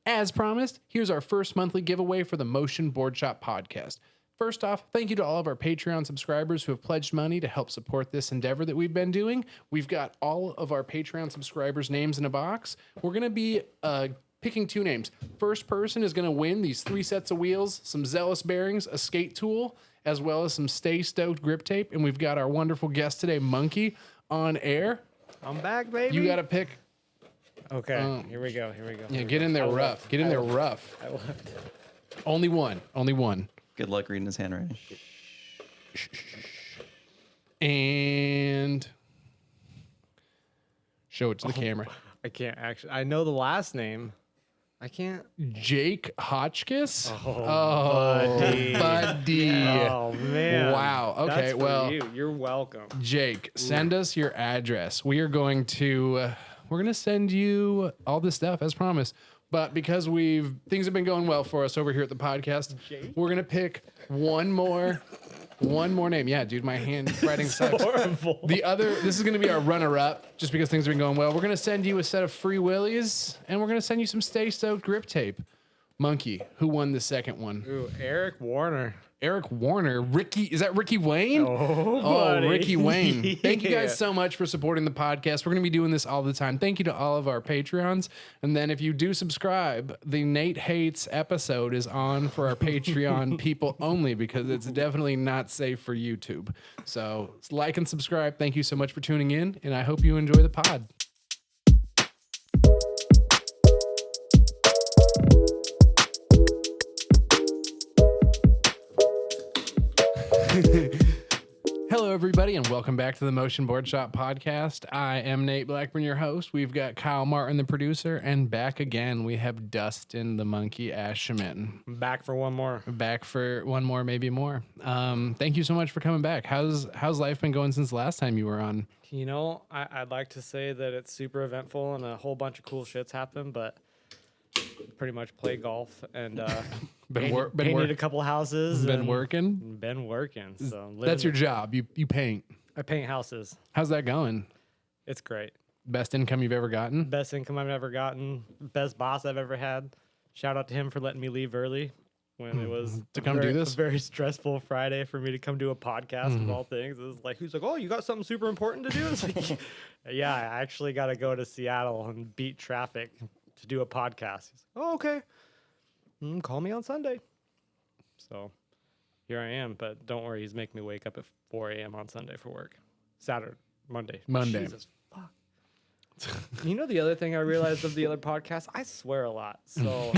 As promised, here's our first monthly giveaway for the Motion Boardshop podcast. First off, thank you to all of our Patreon subscribers who have pledged money to help support this endeavor that we've been doing. We've got all of our Patreon subscribers' names in a box. We're going to be picking 2 names. First person is going to win these 3 sets of wheels, some Zealous bearings, a skate tool, as well as some Stay Stoked grip tape. And we've got our wonderful guest today, Monkey, on air. I'm back, baby. You got to pick. Okay, here we go. Yeah, get in there rough. Get in there rough. I left. Only one. Good luck reading his handwriting. And show it to the camera. I can't actually. I know the last name. I can't. Jake Hotchkiss? Buddy. Oh, man. Wow. Okay, That's for well, you're welcome. Jake, send us your address. We are going to send you all this stuff as promised. But because things have been going well for us over here at the podcast, we're going to pick one more name. Yeah, dude, my handwriting sucks. Horrible. This is going to be our runner-up, just because things have been going well. We're going to send you a set of Free Willies, and we're going to send you some Stay Stoked grip tape. Monkey, who won the second one? Ooh, Eric Warner. Eric Warner. Ricky, is that Ricky Wayne? Oh, buddy. Ricky Wayne. Thank you guys so much for supporting the podcast. We're going to be doing this all the time. Thank you to all of our Patreons. And then if you do subscribe, the Nate Hates episode is on for our Patreon people only, because it's definitely not safe for YouTube. So like and subscribe. Thank you so much for tuning in, and I hope you enjoy the pod. Hello, everybody, and welcome back to the Motion Boardshop podcast. I am Nate Blackburn, your host. We've got Kyle Martin, the producer, and back again, we have Dustin, the monkey, Ascheman. Back for one more. Back for one more, maybe more. Thank you so much for coming back. How's life been going since the last time you were on? You know, I'd like to say that it's super eventful and a whole bunch of cool shits happen, but pretty much play golf and painted a couple houses. Been working. So That's your job. You paint. I paint houses. How's that going? It's great. Best income you've ever gotten? Best income I've ever gotten. Best boss I've ever had. Shout out to him for letting me leave early when it was to come do this. A very stressful Friday for me to come do a podcast of all things. It was like, he's like, oh, you got something super important to do? It's like, yeah, I actually got to go to Seattle and beat traffic to do a podcast. He's like, oh, okay. Call me on Sunday. So here I am, but don't worry, he's making me wake up at 4 a.m. on Sunday for work. Monday. Jesus fuck. You know the other thing I realized of the other podcast? I swear a lot. So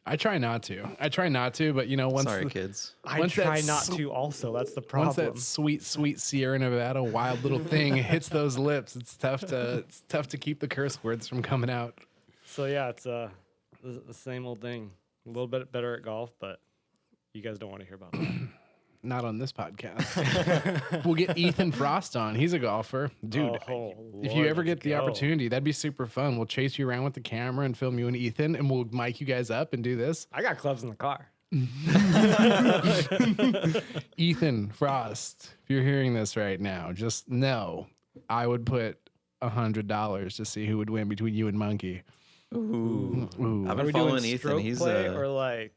I try not to, but you know, once Kids. I try not to also. That's the problem. Once that sweet, sweet Sierra Nevada wild little thing hits those lips, it's tough to keep the curse words from coming out. So yeah, it's the same old thing. A little bit better at golf, but you guys don't want to hear about that. Not on this podcast. We'll get Ethan Frost on. He's a golfer. Dude, if you ever get the opportunity, that'd be super fun. We'll chase you around with the camera and film you and Ethan, and we'll mic you guys up and do this. I got clubs in the car. Ethan Frost, if you're hearing this right now, just know I would put $100 to see who would win between you and Monkey. Ooh. I've Are been we following doing Ethan. stroke He's play or like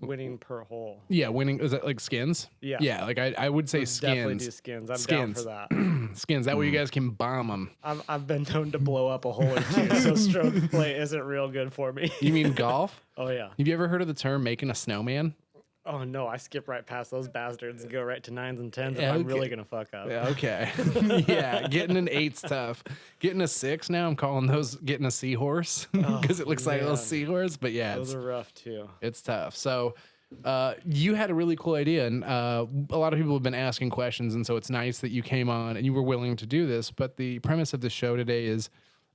winning per hole? Yeah, winning. Is that like skins? Yeah. Yeah, like I would say skins. Definitely do skins. I'm down for that. Skins. That way you guys can bomb them. I've been known to blow up a hole or two, so stroke play isn't real good for me. You mean golf? Oh, yeah. Have you ever heard of the term making a snowman? Oh, no, I skip right past those bastards and go right to 9s and 10s if I'm really going to fuck up. Yeah, okay. Yeah, getting an 8's tough. Getting a 6 now, I'm calling those getting a seahorse because it looks like a little seahorse. But yeah, those are rough too. It's tough. So you had a really cool idea, and a lot of people have been asking questions, and so it's nice that you came on and you were willing to do this. But the premise of the show today is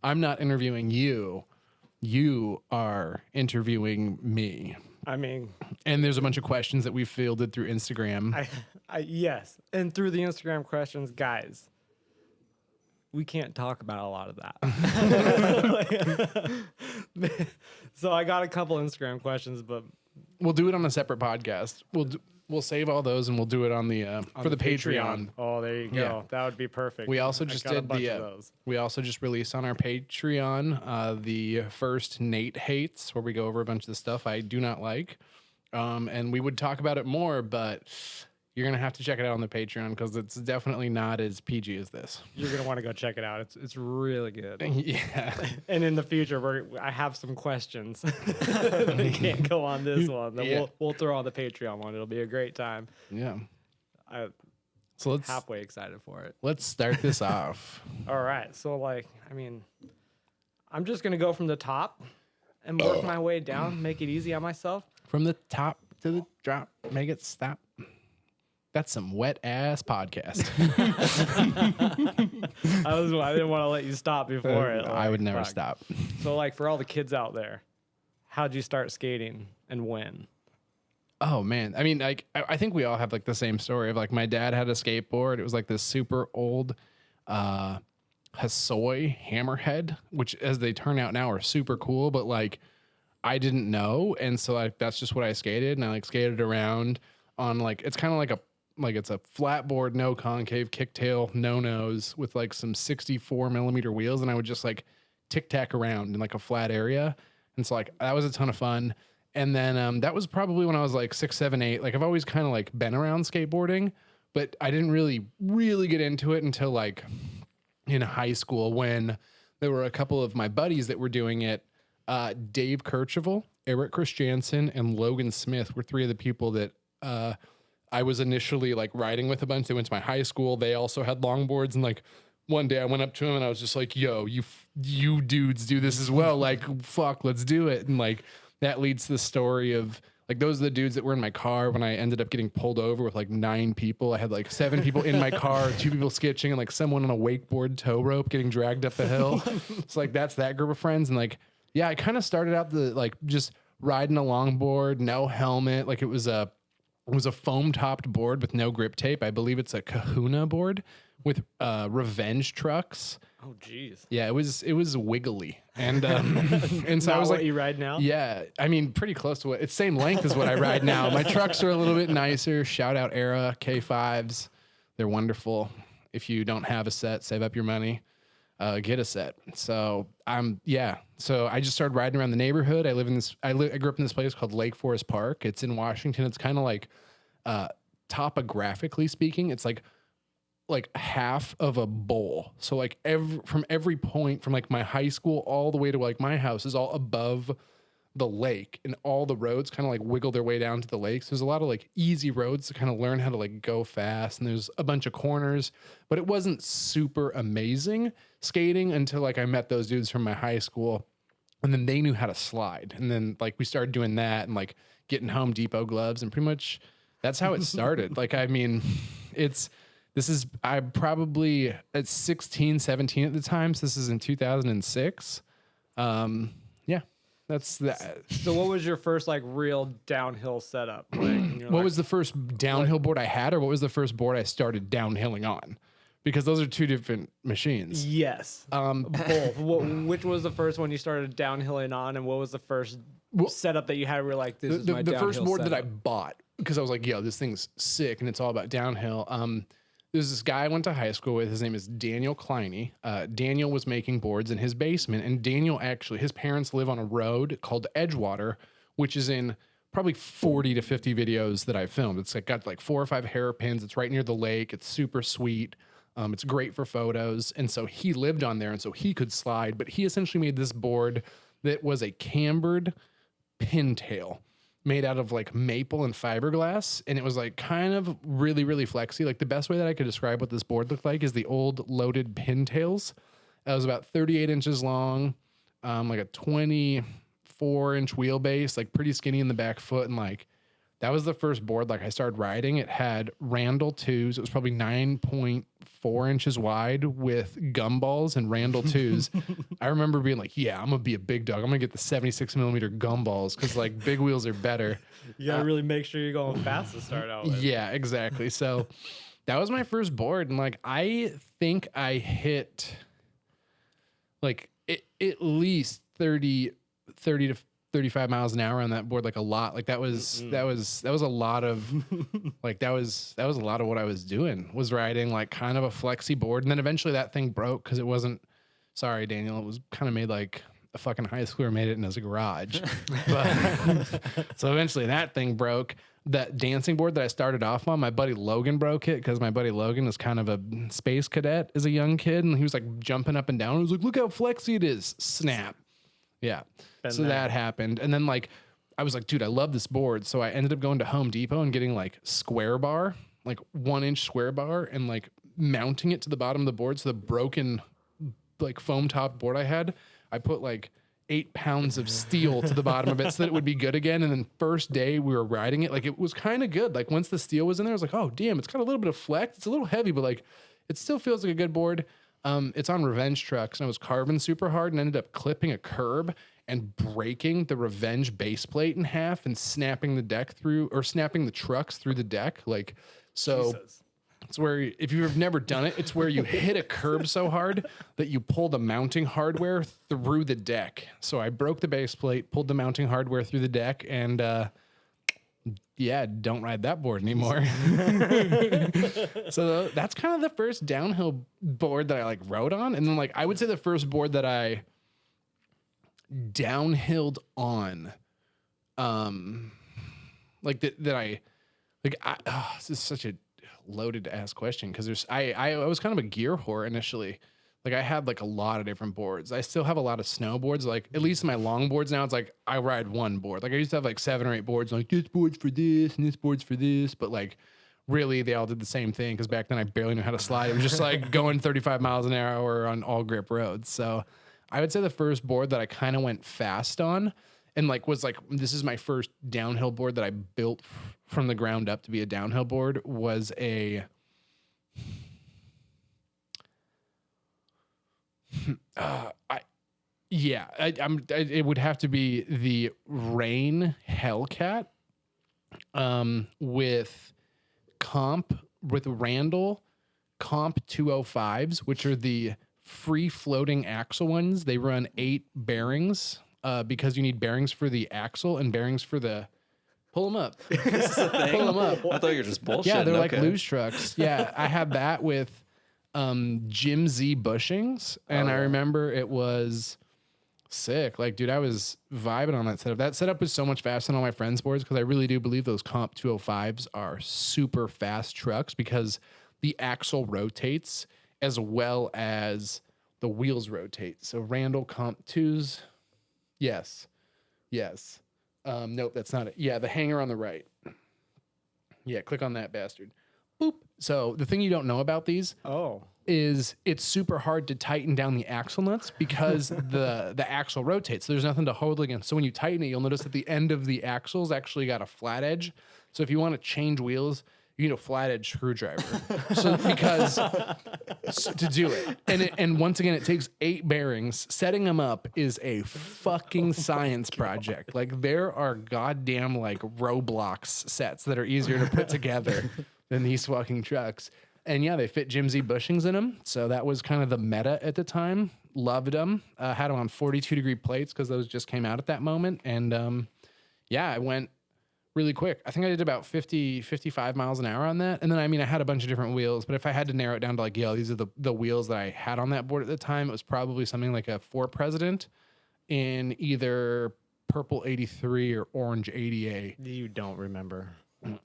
I'm not interviewing you. You are interviewing me. I mean, and there's a bunch of questions that we fielded through Instagram. Yes. And through the Instagram questions, guys, we can't talk about a lot of that. So I got a couple Instagram questions, but we'll do it on a separate podcast. We'll save all those and we'll do it on the for the Patreon. Oh, there you go. Yeah. That would be perfect. We also I just got a did bunch the of those. we also just released on our Patreon the first Nate hates, where we go over a bunch of the stuff I do not like, and we would talk about it more, but you're gonna have to check it out on the Patreon because it's definitely not as PG as this. You're gonna want to go check it out. It's really good. Yeah, And in the future, I have some questions. They can't go on this one. Then Yeah. we'll throw on the Patreon one. It'll be a great time. yeah. I'm So halfway excited for it. let's start this off. All right. So I'm just gonna go from the top and work my way down. Make it easy on myself. From the top to the drop, make it stop. That's some wet ass podcast. I didn't want to let you stop before it. I would never fuck. stop. So for all the kids out there, how'd you start skating and when? Oh man, I mean, I think we all have like the same story of like my dad had a skateboard. It was like this super old Hassoy Hammerhead, which as they turn out now are super cool, but like I didn't know, and so that's just what I skated, and I like skated around on like it's kind of like it's a flat board, no concave, kicktail, no nose with like some 64 millimeter wheels, and I would just like tic tac around in like a flat area, and so like that was a ton of fun. And then that was probably when I was like 6, 7, 8. Like I've always kind of like been around skateboarding, but I didn't really get into it until like in high school when there were a couple of my buddies that were doing it. Dave Kirchival, Eric Christiansen, and Logan Smith were three of the people that I was initially like riding with a bunch. They went to my high school. They also had longboards, and like one day I went up to him and I was just like, "Yo, you dudes do this as well? Like, fuck, let's do it." And like that leads to the story of like those are the dudes that were in my car when I ended up getting pulled over with like 9 people. I had like 7 people in my car, 2 people sketching, and like someone on a wakeboard tow rope getting dragged up the hill. It's like that's that group of friends, and like yeah, I kind of started out like just riding a longboard, no helmet, like it was a foam topped board with no grip tape. I believe it's a Kahuna board with Revenge trucks. Oh, geez. Yeah, it was wiggly, and and so I was what like, you ride now? yeah, I mean, pretty close to it's same length as what I ride now. My trucks are a little bit nicer. Shout out Era K5s, they're wonderful. If you don't have a set, save up your money, get a set. So so I just started riding around the neighborhood. I grew up in this place called Lake Forest Park. It's in Washington. It's kind of like topographically speaking, it's like half of a bowl. So like from every point from like my high school all the way to like my house is all above the lake, and all the roads kind of like wiggle their way down to the lake. So there's a lot of like easy roads to kind of learn how to like go fast, and there's a bunch of corners, but it wasn't super amazing skating until like I met those dudes from my high school, and then they knew how to slide, and then like we started doing that and like getting Home Depot gloves, and pretty much that's how it started. Like I mean, I probably at 16, 17 at the time. So this is in 2006. Yeah, that's that. So what was your first like real downhill setup? What was the first downhill board I had, or what was the first board I started downhilling on? Because those are 2 different machines. Yes. Both. Which was the first one you started downhilling on, and what was the first setup that you had where you're like, this is my the downhill first board that I setup? bought, because I was like, yo, this thing's sick and it's all about downhill. There's this guy I went to high school with. His name is Daniel Kleine. Daniel was making boards in his basement, and Daniel his parents live on a road called Edgewater, which is in probably 40 to 50 videos that I've filmed. It's like got like 4 or 5 hairpins. It's right near the lake. It's super sweet. It's great for photos. And so he lived on there, and so he could slide, but he essentially made this board that was a cambered pintail made out of like maple and fiberglass, and it was like kind of really, really flexy. Like the best way that I could describe what this board looked like is the old loaded pintails. It was about 38 inches long, like a 24-inch wheelbase, like pretty skinny in the back foot, and like that was the first board like I started riding. It had Randall 2s. It was probably 9.4 inches wide with gumballs and Randall 2s. I remember being like, yeah, I'm going to be a big dog. I'm going to get the 76 millimeter gumballs because like big wheels are better. You got to really make sure you're going fast to start out with. Yeah, exactly. So that was my first board. And like, I think I hit like at least 30 to 35 miles an hour on that board, like a lot. Like that was a lot of like that was a lot of what I was doing, was riding like kind of a flexi board. And then eventually that thing broke because it wasn't, sorry Daniel, it was kind of made like a fucking high schooler made it in his garage. But so eventually that thing broke. That dancing board that I started off on, my buddy Logan broke it because my buddy Logan is kind of a space cadet as a young kid, and he was like jumping up and down. He was like, look how flexy it is. Snap. Yeah. So that happened. And then like I was like, dude, I love this board. So I ended up going to Home Depot and getting like square bar, like 1-inch square bar, and like mounting it to the bottom of the board. So the broken like foam top board I had, I put like 8 pounds of steel to the bottom of it so that it would be good again. And then first day we were riding it, like it was kind of good. Like once the steel was in there, I was like, oh damn, it's got a little bit of flex. It's a little heavy, but like it still feels like a good board. It's on Revenge trucks, and I was carving super hard and ended up clipping a curb and breaking the Revenge base plate in half and snapping the deck through, or snapping the trucks through the deck. Like, so Jesus. It's where, if you've never done it, it's where you hit a curb so hard that you pull the mounting hardware through the deck. So I broke the base plate, pulled the mounting hardware through the deck, and yeah, don't ride that board anymore. So that's kind of the first downhill board that I like rode on. And then like, I would say the first board that I downhilled on, like this is such a loaded to ask question, because I was kind of a gear whore initially. Like I had like a lot of different boards. I still have a lot of snowboards. Like at least my longboards now, it's like I ride one board. Like I used to have like 7 or 8 boards. Like this board's for this and this board's for this. But like really they all did the same thing, because back then I barely knew how to slide. It was just like going 35 miles an hour on all grip roads. So I would say the first board that I kind of went fast on and like was like, this is my first downhill board that I built from the ground up to be a downhill board, was a it would have to be the Rain Hellcat with Randall Comp 205s, which are the free floating axle ones. They run 8 bearings because you need bearings for the axle and bearings for the pull them up. This is a thing? Pull them up. I thought you were just bullshitting. Yeah, they're like luge trucks. Yeah, I had that with Jim Z bushings, and I remember it was sick. Like, dude, I was vibing on that setup. That setup was so much faster than all my friends' boards, because I really do believe those Comp 205s are super fast trucks, because the axle rotates as well as the wheels rotate. So Randall Comp 2s, yes. Nope, that's not it. Yeah, the hanger on the right. Yeah, click on that bastard. Boop. So the thing you don't know about these is it's super hard to tighten down the axle nuts, because the axle rotates. So there's nothing to hold against. So when you tighten it, you'll notice that the end of the axle's actually got a flat edge. So if you want to change wheels, you need a flat edge screwdriver. To do it. And once again, it takes 8 bearings. Setting them up is a fucking science project. Like there are goddamn like Roblox sets that are easier to put together than these fucking trucks. And yeah, they fit Jim Z bushings in them. So that was kind of the meta at the time. Loved them. Had them on 42-degree plates because those just came out at that moment. And yeah, I went really quick. I think I did about 55 miles an hour on that. And then, I mean, I had a bunch of different wheels, but if I had to narrow it down to like, yo, these are the wheels that I had on that board at the time, it was probably something like a 4 President in either purple 83 or orange 80A. You don't remember.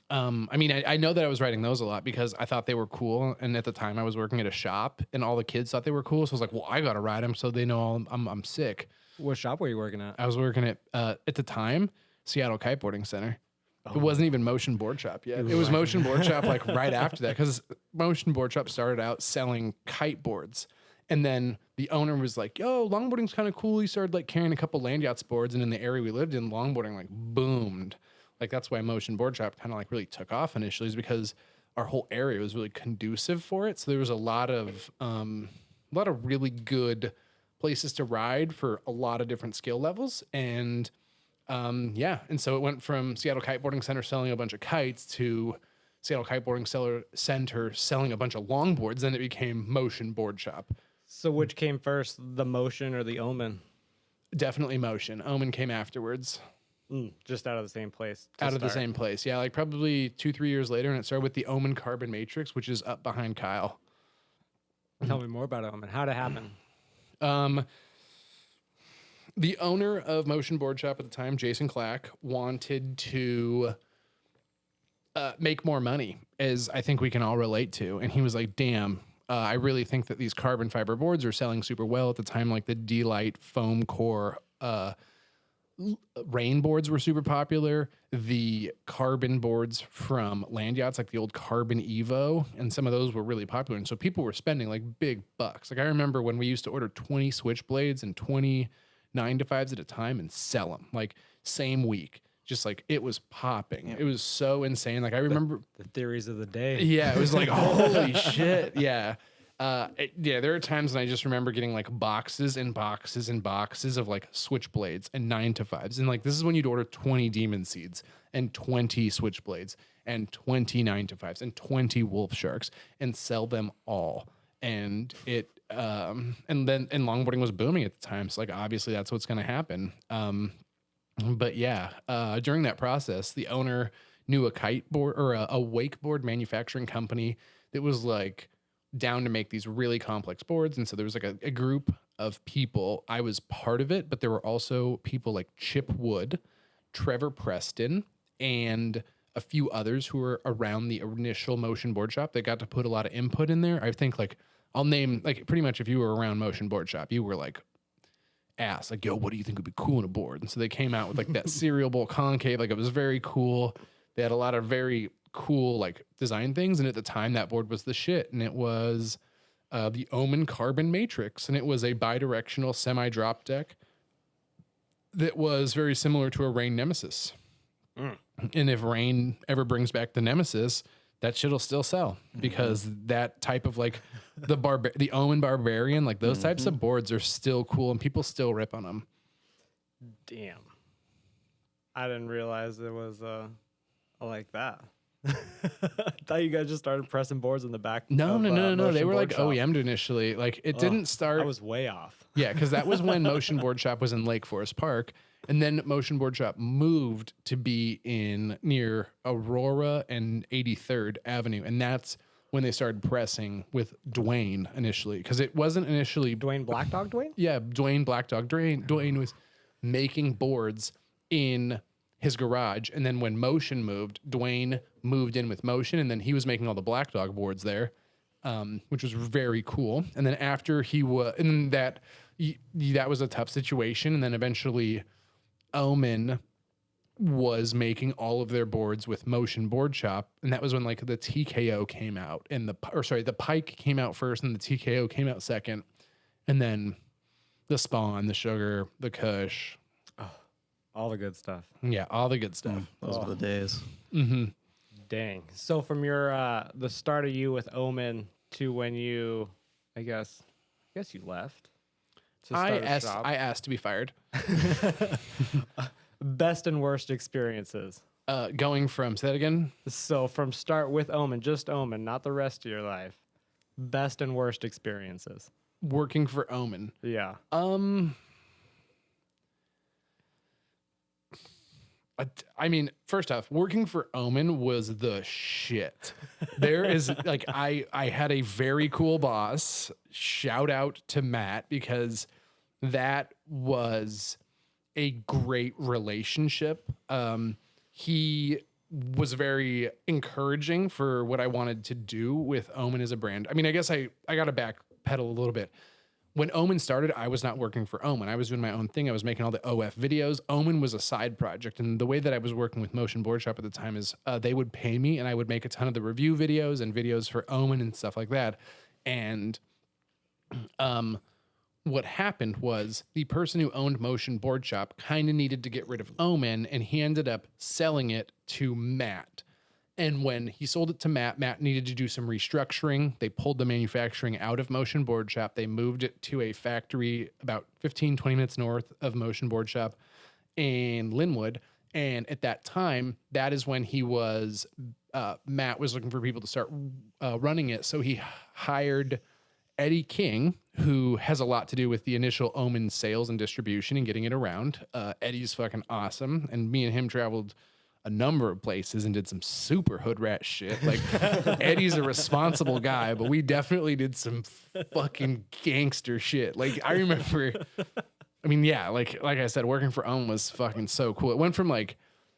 I mean, I know that I was riding those a lot because I thought they were cool. And at the time I was working at a shop and all the kids thought they were cool. So I was like, well, I got to ride them so they know I'm sick. What shop were you working at? I was working at the time, Seattle Kiteboarding Center. It wasn't even Motion Boardshop yet. It was Motion Boardshop like right after that, because Motion Boardshop started out selling kiteboards. And then the owner was like, yo, longboarding's kind of cool. He started like carrying a couple land yachts boards. And in the area we lived in, longboarding like boomed. Like that's why Motion Boardshop kind of like really took off initially, is because our whole area was really conducive for it. So there was a lot of really good places to ride for a lot of different skill levels. And yeah, and so it went from Seattle Kiteboarding Center selling a bunch of kites to Seattle Kiteboarding Center selling a bunch of longboards. Then it became Motion Board Shop. So which came first, the Motion or the Omen? Definitely Motion. Omen came afterwards. Just out of the same place. Out of the same place. Yeah, like probably 2-3 years later, and it started with the Omen Carbon Matrix, which is up behind Kyle. Tell me more about Omen. How'd it happen? The owner of Motion Boardshop at the time, Jason Clack, wanted to make more money, as I think we can all relate to. And he was like, damn, I really think that these carbon fiber boards are selling super well at the time. Like the D-Light foam core rain boards were super popular. The carbon boards from land yachts, like the old Carbon Evo, and some of those were really popular. And so people were spending like big bucks. Like I remember when we used to order 20 switchblades and 20 9-to-5s at a time and sell them like same week. Just like it was popping. It was so insane. Like I remember The theories of the day. yeah, it was like holy shit. Yeah. There are times when I just remember getting like boxes and boxes and boxes of like switchblades and 9-to-5s. And like this is when you'd order 20 demon seeds and 20 switchblades and 20 9-to-5s and 20 wolf sharks and sell them all. And it and longboarding was booming at the time. So like obviously that's what's gonna happen. But yeah, during that process, the owner knew a kiteboard or a wakeboard manufacturing company that was like down to make these really complex boards. And so there was like a group of people. I was part of it, but there were also people like Chip Wood, Trevor Preston, and a few others who were around the initial Motion Board Shop. They got to put a lot of input in there. I think like I'll name like pretty much if you were around Motion Board Shop, you were like asked like, yo, what do you think would be cool in a board? And so they came out with like that cereal bowl concave. Like it was very cool. They had a lot of very cool like design things. And at the time that board was the shit. And it was the Omen Carbon Matrix. And it was a bidirectional semi drop deck that was very similar to a Rain Nemesis. And if Rain ever brings back the Nemesis, that shit'll still sell because that type of like the Omen Barbarian, like those types of boards are still cool and people still rip on them. Damn. I didn't realize it was like that. I thought you guys just started pressing boards in the back. No. They Motion were like Board Shop. OEM'd initially. Like it didn't start. I was way off. Yeah, because that was when Motion Board Shop was in Lake Forest Park. And then Motion Board Shop moved to be in near Aurora and 83rd Avenue. And that's when they started pressing with Dwayne initially. Because it wasn't initially... Dwayne Black Dog Dwayne? Yeah, Dwayne Black Dog. Dwayne was making boards in his garage. And then when Motion moved, Dwayne moved in with Motion. And then he was making all the Black Dog boards there, which was very cool. And then after he was... And that was a tough situation. And then eventually... Omen was making all of their boards with Motion Board Shop, and that was when like the TKO came out, and the Pike came out first, and the TKO came out second, and then the Spawn, the Sugar, the Kush, all the good stuff. Yeah, all the good stuff. Those were the days. Dang. So from your the start of you with Omen to when you, I guess you left. I asked to be fired. Best and worst experiences. Going from, say that again? So from start with Omen, just Omen, not the rest of your life. Best and worst experiences. Working for Omen. Yeah. I mean, first off, working for Omen was the shit. There is like, I had a very cool boss. Shout out to Matt, because that was a great relationship. He was very encouraging for what I wanted to do with Omen as a brand. I mean, I guess I got to backpedal a little bit. When Omen started, I was not working for Omen. I was doing my own thing. I was making all the OF videos. Omen was a side project. And the way that I was working with Motion Board Shop at the time is they would pay me and I would make a ton of the review videos and videos for Omen and stuff like that. And what happened was the person who owned Motion Board Shop kind of needed to get rid of Omen, and he ended up selling it to Matt. And when he sold it to Matt, Matt needed to do some restructuring. They pulled the manufacturing out of Motion Board Shop. They moved it to a factory about 15, 20 minutes north of Motion Board Shop in Linwood. And at that time, that is when he was, Matt was looking for people to start running it. So he hired Eddie King, who has a lot to do with the initial Omen sales and distribution and getting it around. Eddie's fucking awesome. And me and him traveled a number of places and did some super hood rat shit. Like Eddie's a responsible guy, but we definitely did some fucking gangster shit. Like I remember, I mean, yeah, like I said, working for Omen was fucking so cool. It went from like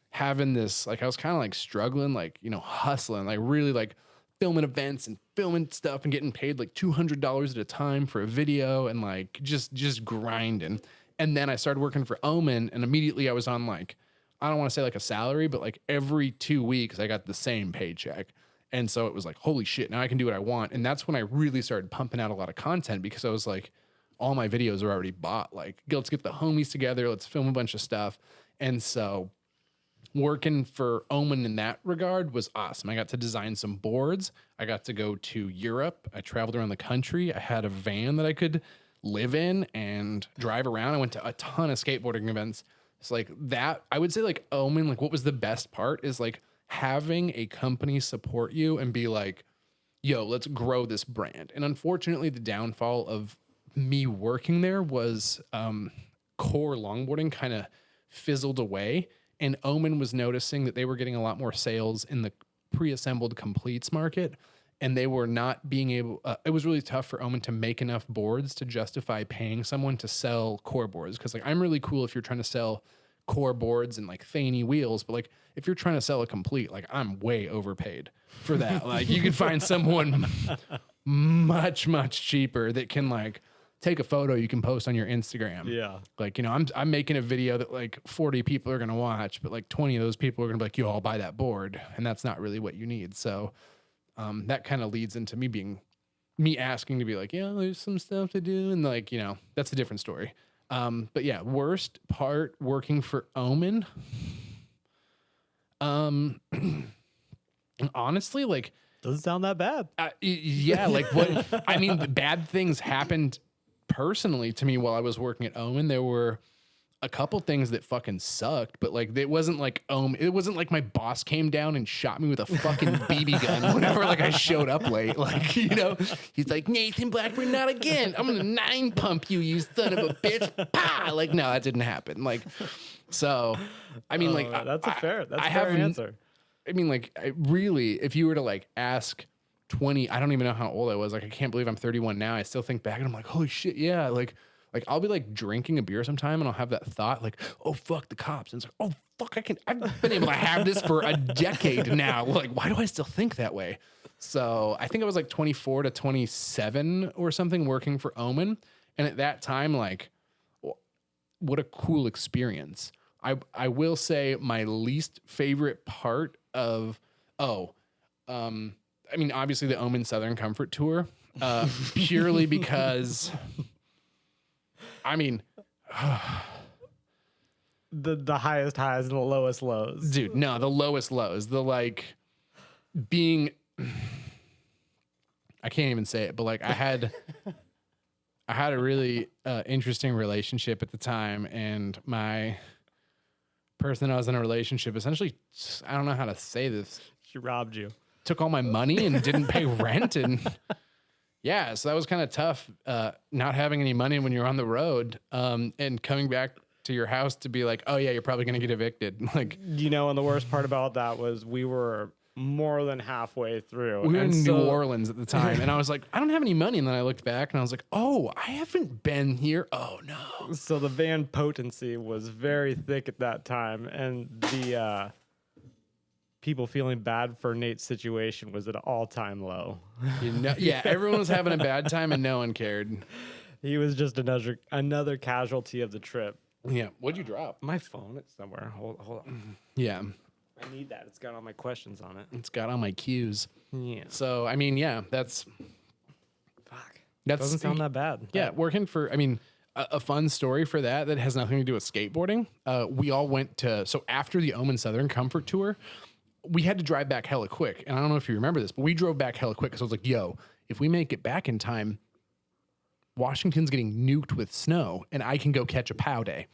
having this, like I was kind of like struggling, like, you know, hustling, like really like filming events and filming stuff and getting paid like $200 at a time for a video and like just grinding. And then I started working for Omen and immediately I was on like, I don't want to say like a salary, but like every 2 weeks I got the same paycheck. And so it was like, holy shit, now I can do what I want. And that's when I really started pumping out a lot of content because I was like, all my videos are already bought. Like, let's get the homies together. Let's film a bunch of stuff. And so working for Omen in that regard was awesome. I got to design some boards. I got to go to Europe. I traveled around the country. I had a van that I could live in and drive around. I went to a ton of skateboarding events. It's like that. I would say like Omen, like what was the best part is like having a company support you and be like, yo, let's grow this brand. And unfortunately, the downfall of me working there was core longboarding kind of fizzled away. And Omen was noticing that they were getting a lot more sales in the pre-assembled completes market. And they were not being able, it was really tough for Omen to make enough boards to justify paying someone to sell core boards. Cause like, I'm really cool if you're trying to sell core boards and like Thaney wheels, but like, if you're trying to sell a complete, like I'm way overpaid for that. Like you could find someone much, much cheaper that can like take a photo you can post on your Instagram. Yeah. Like, you know, I'm making a video that like 40 people are going to watch, but like 20 of those people are going to be like, yo, I'll buy that board. And that's not really what you need. So that kind of leads into me asking to be like, yeah, there's some stuff to do. And like, you know, that's a different story. But yeah, worst part working for Omen. Honestly, like, Doesn't sound that bad. yeah, like what, I mean, the bad things happened personally to me while I was working at Omen. There were a couple things that fucking sucked, but like, it wasn't like it wasn't like my boss came down and shot me with a fucking BB gun whenever like I showed up late. Like, you know, he's like, Nathan Blackburn, not again. I'm gonna 9 pump you, you son of a bitch. Pah! Like, no, that didn't happen. Like, so, I mean, like, that's a fair haven't- answer. I mean, like, I really, if you were to like ask 20, I don't even know how old I was. Like, I can't believe I'm 31 now. I still think back and I'm like, holy shit, yeah. Like I'll be like drinking a beer sometime and I'll have that thought like, oh, fuck the cops. And it's like, oh, fuck, I've been able to have this for a decade now. Like, why do I still think that way? So I think I was like 24 to 27 or something working for Omen. And at that time, like, what a cool experience. I will say my least favorite part of, I mean, obviously the Omen Southern Comfort Tour, purely because, I mean, The highest highs and the lowest lows. dude, no, the lowest lows, the like being, I can't even say it, but like I had a really interesting relationship at the time, and my person I was in a relationship essentially, I don't know how to say this, She robbed you. took all my money and didn't pay rent. And yeah, so that was kind of tough, not having any money when you're on the road, and coming back to your house to be like, oh yeah, you're probably going to get evicted. Like, You know, and the worst part about that was we were more than halfway through. we were and in so- New Orleans at the time, and I was like, I don't have any money. And then I looked back and I was like, oh, I haven't been here. Oh no. So the van potency was very thick at that time, and the people feeling bad for Nate's situation was at an all-time low. You know, yeah, everyone was having a bad time and no one cared. He was just another casualty of the trip. Yeah. What'd you drop? My phone, it's somewhere. Hold on. Yeah. I need that. It's got all my questions on it. It's got all my cues. Yeah. So, I mean, yeah, that's Fuck. That's Doesn't sound that bad. Yeah, working for, I mean, a fun story for that has nothing to do with skateboarding. We all went to, so after the Omen Southern Comfort Tour, we had to drive back hella quick. And I don't know if you remember this, but we drove back hella quick because I was like, yo, if we make it back in time, Washington's getting nuked with snow and I can go catch a POW day.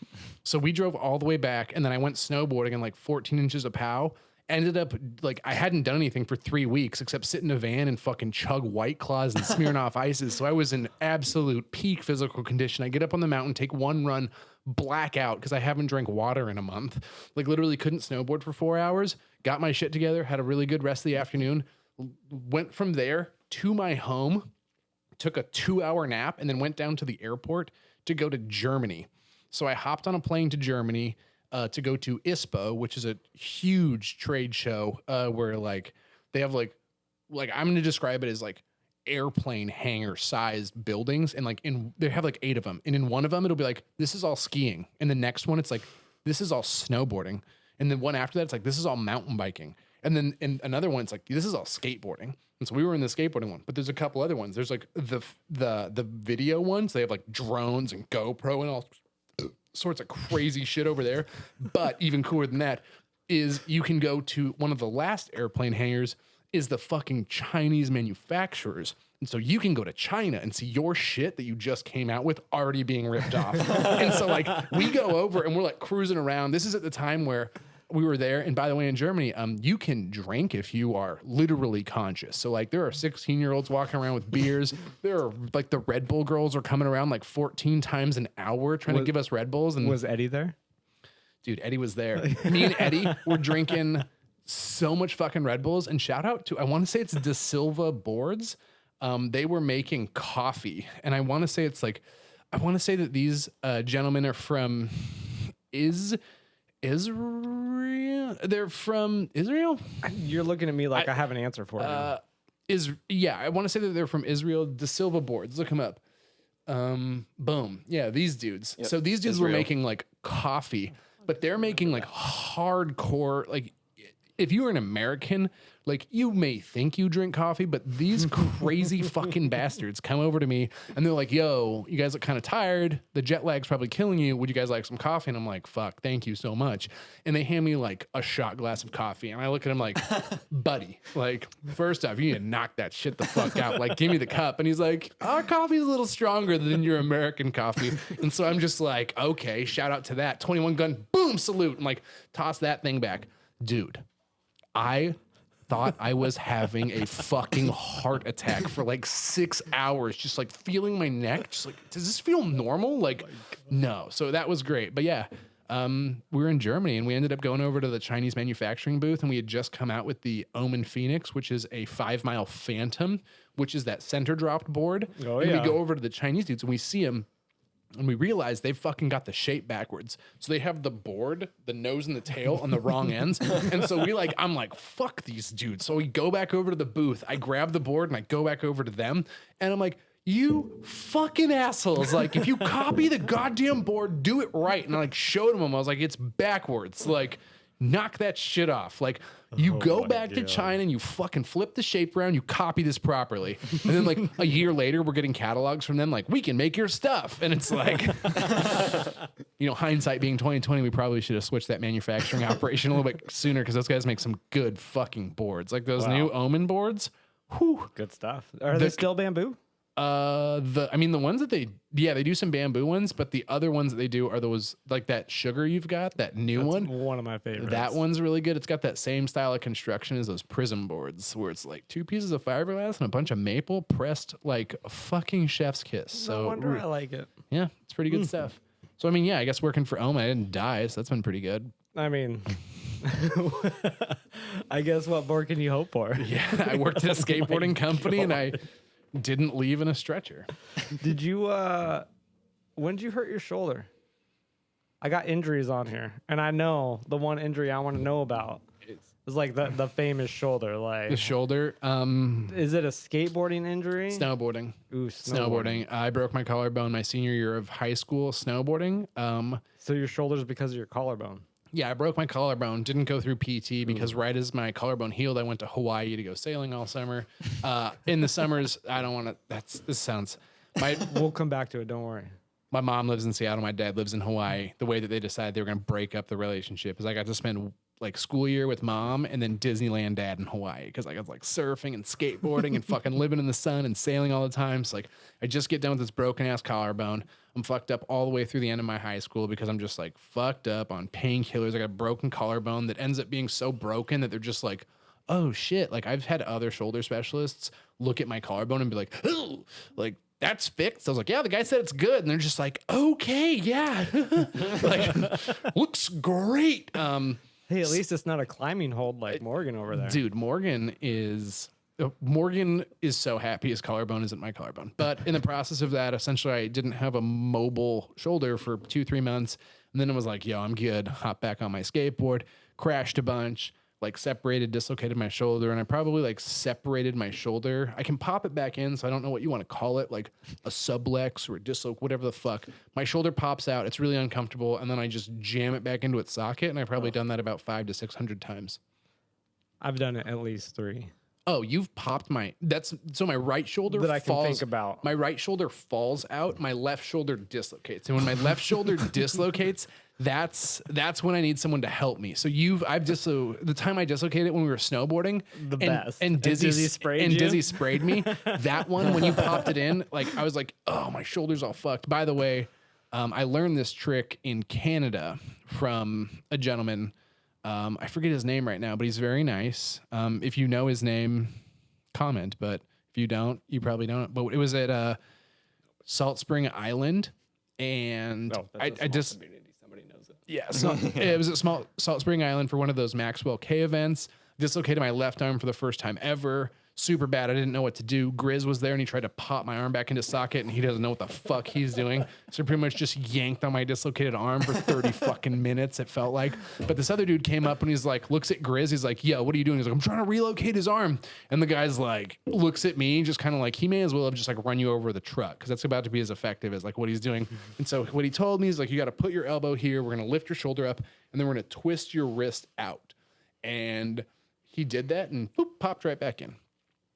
So we drove all the way back, and then I went snowboarding in like 14 inches of POW. Ended up like I hadn't done anything for 3 weeks except sit in a van and fucking chug White Claws and Smirnoff Ices. So I was in absolute peak physical condition. I get up on the mountain, take one run, black out because I haven't drank water in a month. Like literally couldn't snowboard for 4 hours. Got my shit together, had a really good rest of the afternoon. Went from there to my home, took a 2-hour nap, and then went down to the airport to go to Germany. So I hopped on a plane to Germany to go to ISPO, which is a huge trade show where like they have like I'm going to describe it as like airplane hangar sized buildings. And like they have like 8 of them. And in one of them, it'll be like, this is all skiing. And the next one, it's like, this is all snowboarding. And then one after that, it's like, this is all mountain biking. And then in another one, it's like, this is all skateboarding. And so we were in the skateboarding one, but there's a couple other ones. There's like the video ones. They have like drones and GoPro and all sorts of crazy shit over there. But even cooler than that is you can go to one of the last airplane hangars is the fucking Chinese manufacturers. And so you can go to China and see your shit that you just came out with already being ripped off. And so like we go over and we're like cruising around. This is at the time where we were there. And by the way, in Germany, you can drink if you are literally conscious. So like there are 16-year-olds walking around with beers. There are like the Red Bull girls are coming around like 14 times an hour trying to give us Red Bulls. And Was Eddie there? dude, Eddie was there. Me and Eddie were drinking so much fucking Red Bulls. And shout out to, I want to say it's Da Silva Boards. They were making coffee. And I want to say it's like, I want to say that these gentlemen are from Israel. They're from Israel. You're looking at me like I have an answer for you. Yeah, I want to say that they're from Israel. Da Silva Boards. Look them up. Boom. Yeah, these dudes. Yep. So these dudes were Israel. making like coffee, but they're making like hardcore. Like if you're an American, like you may think you drink coffee, but these crazy fucking bastards come over to me and they're like, yo, you guys look kind of tired. The jet lag's probably killing you. Would you guys like some coffee? And I'm like, fuck, thank you so much. And they hand me like a shot glass of coffee. And I look at him like, buddy, like first off, you need to knock that shit the fuck out. Like give me the cup. And he's like, our coffee's a little stronger than your American coffee. And so I'm just like, okay, shout out to that. 21 gun, boom, salute. And like toss that thing back. Dude, I thought I was having a fucking heart attack for like 6 hours, just like feeling my neck. Just like, does this feel normal? Like, no. So that was great. But yeah, we were in Germany and we ended up going over to the Chinese manufacturing booth and we had just come out with the Omen Phoenix, which is a 5 Mile Phantom, which is that center dropped board. Oh, and yeah. we go over to the Chinese dudes and we see them. And we realized they've fucking got the shape backwards. So they have the board, the nose and the tail on the wrong ends. And so I'm like, fuck these dudes. So we go back over to the booth. I grab the board and I go back over to them. And I'm like, you fucking assholes. Like, if you copy the goddamn board, do it right. And I like showed them. I was like, it's backwards. Like, knock that shit off. Like, you go back to China and you fucking flip the shape around, you copy this properly. And then like a year later, we're getting catalogs from them like, we can make your stuff. And it's like, you know, hindsight being 2020, we probably should have switched that manufacturing operation a little bit sooner because those guys make some good fucking boards. Like those new Omen boards. Whew. Good stuff. Are they still bamboo? The ones that they do some bamboo ones, but the other ones that they do are those like that sugar you've got, that new That's one. one of my favorites. That one's really good. It's got that same style of construction as those prism boards where it's like 2 pieces of fiberglass and a bunch of maple pressed like a fucking chef's kiss. So No wonder I like it. yeah, it's pretty good stuff. So I mean, yeah, I guess working for Omen, I didn't die, so that's been pretty good. I mean, I guess what more can you hope for? Yeah, I worked at a skateboarding company and I didn't leave in a stretcher. Did you, when did you hurt your shoulder? I got injuries on here, and I know the one injury I want to know about is like the famous shoulder. Like The shoulder, is it a skateboarding injury? snowboarding. Ooh, Snowboarding. I broke my collarbone my senior year of high school snowboarding. So your shoulder's because of your collarbone. Yeah, I broke my collarbone. Didn't go through PT because right as my collarbone healed, I went to Hawaii to go sailing all summer. In the summers, I don't want to. This sounds. We'll come back to it. Don't worry. My mom lives in Seattle. My dad lives in Hawaii. The way that they decided they were going to break up the relationship is I got to spend like school year with mom, and then Disneyland dad in Hawaii, because like I was like surfing and skateboarding and fucking living in the sun and sailing all the time. So like I just get done with this broken ass collarbone. I'm fucked up all the way through the end of my high school because I'm just like fucked up on painkillers. I got a broken collarbone that ends up being so broken that they're just like, oh shit. Like I've had other shoulder specialists look at my collarbone and be like, oh, like that's fixed. I was like, yeah, the guy said it's good. And they're just like, okay, yeah. Like looks great. Hey, at least it's not a climbing hold like Morgan over there. Dude, Morgan is so happy his collarbone isn't my collarbone. But in the process of that, essentially I didn't have a mobile shoulder for 2-3 months. And then it was like, yo, I'm good. Hop back on my skateboard, crashed a bunch, like separated, dislocated my shoulder. And I probably like separated my shoulder. I can pop it back in. So I don't know what you want to call it, like a sublex or a disloc, whatever the fuck. My shoulder pops out. It's really uncomfortable. And then I just jam it back into its socket. And I've probably done that about 500 to 600 times. I've done it at least 3. Oh, you've popped my my right shoulder That I can falls, think about. My right shoulder falls out, my left shoulder dislocates. And when my left shoulder dislocates, that's when I need someone to help me. So the time I dislocated when we were snowboarding and Dizzy sprayed me. That one, when you popped it in, like I was like, oh, my shoulder's all fucked. By the way, I learned this trick in Canada from a gentleman. I forget his name right now, but he's very nice. If you know his name, comment. But if you don't, you probably don't. But it was at Salt Spring Island, and I just community. Somebody knows it. Yeah, it was at Salt Spring Island for one of those Maxwell K events. Dislocated my left arm for the first time ever. Super bad. I didn't know what to do. Grizz was there and he tried to pop my arm back into socket and he doesn't know what the fuck he's doing. So pretty much just yanked on my dislocated arm for 30 fucking minutes, it felt like. But this other dude came up and he's like, looks at Grizz. He's like, yo, what are you doing? He's like, I'm trying to relocate his arm. And the guy's like, looks at me, just kind of like, he may as well have just like run you over the truck because that's about to be as effective as like what he's doing. And so what he told me is like, you got to put your elbow here. We're going to lift your shoulder up and then we're going to twist your wrist out. And he did that and boop, popped right back in.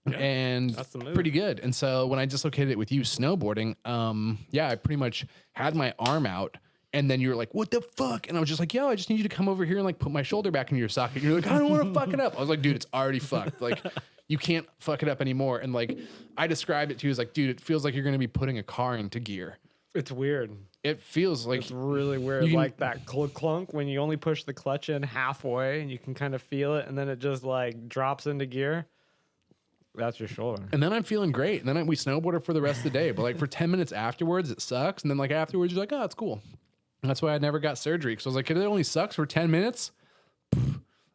Yeah, and that's pretty good. And so when I dislocated it with you snowboarding, I pretty much had my arm out and then you were like, what the fuck? And I was just like, yo, I just need you to come over here and like put my shoulder back into your socket. And you're like, I don't want to fuck it up. I was like, dude, it's already fucked. Like you can't fuck it up anymore. And like, I described it to you as like, dude, it feels like you're going to be putting a car into gear. It's weird. It feels like it's really weird. Like that clunk when you only push the clutch in halfway and you can kind of feel it. And then it just like drops into gear. That's your shoulder. And then I'm feeling great. And then we snowboarded for the rest of the day. But like for 10 minutes afterwards, it sucks. And then like afterwards, you're like, oh, it's cool. And that's why I never got surgery. Because I was like, it only sucks for 10 minutes.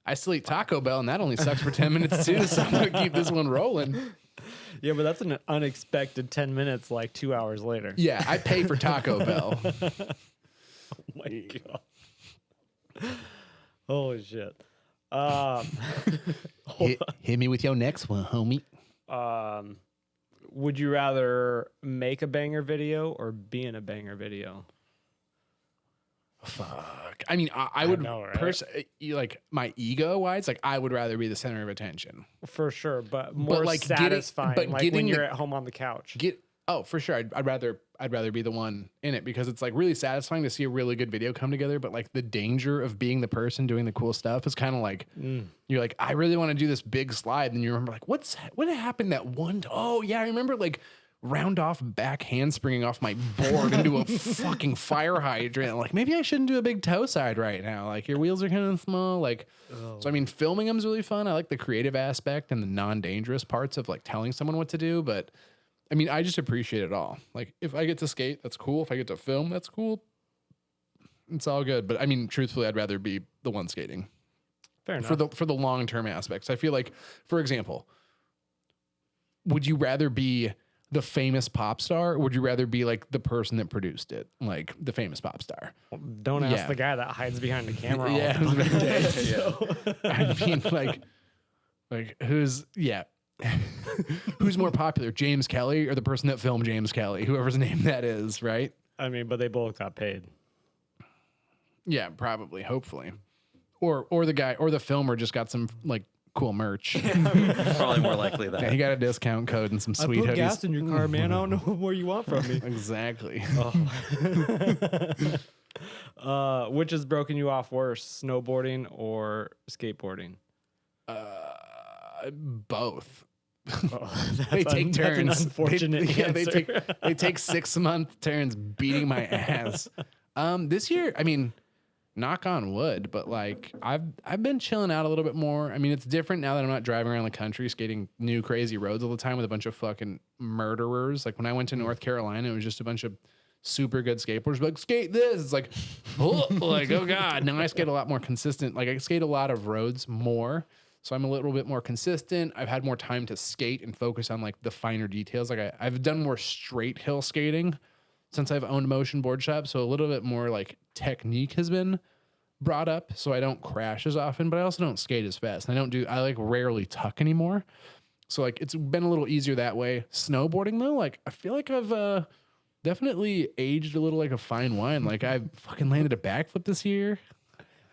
I still eat Taco Bell and that only sucks for 10 minutes too. So I'm going to keep this one rolling. Yeah, but that's an unexpected 10 minutes like 2 hours later. Yeah, I pay for Taco Bell. Oh my God. Holy shit. Hit me with your next one, homie. Would you rather make a banger video or be in a banger video? Fuck. I mean, I would personally, like my ego wise, like I would rather be the center of attention for sure, but more like satisfying. But like when you're at home on the couch. For sure. I'd rather be the one in it because it's like really satisfying to see a really good video come together. But like the danger of being the person doing the cool stuff is kind of like you're like, I really want to do this big slide, and you remember like what happened that one? Oh yeah, I remember like round off back handspringing off my board into a fucking fire hydrant. Like maybe I shouldn't do a big toe side right now. Like your wheels are kind of small. Like so I mean filming them is really fun. I like the creative aspect and the non-dangerous parts of like telling someone what to do, but I mean, I just appreciate it all. Like, if I get to skate, that's cool. If I get to film, that's cool. It's all good. But I mean, truthfully, I'd rather be the one skating. Fair enough. For the long-term aspects. I feel like, for example, would you rather be the famous pop star or would you rather be like the person that produced it? Like the famous pop star. Well, don't ask the guy that hides behind the camera all the fucking day. So. I mean, like who's more popular, James Kelly or the person that filmed James Kelly, whoever's name that is, right? I mean, but they both got paid. Yeah, probably, hopefully. Or the guy or the filmer just got some like cool merch. Probably more likely that. Yeah, he got a discount code and some sweet hoodies. I put gas in your car, man. I don't know what more you want from me. Exactly. Oh. Which has broken you off worse, snowboarding or skateboarding? Both. Oh, They take that's an turns. unfortunate answer. They take 6-month turns beating my ass. This year, I mean, knock on wood, but like I've been chilling out a little bit more. I mean, it's different now that I'm not driving around the country skating new crazy roads all the time with a bunch of fucking murderers. Like when I went to North Carolina, it was just a bunch of super good skateboarders. Like skate this, it's like, oh, like oh god. Now I skate a lot more consistent. Like I skate a lot of roads more. So I'm a little bit more consistent. I've had more time to skate and focus on like the finer details. Like I've done more straight hill skating since I've owned Motion Boardshop. So a little bit more like technique has been brought up. So I don't crash as often, but I also don't skate as fast. And I like rarely tuck anymore. So like it's been a little easier that way. Snowboarding though, like I feel like I've definitely aged a little like a fine wine. Like I fucking landed a backflip this year.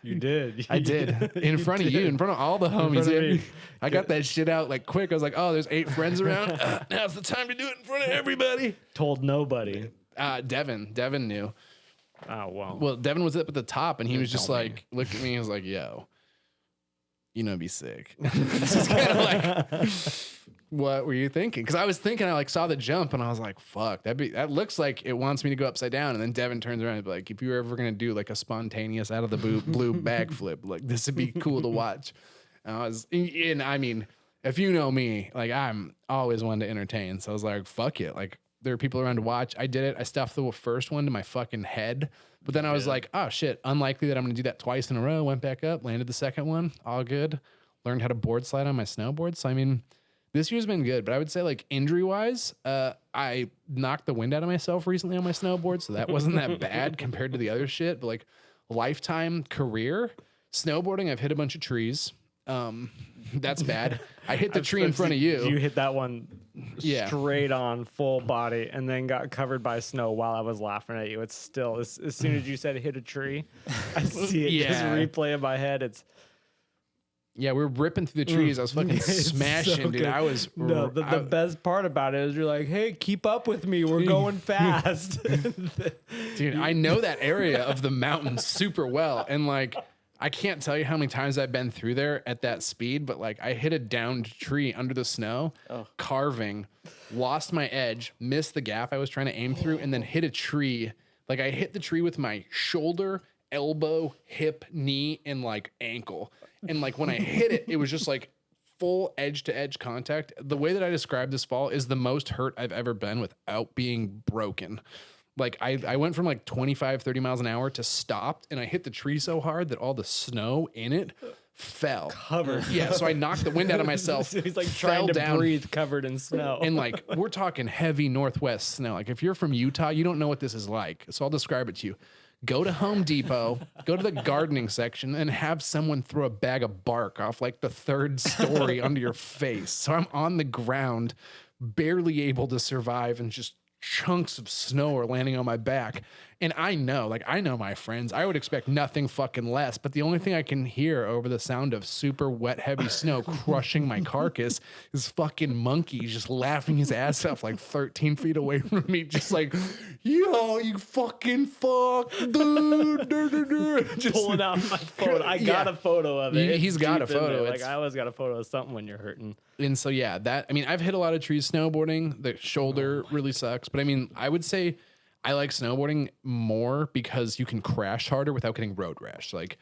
You did. I did. In front of you, in front of all the homies. I got that shit out like quick. I was like, oh, there's 8 friends around. Now's the time to do it in front of everybody. Told nobody. Devin knew. Oh, wow. Well, Devin was up at the top and he was just like, looked at me and was like, yo, you know, be sick. It's just kind of like, what were you thinking? Because I was thinking, I like saw the jump and I was like, fuck, that looks like it wants me to go upside down. And then Devin turns around and be like, if you're ever going to do like a spontaneous out of the blue backflip, like this would be cool to watch. And I mean, if you know me, like I'm always one to entertain. So I was like, fuck it. Like there are people around to watch. I did it. I stuffed the first one to my fucking head. But then I was like, oh shit, unlikely that I'm going to do that twice in a row. Went back up, landed the second one. All good. Learned how to board slide on my snowboard. So, I mean, this year's been good, but I would say like injury wise, I knocked the wind out of myself recently on my snowboard. So that wasn't that bad compared to the other shit. But like lifetime career snowboarding, I've hit a bunch of trees. That's bad. I hit the tree in front of you. You hit that one straight on full body and then got covered by snow while I was laughing at you. It's still, as soon as you said hit a tree, I see it just replay in my head. It's, yeah, we were ripping through the trees. I was fucking smashing, so dude. good. I was. No, the best part about it is you're like, hey, keep up with me. We're going fast. Dude, I know that area of the mountain super well. And like, I can't tell you how many times I've been through there at that speed, but like I hit a downed tree under the snow, carving, lost my edge, missed the gap I was trying to aim through, and then hit a tree. Like I hit the tree with my shoulder, elbow, hip, knee, and like ankle. And like when I hit it, it was just like full edge to edge contact. The way that I describe this fall is the most hurt I've ever been without being broken. Like I went from like 25, 30 miles an hour to stopped, and I hit the tree so hard that all the snow in it fell. Covered. Yeah, so I knocked the wind out of myself. So he's like trying to breathe covered in snow. And like we're talking heavy northwest snow. Like if you're from Utah, you don't know what this is like. So I'll describe it to you. Go to Home Depot, go to the gardening section, and have someone throw a bag of bark off like the 3rd story onto your face. So I'm on the ground, barely able to survive, and just chunks of snow are landing on my back. And I know my friends, I would expect nothing fucking less, but the only thing I can hear over the sound of super wet, heavy snow crushing my carcass is fucking Monkey just laughing his ass off like 13 feet away from me, just like, yo, you fucking fuck, dude. Just pulling out my phone. I got a photo of it. He's got a photo. Like I always got a photo of something when you're hurting. And so, yeah, I've hit a lot of trees snowboarding. The shoulder really sucks. But I mean, I would say I like snowboarding more because you can crash harder without getting road rash. Like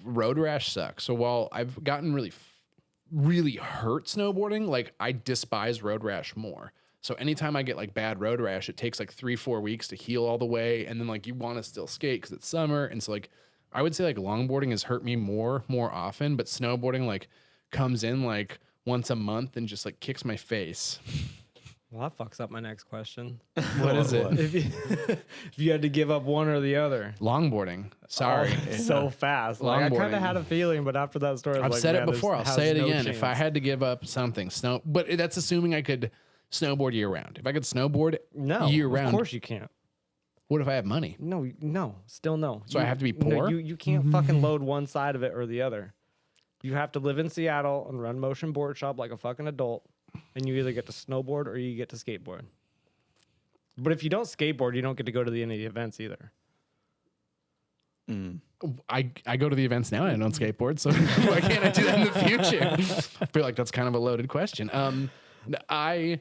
road rash sucks. So while I've gotten really hurt snowboarding, like I despise road rash more. So anytime I get like bad road rash, it takes like 3-4 weeks to heal all the way. And then like you want to still skate because it's summer. And so like, I would say like longboarding has hurt me more often, but snowboarding like comes in like once a month and just like kicks my face. Well, that fucks up my next question. What is it? If you had to give up one or the other. Longboarding. Sorry. So fast. Like, I kind of had a feeling, but after that story, I've said it before. I'll say it again. If I had to give up something, but that's assuming I could snowboard year round. If I could snowboard year round. Of course you can't. What if I have money? No, still no. So I have to be poor? No, you can't fucking load one side of it or the other. You have to live in Seattle and run Motion Boardshop like a fucking adult. And you either get to snowboard or you get to skateboard. But if you don't skateboard, you don't get to go to any of the events either. I go to the events now and I don't skateboard, so why can't I do that in the future? I feel like that's kind of a loaded question. I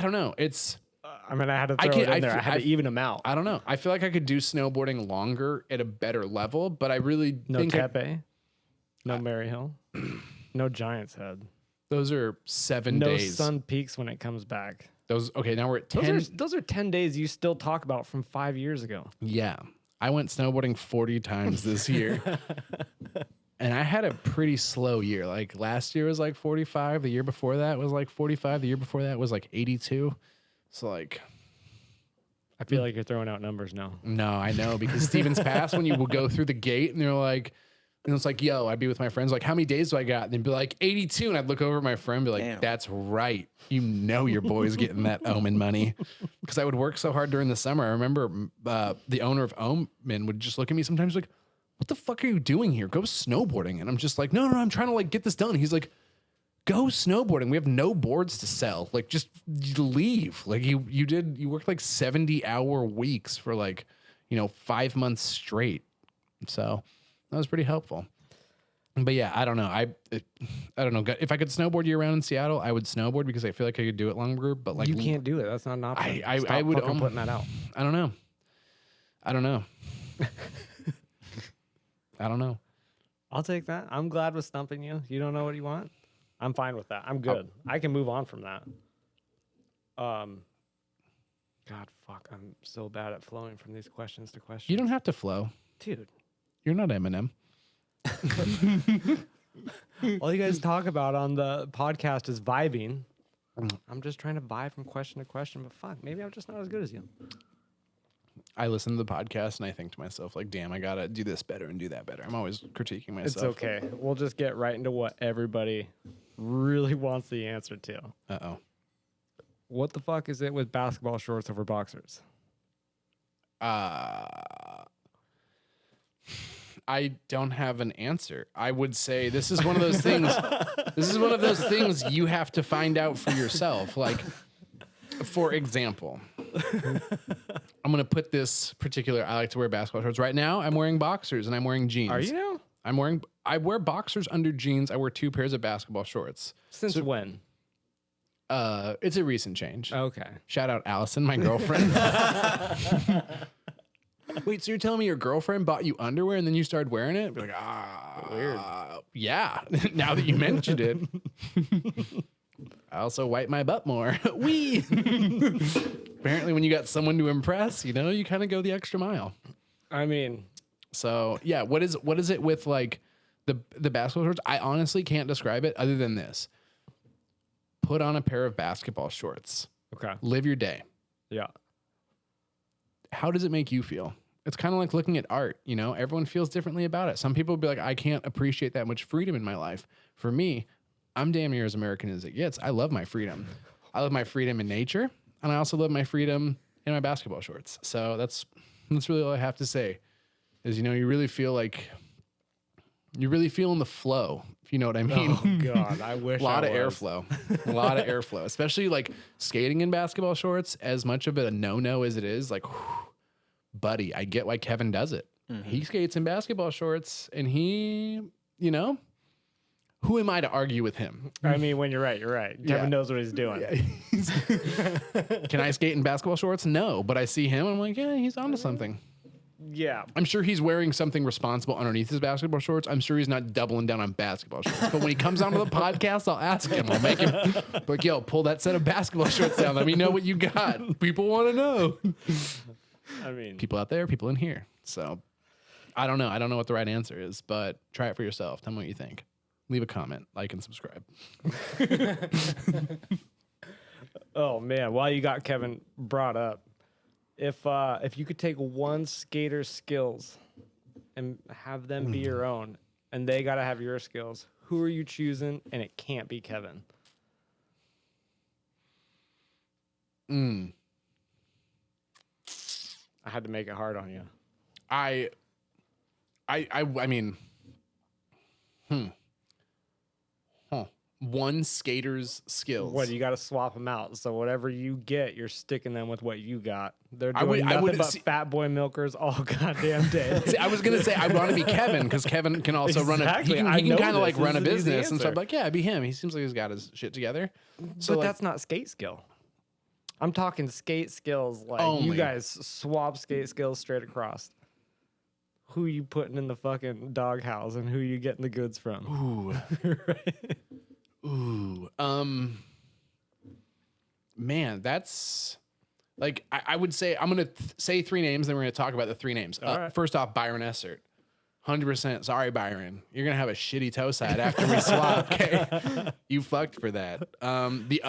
don't know. It's I mean, I had to throw it in there. I had to even them out. I don't know. I feel like I could do snowboarding longer at a better level, but I really No think Tepe, no Maryhill, no Giant's Head. those are 7 No days. Sun Peaks when it comes back. Those okay. Now we're at 10. Those are 10 days you still talk about from 5 years ago. Yeah, I went snowboarding 40 times this year, and I had a pretty slow year. Like last year was like 45. The year before that was like 45. The year before that was like 82. So like, I feel like you're throwing out numbers now. no, I know because Stevens Pass when you would go through the gate and they're like. And it's like, yo, I'd be with my friends, like, how many days do I got? And they'd be like, 82. And I'd look over at my friend and be like, Damn. that's right. You know your boy's getting that Omen money. Because I would work so hard during the summer. I remember the owner of Omen would just look at me sometimes like, what the fuck are you doing here? Go snowboarding. And I'm just like, no, I'm trying to like get this done. He's like, go snowboarding. We have no boards to sell. Like, just leave. Like you worked like 70-hour weeks for like, 5 months straight. So that was pretty helpful. But yeah, I don't know. I don't know. If I could snowboard year round in Seattle, I would snowboard because I feel like I could do it longer. But like You can't do it. That's not an option. I would fucking putting that out. I don't know. I don't know. I'll take that. I'm glad with stumping you. You don't know what you want. I'm fine with that. I'm good. I can move on from that. God, fuck. I'm so bad at flowing from these questions to questions. You don't have to flow. Dude. You're not Eminem. All you guys talk about on the podcast is vibing. I'm just trying to vibe from question to question, but fuck, maybe I'm just not as good as you. I listen to the podcast and I think to myself, like, damn, I gotta do this better and do that better. I'm always critiquing myself. It's okay. We'll just get right into what everybody really wants the answer to. Uh-oh. What the fuck is it with basketball shorts over boxers? I don't have an answer. I would say this is one of those things. This is one of those things you have to find out for yourself. Like, for example, I'm going to put this particular, I like to wear basketball shorts. Right now, I'm wearing boxers and I'm wearing jeans. Are you now? I wear boxers under jeans. I wear 2 pairs of basketball shorts. Since when? It's a recent change. Okay. Shout out Allison, my girlfriend. Wait, so you're telling me your girlfriend bought you underwear and then you started wearing it? Be like, weird. Yeah. Now that you mentioned it. I also wipe my butt more. Wee. Apparently, when you got someone to impress, you kind of go the extra mile. I mean, so yeah, what is it with like the basketball shorts? I honestly can't describe it other than this. Put on a pair of basketball shorts. okay. Live your day. Yeah. How does it make you feel? It's kind of like looking at art, everyone feels differently about it. Some people will be like, I can't appreciate that much freedom in my life. For me, I'm damn near as American as it gets. I love my freedom. I love my freedom in nature, and I also love my freedom in my basketball shorts. So that's really all I have to say is, you really feel like you're really feeling the flow, if you know what I mean. Oh, God. I wish A lot of was. airflow. A lot of airflow, especially like skating in basketball shorts, as much of a no-no as it is, like, buddy, I get why Kevin does it. Mm-hmm. He skates in basketball shorts and he, who am I to argue with him? I mean, when you're right, you're right. Kevin knows what he's doing. Yeah. Can I skate in basketball shorts? No, but I see him and I'm like, yeah, he's onto something. Yeah. I'm sure he's wearing something responsible underneath his basketball shorts. I'm sure he's not doubling down on basketball shorts. But when he comes onto the podcast, I'll ask him. I'll make him like, yo, pull that set of basketball shorts down. Let me know what you got. People want to know. I mean, People out there, people in here. So I don't know. I don't know what the right answer is, but try it for yourself. Tell me what you think. Leave a comment, like, and subscribe. oh, man. While you got Kevin brought up, if you could take one skater's skills and have them be your own, and they got to have your skills, who are you choosing? And it can't be Kevin. I had to make it hard on you. I mean, one skater's skills. What, you got to swap them out. So whatever you get, you're sticking them with what you got. They're I doing nothing would but see- fat boy milkers all goddamn day. See, I was gonna say I want to be Kevin because Kevin can also run a. Exactly. He I can know kind of like this. run a This is an easy business, and so I'm answer. like, yeah, be him. He seems like he's got his shit together. So But like, that's not skate skill. I'm talking skate skills. Like Only. you guys swap skate skills straight across. Who you putting in the fucking doghouse and who you getting the goods from? ooh, man, that's like I would say I'm gonna say three names, then we're gonna talk about the three names. right. First off, Byron Essert. 100%. Sorry, Byron. You're gonna have a shitty toe side after we swap. Okay, you fucked for that. The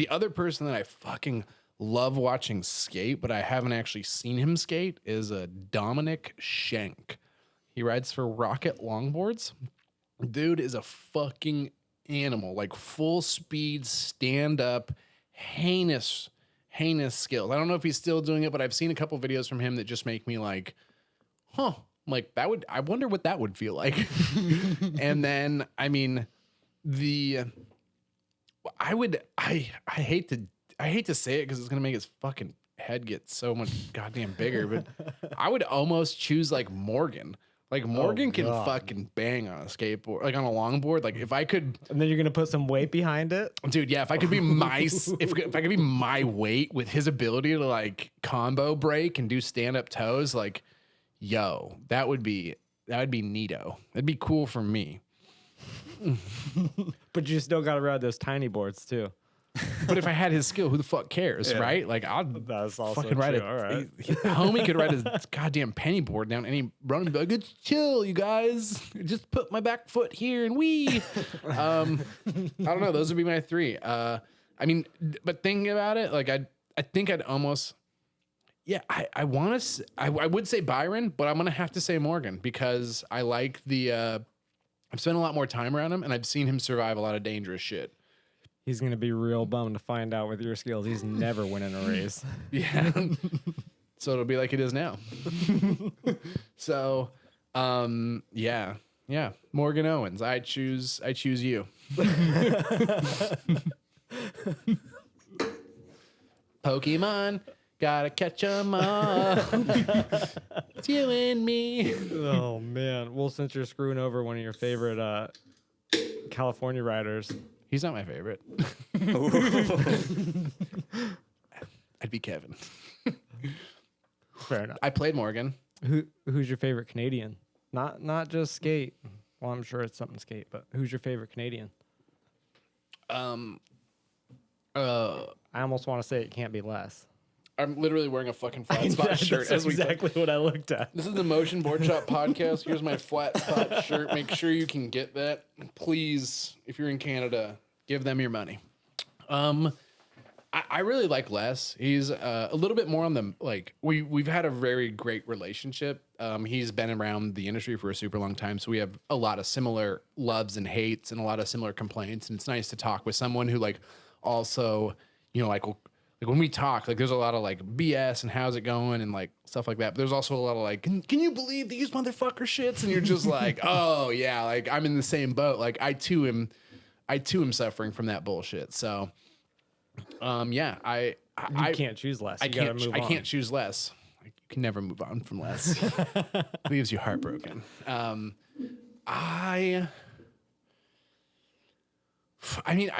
other person that I fucking love watching skate, but I haven't actually seen him skate, is Dominic Schenk. He rides for Rocket Longboards. Dude is a fucking animal, like full speed, stand up, heinous skills. I don't know if he's still doing it, but I've seen a couple videos from him that just make me like, huh. Like I wonder what that would feel like. And then, I mean, I hate to say it because it's gonna make his fucking head get so much goddamn bigger, but I would almost choose like Morgan. Like Morgan can God. fucking bang on a skateboard, like on a longboard. Like if I could, And then you're gonna put some weight behind it. dude, yeah, if I could be if I could be my weight with his ability to like combo break and do stand up toes, like, yo, that would be neato. That'd be cool for me. But you still gotta ride those tiny boards too. But if I had his skill, who the fuck cares, right? Like I'd That's also fucking ride it. true. All right. Homie could ride his goddamn penny board down any run and be like, "It's chill, you guys. Just put my back foot here and we." I don't know. Those would be my three. I mean, but thinking about it, like I think I'd almost. Yeah, I want to. I would say Byron, but I'm gonna have to say Morgan because I like the. I've spent a lot more time around him, and I've seen him survive a lot of dangerous shit. He's gonna be real bummed to find out with your skills he's never winning a race. Yeah. So it'll be like it is now. So, yeah. Morgan Owens. I choose you. Pokemon. Gotta catch 'em all. It's you and me. Oh man. Well, since you're screwing over one of your favorite California riders, He's not my favorite. I'd be Kevin. fair enough. I played Morgan. Who's your favorite Canadian? Not just skate. Well, I'm sure it's something skate, but who's your favorite Canadian? I I almost want to say it can't be less. I'm literally wearing a fucking flat spot shirt. That's exactly what I looked at. This is the Motion Boardshop podcast. Here's my flat spot shirt. Make sure you can get that. Please, if you're in Canada, give them your money. I really like Les. He's a little bit more on the like. We've had a very great relationship. He's been around the industry for a super long time, so we have a lot of similar loves and hates and a lot of similar complaints. And it's nice to talk with someone who like also, you know, like when we talk, like there's a lot of like BS and how's it going and like stuff like that. But there's also a lot of like, can you believe these motherfucker shits? And you're just like, oh yeah, like I'm in the same boat. Like I too am suffering from that bullshit. So, yeah, I can't choose less. I You gotta can't move I on. can't choose less. You can never move on from less. Leaves you heartbroken. I mean,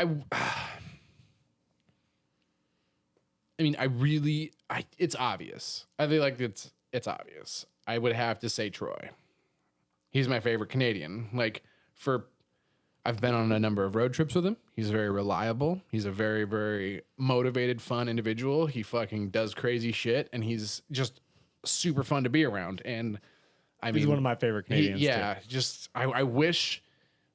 it's obvious. I feel like it's obvious. I would have to say Troy. He's my favorite Canadian. Like I've been on a number of road trips with him. He's very reliable. He's a very, very motivated, fun individual. He fucking does crazy shit, and he's just super fun to be around. And I mean, He's one of my favorite Canadians. yeah, just I wish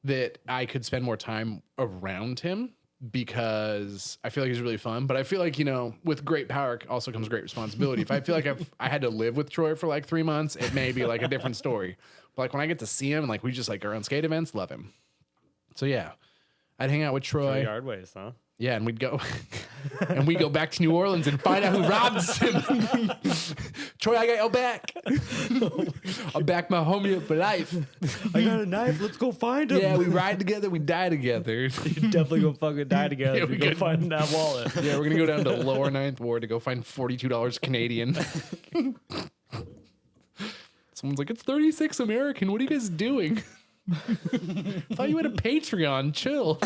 that I could spend more time around him because I feel like he's really fun. But I feel like, you know, with great power also comes great responsibility. If I feel like I had to live with Troy for like 3 months, it may be like a different story. But like when I get to see him and like we just like are on skate events, love him. So yeah, I'd hang out with Troy. Yard ways, huh? Yeah, and we'd go and we go back to New Orleans and find out who robs him. Troy, I got your back. I'll back my homie up for life. I got a knife. Let's go find him. Yeah, we ride together, we die together. You're definitely gonna fucking die together if we go find that wallet. Yeah, we're gonna go down to Lower Ninth Ward to go find $42 Canadian. Someone's like, it's 36 American. What are you guys doing? I thought you had a Patreon. Chill.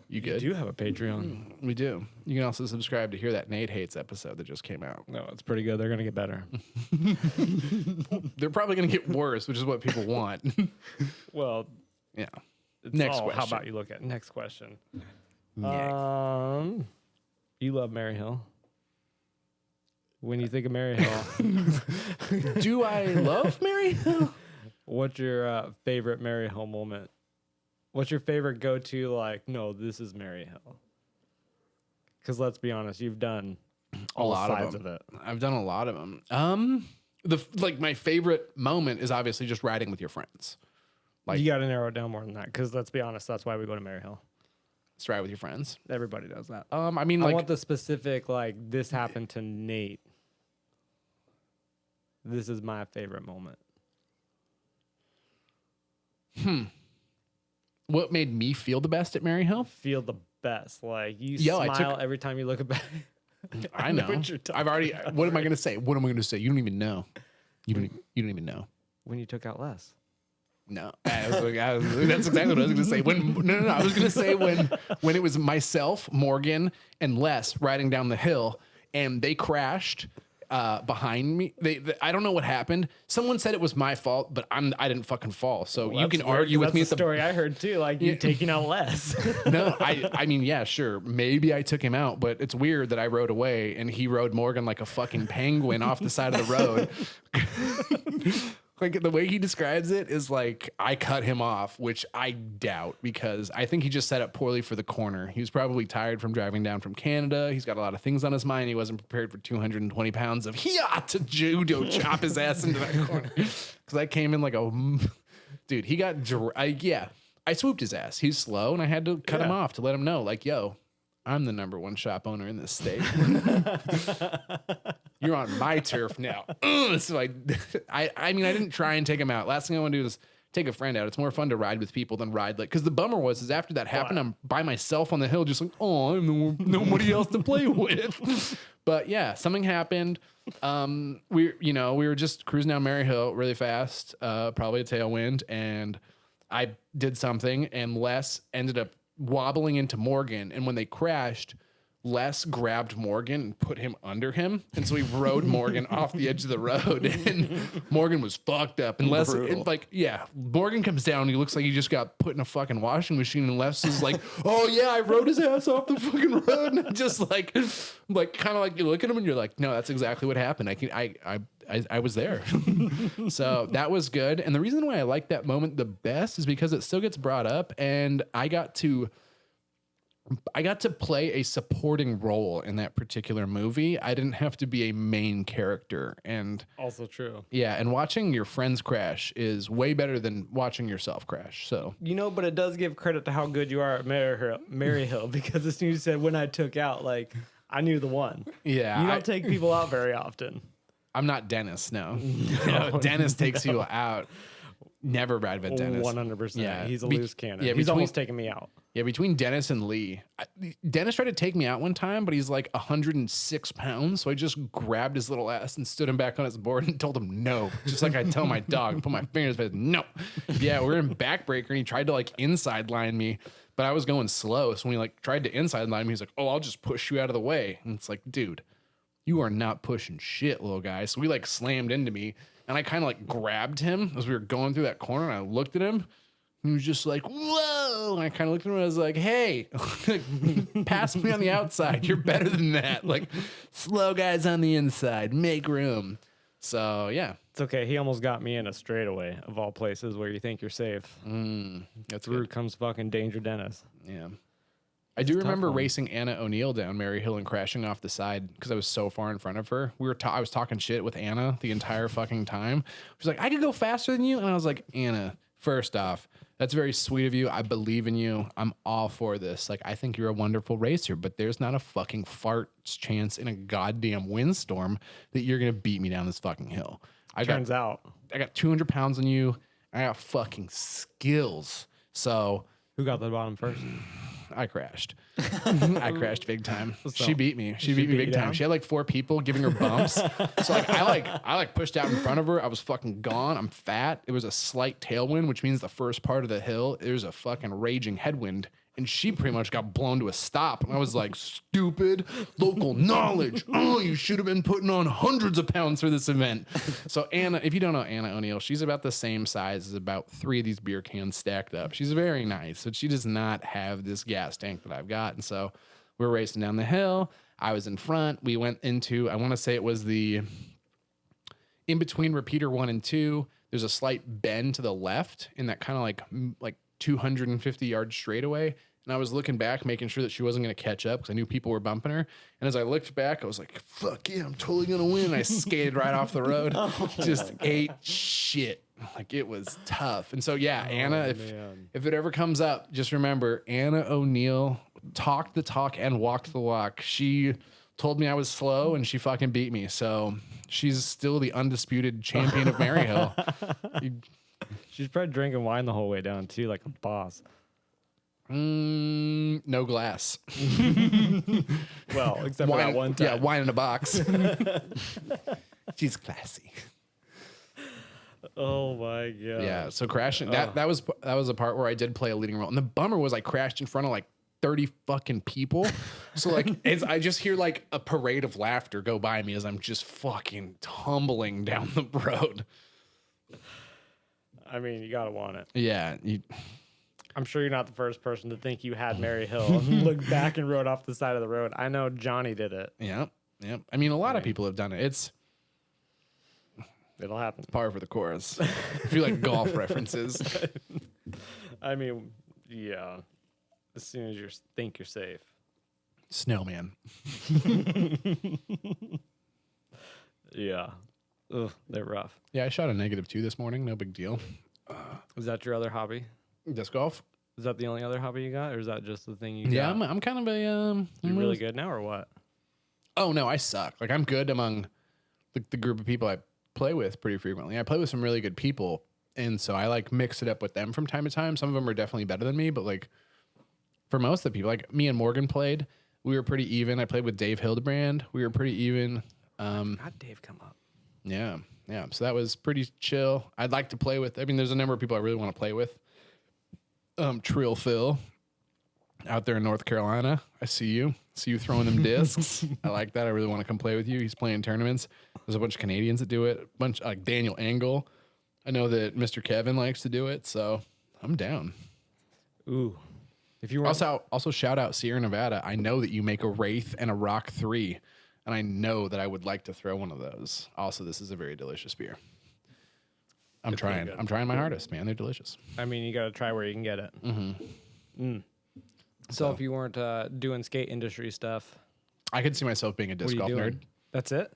You good? You do have a Patreon. We do. You can also subscribe to hear that Nate Hates episode that just came out. No, it's pretty good. They're gonna get better. They're probably going to get worse, which is what people want. Well, Yeah. it's Next all, question. how about you look at next question? Next. You love Maryhill. When you think of Maryhill, Do I love Maryhill? what's your favorite Maryhill moment? What's your favorite go-to? Like, no, this is Maryhill. Because let's be honest, you've done all lot of sides them. of it. I've done a lot of them. My favorite moment is obviously just riding with your friends. Like, You got to narrow it down more than that. Because let's be honest, that's why we go to Maryhill. just ride with your friends. Everybody does that. I mean, I like, want the specific, like, this happened to Nate. This is my favorite moment. what made me feel the best at Maryhill? Feel the best. Like, you Yo, I smile took- every time you look back. I know. what you're talking I've already. What am I going to say? What am I going to say? You don't even know. You don't even know. When you took out Les. No, that's exactly what I was going to say. No. I was going to say when it was myself, Morgan, and Les riding down the hill, and they crashed behind me. I don't know what happened. Someone said it was my fault, but I didn't fucking fall. So you can argue with me. That's the story I heard too. Like you taking out Les. No, I mean, yeah, sure. Maybe I took him out, but it's weird that I rode away and he rode Morgan like a fucking penguin off the side of the road. Like the way he describes it is like I cut him off, which I doubt because I think he just set up poorly for the corner. He was probably tired from driving down from Canada. He's got a lot of things on his mind. He wasn't prepared for 220 pounds of to judo chop his ass into that corner. Because I came in like a dude. He got I swooped his ass. He's slow, and I had to cut him off to let him know, like, yo, I'm the #1 shop owner in this state. You're on my turf now. So I mean, I didn't try and take him out. Last thing I want to do is take a friend out. It's more fun to ride with people than ride like. Because the bummer was after that happened, I'm by myself on the hill, just like, oh, I'm nobody else to play with. But yeah, something happened. We were just cruising down Maryhill really fast, probably a tailwind, and I did something, and Les ended up wobbling into Morgan, and when they crashed, Les grabbed Morgan and put him under him, and so he rode Morgan off the edge of the road, and Morgan was fucked up. And Les, Morgan comes down, and he looks like he just got put in a fucking washing machine, and Les is like, "Oh yeah, I rode his ass off the fucking road," and just like kind of like you look at him, and you're like, "No, that's exactly what happened. I was there." So that was good. And the reason why I like that moment the best is because it still gets brought up, and I got to play a supporting role in that particular movie. I didn't have to be a main character. And Also true. yeah, and watching your friends crash is way better than watching yourself crash. So But it does give credit to how good you are at Maryhill because as soon as you said when I took out, like I knew the one. yeah, You don't take people out very often. I'm not Dennis. No, Dennis takes you out. Never ride with Dennis. 100%. Yeah. He's a loose cannon. yeah, He's between- almost taking me out. Yeah, between Dennis and Lee, Dennis tried to take me out one time, but he's like 106 pounds. So I just grabbed his little ass and stood him back on his board and told him no. Just like I tell my dog, put my fingers in his face, no. Yeah, we were in backbreaker and he tried to like inside line me, but I was going slow. So when he like tried to inside line me, he's like, oh, I'll just push you out of the way. And it's like, dude, you are not pushing shit, little guy. So we like slammed into me and I kind of like grabbed him as we were going through that corner and I looked at him. He was just like, whoa. And I kind of looked at him and I was like, hey, pass me on the outside. You're better than that. Like, slow guys on the inside. Make room. So, yeah. It's okay. He almost got me in a straightaway of all places where you think you're safe. That's Through good. comes fucking Danger Dennis. Yeah. I do a tough remember one. racing Anna O'Neill down Maryhill and crashing off the side because I was so far in front of her. I was talking shit with Anna the entire fucking time. She's like, I could go faster than you. And I was like, Anna, first off, that's very sweet of you. I believe in you. I'm all for this. Like, I think you're a wonderful racer, but there's not a fucking fart's chance in a goddamn windstorm that you're going to beat me down this fucking hill. I got 200 pounds on you. I got fucking skills. So Who got the bottom first? I crashed. I crashed big time. She beat me. She beat me big time. down? She had like 4 people giving her bumps. So like I pushed out in front of her. I was fucking gone. I'm fat. It was a slight tailwind, which means the first part of the hill, there's a fucking raging headwind. And she pretty much got blown to a stop. And I was like, stupid local knowledge. Oh, you should have been putting on hundreds of pounds for this event. So Anna, if you don't know Anna O'Neill, she's about the same size as about 3 of these beer cans stacked up. She's very nice, but she does not have this gas tank that I've got. And so we're racing down the hill. I was in front. We went into, I want to say it was the in between repeater 1 and 2. There's a slight bend to the left in that kind of like 250 yard straightaway. And I was looking back, making sure that she wasn't going to catch up because I knew people were bumping her. And as I looked back, I was like, fuck yeah, I'm totally going to win. And I skated right off the road. Just ate shit. Like, it was tough. And so, yeah, Anna, if it ever comes up, just remember, Anna O'Neill talked the talk and walked the walk. She told me I was slow and she fucking beat me. So she's still the undisputed champion of Maryhill. She's probably drinking wine the whole way down too, like a boss. No glass. Well, except for that one time. Yeah, wine in a box. She's classy. Oh my god. Yeah, so crashing that was a part where I did play a leading role. And the bummer was I crashed in front of like 30 fucking people. So like I just hear like a parade of laughter go by me as I'm just fucking tumbling down the road. I mean, you gotta want it. Yeah. I'm sure you're not the first person to think you had Maryhill and look back and rode off the side of the road. I know Johnny did it. Yeah. Yeah. I mean, a lot of people have done it. It'll happen. Par for the course. If you like golf references. I mean, yeah. As soon as you think you're safe. Snowman. Yeah. Ugh, they're rough. Yeah, I shot a -2 this morning. No big deal. Is that your other hobby? Disc golf. Is that the only other hobby you got, or is that just the thing you Yeah, got? I'm kind of a You really good now, or what? Oh no, I suck. Like, I'm good among the group of people I play with pretty frequently. I play with some really good people, and so I like mix it up with them from time to time. Some of them are definitely better than me, but like for most of the people, like me and Morgan played, we were pretty even. I played with Dave Hildebrand. We were pretty even. How'd Dave come up? Yeah. Yeah. So that was pretty chill. I'd like to play with, I mean, there's a number of people I really want to play with. Trill Phil out there in North Carolina. I see you throwing them discs. I like that. I really want to come play with you. He's playing tournaments. There's a bunch of Canadians that do it. A bunch like Daniel Angle. I know that Mr. Kevin likes to do it. So I'm down. Ooh. If you were Also shout out Sierra Nevada. I know that you make a Wraith and a Rock 3. And I know that I would like to throw one of those. Also, this is a very delicious beer. I'm trying. I'm trying my hardest, man. They're delicious. I mean, you got to try where you can get it. Mm-hmm. So if you weren't doing skate industry stuff, I could see myself being a disc golf nerd. That's it?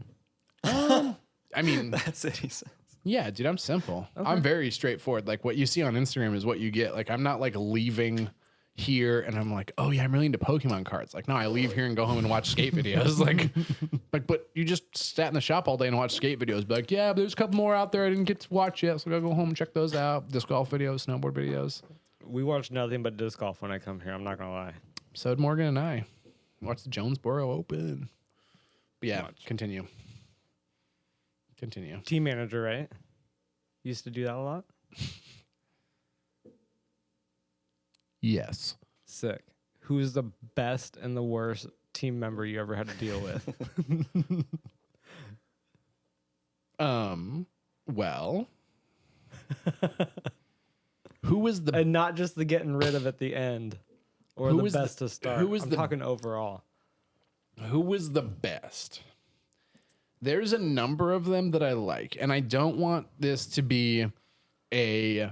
I mean, That's it, he says. yeah, dude, I'm simple. Okay. I'm very straightforward. Like, what you see on Instagram is what you get. Like, I'm not like leaving here and I'm like, oh yeah, I'm really into Pokemon cards. Like, no, I leave here and go home and watch skate videos. like, but you just sat in the shop all day and watched skate videos. But like, yeah, but there's a couple more out there I didn't get to watch yet, so I gotta go home and check those out. Disc golf videos, snowboard videos. We watch nothing but disc golf when I come here. I'm not gonna lie. So did Morgan and I. Watch the Jonesboro Open. But yeah, continue. Team manager, right? Used to do that a lot. Yes. Sick. Who's the best and the worst team member you ever had to deal with? Well, who was the and not just the getting rid of at the end, or Who the was best to start. who was I'm the- talking overall. who was the best? There's a number of them that I like, and I don't want this to be a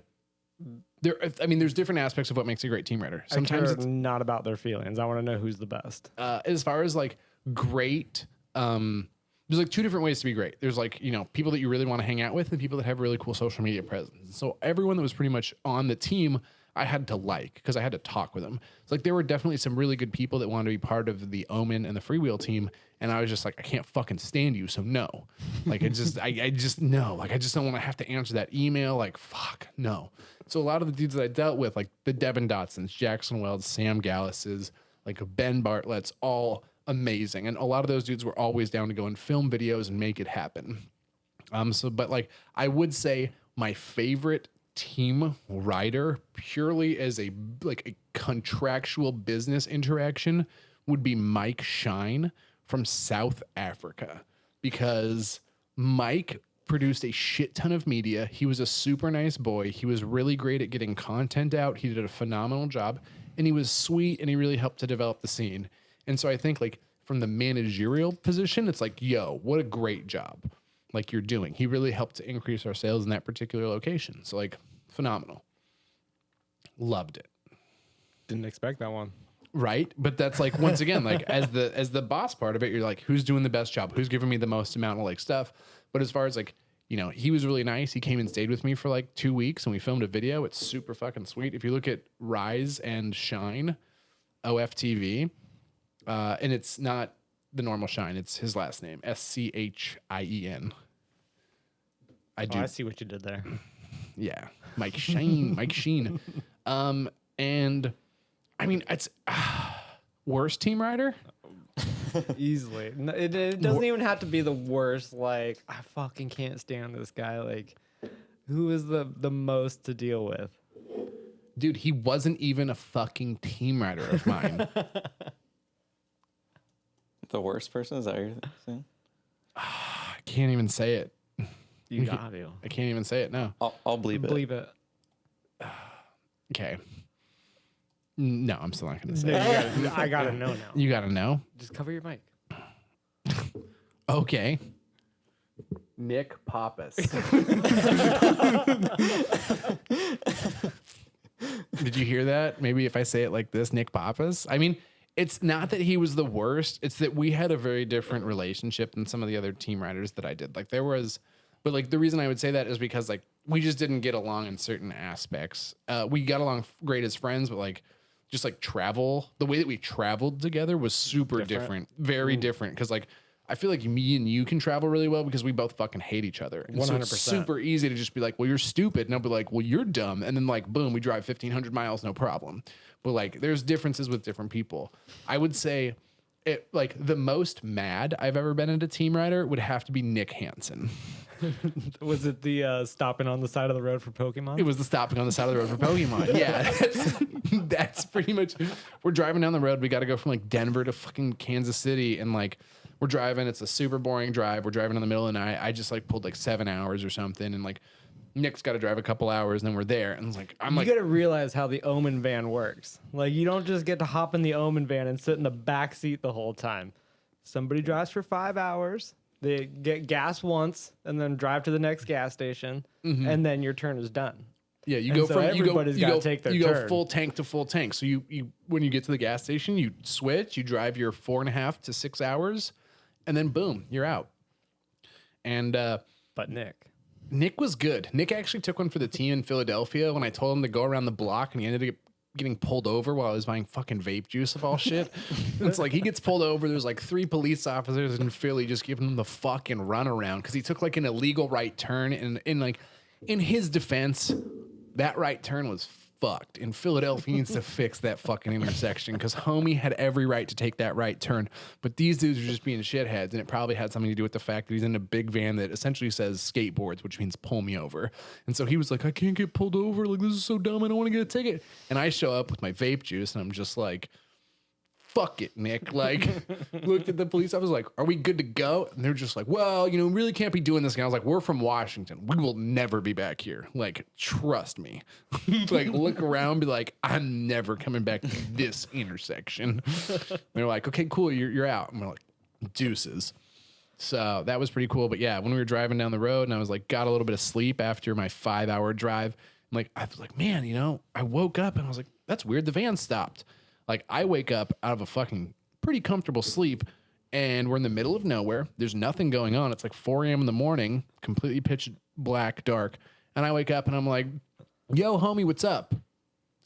there's different aspects of what makes a great team rider. Sometimes it's not about their feelings. I want to know who's the best. as far as like great, there's like two different ways to be great. There's like, people that you really want to hang out with and people that have really cool social media presence. So everyone that was pretty much on the team, I had to because I had to talk with them. It's like there were definitely some really good people that wanted to be part of the Omen and the Freewheel team. And I was just like, I can't fucking stand you. So no, like I just no, like I just don't want to have to answer that email. Like, fuck, no. So a lot of the dudes that I dealt with, like the Devin Dotsons, Jackson Welds, Sam Gallis's, like Ben Bartlett's, all amazing. And a lot of those dudes were always down to go and film videos and make it happen. But like I would say my favorite team rider purely as a contractual business interaction would be Mike Shine from South Africa, because Mike produced a shit ton of media. He was a super nice boy. He was really great at getting content out. He did a phenomenal job, and he was sweet, and he really helped to develop the scene. And so I think like from the managerial position, it's like, yo, what a great job like you're doing. He really helped to increase our sales in that particular location. So like phenomenal. Loved it. Didn't expect that one. Right. But that's like, once again, like as the boss part of it, you're like, who's doing the best job? Who's giving me the most amount of like stuff? But as far as like, he was really nice. He came and stayed with me for like 2 weeks and we filmed a video. It's super fucking sweet. If you look at Rise and Shine, OFTV, and it's not the normal Shine, it's his last name, Schien. I see what you did there. Yeah. Mike Sheen, Mike Sheen. And I mean, it's worst team rider. Easily. It doesn't even have to be the worst. Like, I fucking can't stand this guy. Like, who is the most to deal with? Dude, he wasn't even a fucking team rider of mine. The worst person? Is that what you're saying? I can't even say it. You got to. I can't even say it. No. I'll bleep it. Bleep it. Okay. No, I'm still not going to say No, it. I got to know now. You got to know? Just cover your mic. Okay. Nick Pappas. Did you hear that? Maybe if I say it like this, Nick Pappas. I mean, it's not that he was the worst. It's that we had a very different relationship than some of the other team riders that I did. Like there was, but like the reason I would say that is because like we just didn't get along in certain aspects. We got along great as friends, but like just like travel, the way that we traveled together was super different, very different. Cause like I feel like me and you can travel really well because we both fucking hate each other. And so 100%. it's super easy to just be like, well, you're stupid. And I'll be like, well, you're dumb. And then like, boom, we drive 1,500 miles, no problem. But like, there's differences with different people. I would say it like the most mad I've ever been at a team rider would have to be Nick Hansen. Was it the stopping on the side of the road for Pokemon? It was the stopping on the side of the road for Pokemon. Yeah, that's pretty much. We're driving down the road. We got to go from like Denver to fucking Kansas City, and like we're driving. It's a super boring drive. We're driving in the middle of the night. I just like pulled like 7 hours or something, and like Nick's got to drive a couple hours, and then we're there. And it's like you got to realize how the Omen van works. Like you don't just get to hop in the Omen van and sit in the back seat the whole time. Somebody drives for 5 hours. They get gas once and then drive to the next gas station, and then your turn is done. Yeah, you And go so from everybody's gotta take their you go turn. full tank to full tank. So you when you get to the gas station, you switch, you drive your 4.5 to 6 hours, and then boom, you're out. And But Nick was good. Nick actually took one for the team in Philadelphia when I told him to go around the block, and he ended up getting pulled over while I was buying fucking vape juice of all shit. It's like he gets pulled over. There's like 3 police officers in Philly just giving him the fucking runaround because he took like an illegal right turn. And in his defense, that right turn was fucked. And Philadelphia needs to fix that fucking intersection because homie had every right to take that right turn. But these dudes are just being shitheads, and it probably had something to do with the fact that he's in a big van that essentially says skateboards, which means pull me over. And so he was like, I can't get pulled over. Like, this is so dumb. I don't want to get a ticket. And I show up with my vape juice, and I'm just like, fuck it, Nick. Like, looked at the police. I was like, are we good to go? And they're just like, well, we really can't be doing this. And I was like, we're from Washington. We will never be back here. Like, trust me. Like, look around, be like, I'm never coming back to this intersection. And they're like, okay, cool. You're out. And we're like, deuces. So that was pretty cool. But yeah, when we were driving down the road and I was like, got a little bit of sleep after my 5-hour drive, like, I was like, man, you know, I woke up and I was like, that's weird. The van stopped. Like, I wake up out of a fucking pretty comfortable sleep and we're in the middle of nowhere. There's nothing going on. It's like 4 a.m. in the morning, completely pitch black, dark. And I wake up and I'm like, yo, homie, what's up?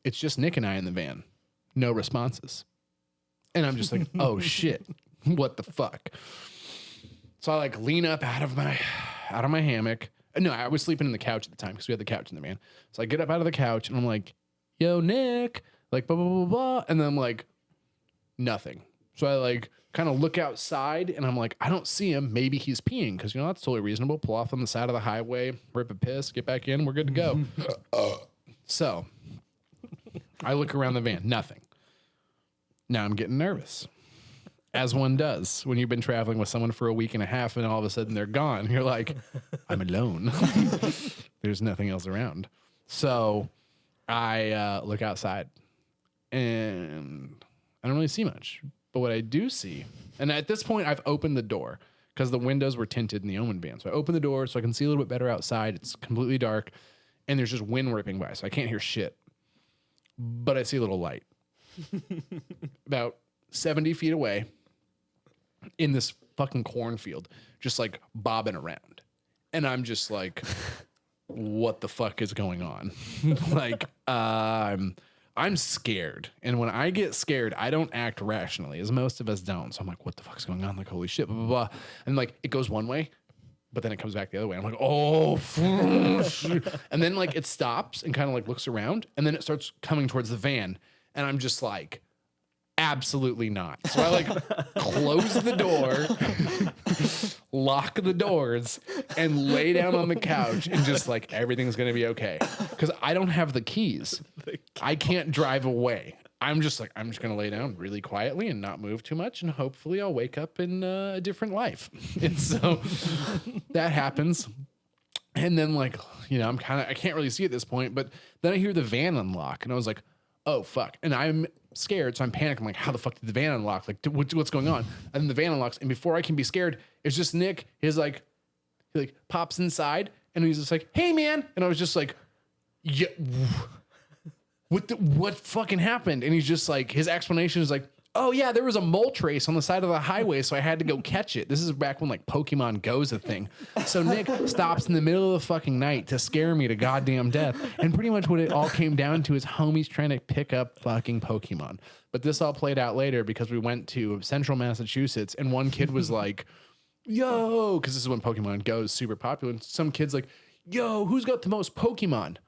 It's just Nick and I in the van. No responses. And I'm just like, oh shit, what the fuck? So I like lean up out of my hammock. No, I was sleeping in the couch at the time because we had the couch in the van. So I get up out of the couch and I'm like, yo, Nick, like blah, blah, blah, blah. And then I'm like, nothing. So I like kind of look outside and I'm like, I don't see him. Maybe he's peeing because, you know, that's totally reasonable. Pull off on the side of the highway, rip a piss, get back in. We're good to go. So I look around the van, nothing. Now I'm getting nervous, as one does when you've been traveling with someone for a week and a half and all of a sudden they're gone. You're like, I'm alone. There's nothing else around. So I look outside and I don't really see much. But what I do see, and at this point I've opened the door because the windows were tinted in the Omen van. So I open the door so I can see a little bit better outside. It's completely dark and there's just wind ripping by. So I can't hear shit. But I see a little light about 70 feet away in this fucking cornfield, just like bobbing around. And I'm just like, what the fuck is going on? Like, I'm scared. And when I get scared, I don't act rationally, as most of us don't. So I'm like, what the fuck's going on? Like, holy shit, blah, blah, blah. And like, it goes one way, but then it comes back the other way. I'm like, oh, and then like it stops and kind of like looks around and then it starts coming towards the van. And I'm just like, absolutely not. So I like close the door, lock the doors, and lay down on the couch and just like everything's gonna be okay. Because I don't have the keys. I can't drive away. I'm just like, I'm just gonna lay down really quietly and not move too much, and hopefully I'll wake up in a different life. And so that happens. And then like, you know, I can't really see at this point, but then I hear the van unlock and I was like, oh fuck. And I'm scared. So I'm panicking. I'm like, how the fuck did the van unlock? Like, what's going on? And then the van unlocks. And before I can be scared, it's just Nick. He like pops inside and he's just like, hey man. And I was just like, yeah, what fucking happened? And he's just like, his explanation is like, oh yeah, there was a mole trace on the side of the highway, so I had to go catch it. This is back when like Pokemon Go's a thing. So Nick stops in the middle of the fucking night to scare me to goddamn death. And pretty much what it all came down to is homies trying to pick up fucking Pokemon. But this all played out later because we went to central Massachusetts and one kid was like, yo, because this is when Pokemon Go is super popular. And some kid's like, yo, who's got the most Pokemon?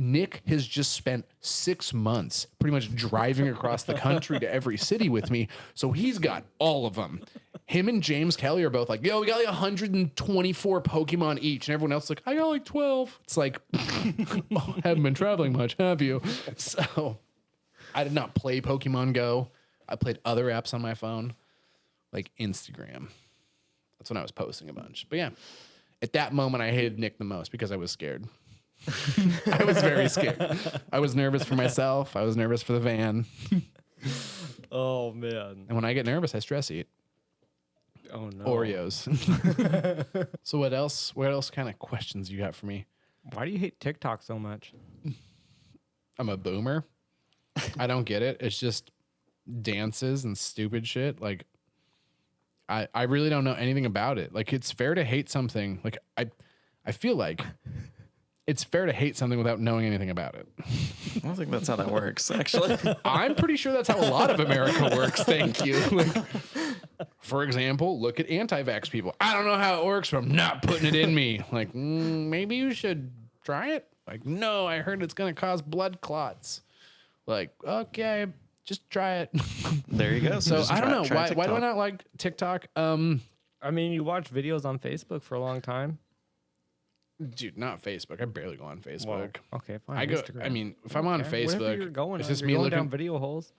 Nick has just spent 6 months pretty much driving across the country to every city with me. So he's got all of them. Him and James Kelly are both like, yo, we got like 124 Pokemon each. And everyone else is like, I got like 12. It's like, oh, haven't been traveling much, have you? So I did not play Pokemon Go. I played other apps on my phone, like Instagram. That's when I was posting a bunch. But yeah, at that moment, I hated Nick the most because I was scared. I was very scared. I was nervous for myself. I was nervous for the van. Oh man. And when I get nervous, I stress eat. Oh no. Oreos. So what else? What else kind of questions you got for me? Why do you hate TikTok so much? I'm a boomer. I don't get it. It's just dances and stupid shit. Like I really don't know anything about it. Like it's fair to hate something. Like I feel like it's fair to hate something without knowing anything about it. I don't think that's how that works, actually. I'm pretty sure that's how a lot of America works. Thank you. Like, for example, look at anti-vax people. I don't know how it works, but I'm not putting it in me. Like, maybe you should try it. Like, no, I heard it's going to cause blood clots. Like, okay, just try it. There you go. So just I don't know. try Why do I not like TikTok? I mean, you watch videos on Facebook for a long time. Dude, not Facebook. I barely go on Facebook. Whoa. Okay, fine. I go. Instagram. I mean, if I'm on Okay, whatever Facebook, you're going it's on, just you're me going looking down video holes.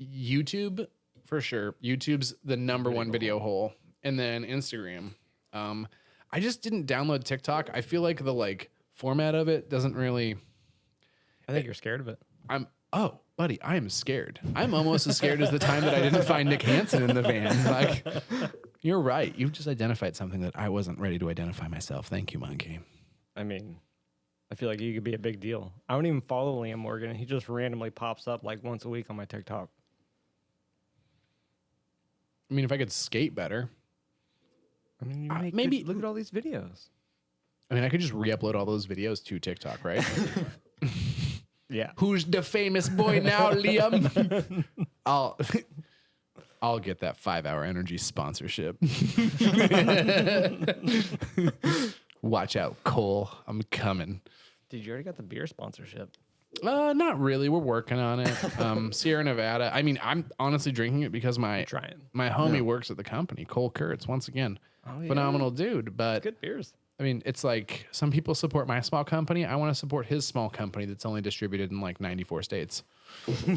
YouTube for sure. YouTube's the number one video hole, and then Instagram. I just didn't download TikTok. I feel like the like format of it doesn't really. I think you're scared of it. Oh, buddy, I am scared. I'm almost as scared as the time that I didn't find Nick Hansen in the van. Like, you're right. You've just identified something that I wasn't ready to identify myself. Thank you, Monkey. I mean, I feel like he could be a big deal. I don't even follow Liam Morgan. He just randomly pops up like once a week on my TikTok. I mean, if I could skate better, I mean, you maybe- look at all these videos. I mean, I could just re-upload all those videos to TikTok, right? Yeah. Who's the famous boy now, Liam? I'll get that 5-hour energy sponsorship. Watch out, Cole. I'm coming. Dude, you already got the beer sponsorship. Not really. We're working on it. Sierra Nevada. I mean, I'm honestly drinking it because my homie works at the company, Cole Kurtz. Once again, phenomenal dude. But Good beers. I mean, it's like some people support my small company. I want to support his small company that's only distributed in like 94 states.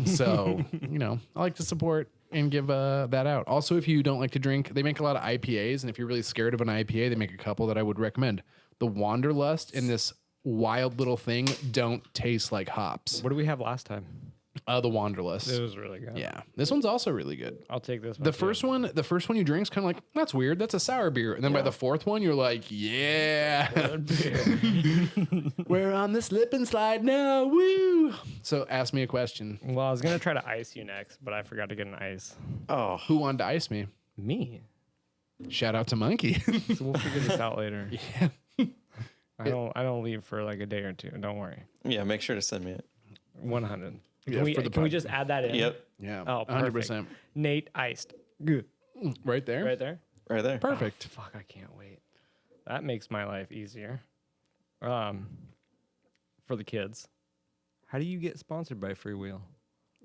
So, I like to support and give that out. Also, if you don't like to drink, they make a lot of IPAs. And if you're really scared of an IPA, they make a couple that I would recommend. The Wanderlust and this wild little thing don't taste like hops. What did we have last time? The Wanderlust. It was really good. Yeah. This one's also really good. I'll take this one. The first one you drink is kind of like, that's weird. That's a sour beer. And then by the fourth one, you're like, yeah, we're on the slip and slide now. Woo. So ask me a question. Well, I was going to try to ice you next, but I forgot to get an ice. Oh, Who wanted to ice me? Me? Shout out to Monkey. So we'll figure this out later. Yeah. I don't leave for like a day or two. Don't worry. yeah. Make sure to send me it. 100. Yeah, for the Can we pod. just add that in? Yep. Yeah. Oh, 100%. Nate iced. Good. Right there. Right there? Right there. Perfect. Fuck, I can't wait. That makes my life easier. For the kids. How do you get sponsored by Freewheel?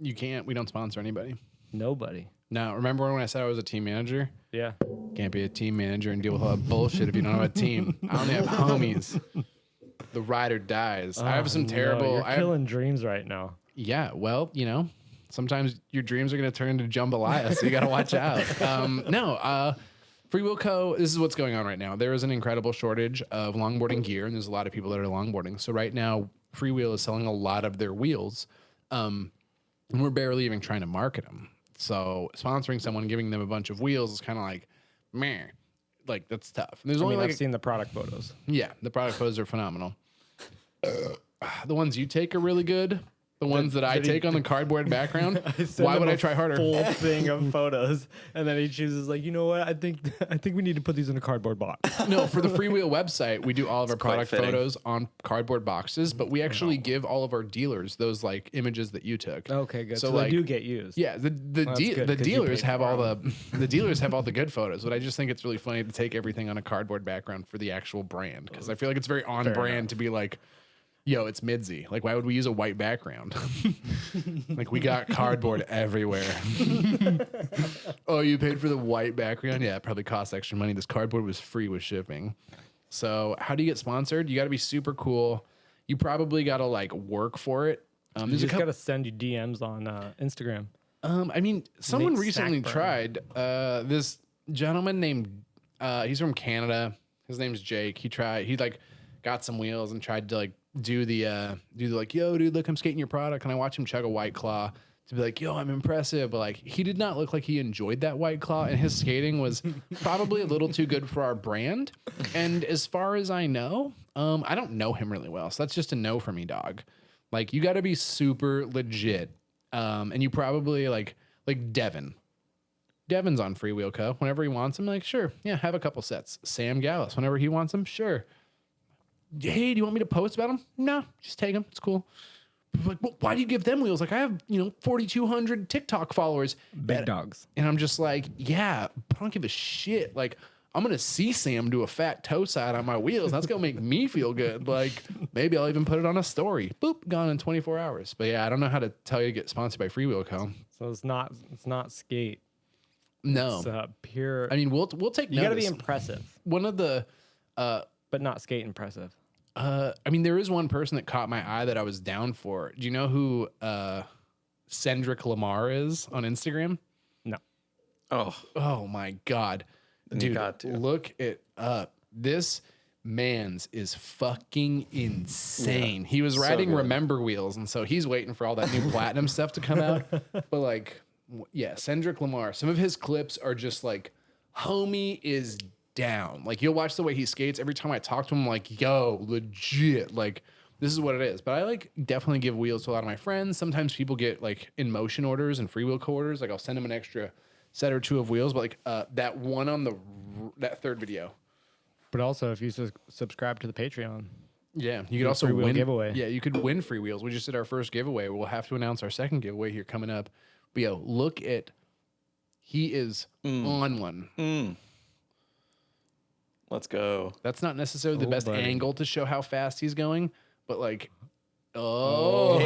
You can't. We don't sponsor anybody. Nobody. No, remember when I said I was a team manager? Yeah. Can't be a team manager and deal with all that bullshit if you don't have a team. I only have homies. The ride or dies. I have some terrible. You're killing dreams right now. Yeah, well, sometimes your dreams are going to turn into jambalaya, so you got to watch out. Freewheel Co. This is what's going on right now. There is an incredible shortage of longboarding gear, and there's a lot of people that are longboarding. So right now, Freewheel is selling a lot of their wheels, and we're barely even trying to market them. So sponsoring someone, giving them a bunch of wheels is kind of like, meh, like that's tough. And there's only I've seen the product photos. Yeah, the product photos are phenomenal. The ones you take are really good. The ones that I take on the cardboard background, why would I try harder? Full thing of photos, and then he chooses like, you know what? I think we need to put these in a cardboard box. No, for the Freewheel website, we do all of our product fitting. photos on cardboard boxes, but we actually give all of our dealers those like images that you took. Okay, good. So like, they do get used. Yeah, the good, 'cause you dealers paid have for all the dealers have all the good photos, but I just think it's really funny to take everything on a cardboard background for the actual brand because I feel like it's very on brand to be like, yo, it's Midzi. Like, why would we use a white background? Like, we got cardboard everywhere. Oh, you paid for the white background? Yeah, it probably cost extra money. This cardboard was free with shipping. So, how do you get sponsored? You got to be super cool. You probably got to like work for it. You just got to send you DMs on Instagram. I mean, someone Nate recently Sackburn. tried. This gentleman named he's from Canada. His name's Jake. He like got some wheels and tried to like do the like, yo, dude, look, I'm skating your product. And I watch him chug a White Claw to be like, yo, I'm impressive. But like, he did not look like he enjoyed that White Claw, and his skating was probably a little too good for our brand. And as far as I know, I don't know him really well. So that's just a no for me, dog. Like, you got to be super legit. And you probably like Devin. Devin's on Freewheel Co. Whenever he wants him, like, sure, yeah, have a couple sets. Sam Gallus, whenever he wants him, sure. Hey, do you want me to post about them? No, just take them. It's cool. Like, well, why do you give them wheels? Like, I have 4,200 TikTok followers. Big dogs. And I'm just like, yeah, I don't give a shit. Like, I'm gonna see Sam do a fat toe side on my wheels. That's gonna make me feel good. Like, maybe I'll even put it on a story. Boop, gone in 24 hours. But yeah, I don't know how to tell you to get sponsored by Freewheel Co. So it's not skate. No, It's pure. I mean we'll take. You got to be notice. impressive, One of the, but not skate impressive. I mean there is one person that caught my eye that I was down for. Do you know who Cendric Lamar is on Instagram? No. Oh my God. Then Dude, you got to. look it up. This man's is fucking insane. Yeah, He was so riding good. Remember wheels, and so he's waiting for all that new platinum stuff to come out. But like, yeah, Cendric Lamar. Some of his clips are just like, homie is down. Like, you'll watch the way he skates. Every time I talk to him, I'm like, yo, legit. Like, this is what it is. But I like definitely give wheels to a lot of my friends. Sometimes people get like in motion orders and free wheel co-orders. Like I'll send them an extra set or two of wheels. But like that one on that third video. But also, if you subscribe to the Patreon, Yeah, you could also free wheel win giveaway. Yeah, you could win free wheels. We just did our first giveaway. We'll have to announce our second giveaway here coming up. But yo, look at he is on one. Let's go. That's not necessarily the best buddy. angle to show how fast he's going, but like, what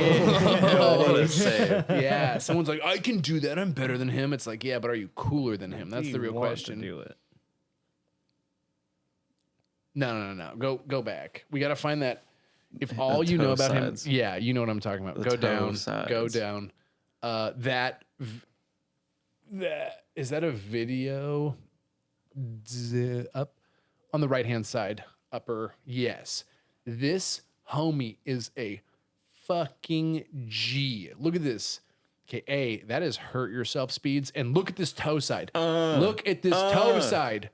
a save. Yeah, someone's like, I can do that. I'm better than him. It's like, yeah, but are you cooler than him? That's the real question. Do it. No. Go back. We got to find that. If all The you know toe about sides. him, yeah, you know what I'm talking about. The Go toe down. Go sides. down. That is that a video? Up on the right hand side, upper. Yes, this homie is a fucking G. Look at this. Okay, that is hurt yourself speeds, and look at this toe side. Look at this toe side.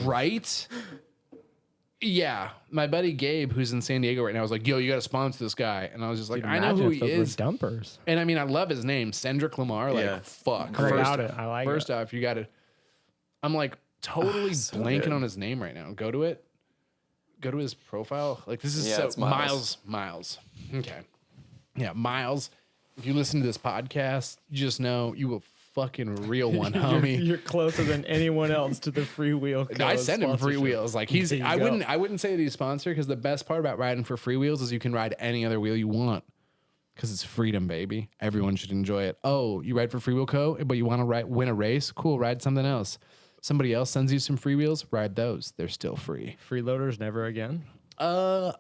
Right? Yeah, my buddy Gabe, who's in San Diego right now, was like, "Yo, you got to sponsor this guy," and I was just like, "I know who he is." Dumpers. And I mean, I love his name, Cendric Lamar. Like, Yeah. fuck. Heard about it. I like First it. off, you got to. I'm like totally so blanking good. on his name right now. Go to it. Go to his profile. Like this is Yeah, so it's Miles. Miles. Okay. Yeah, Miles. If you listen to this podcast, you just know you a fucking real one, homie. You're closer than anyone else to the free wheel. I send him free wheels. Like he's, There you I go. wouldn't say that he's sponsored because the best part about riding for free wheels is you can ride any other wheel you want because it's freedom, baby. Everyone should enjoy it. Oh, you ride for Free Wheel Co., but you want to win a race? Cool, ride something else. Somebody else sends you some free wheels, ride those. They're still free. Freeloaders never again.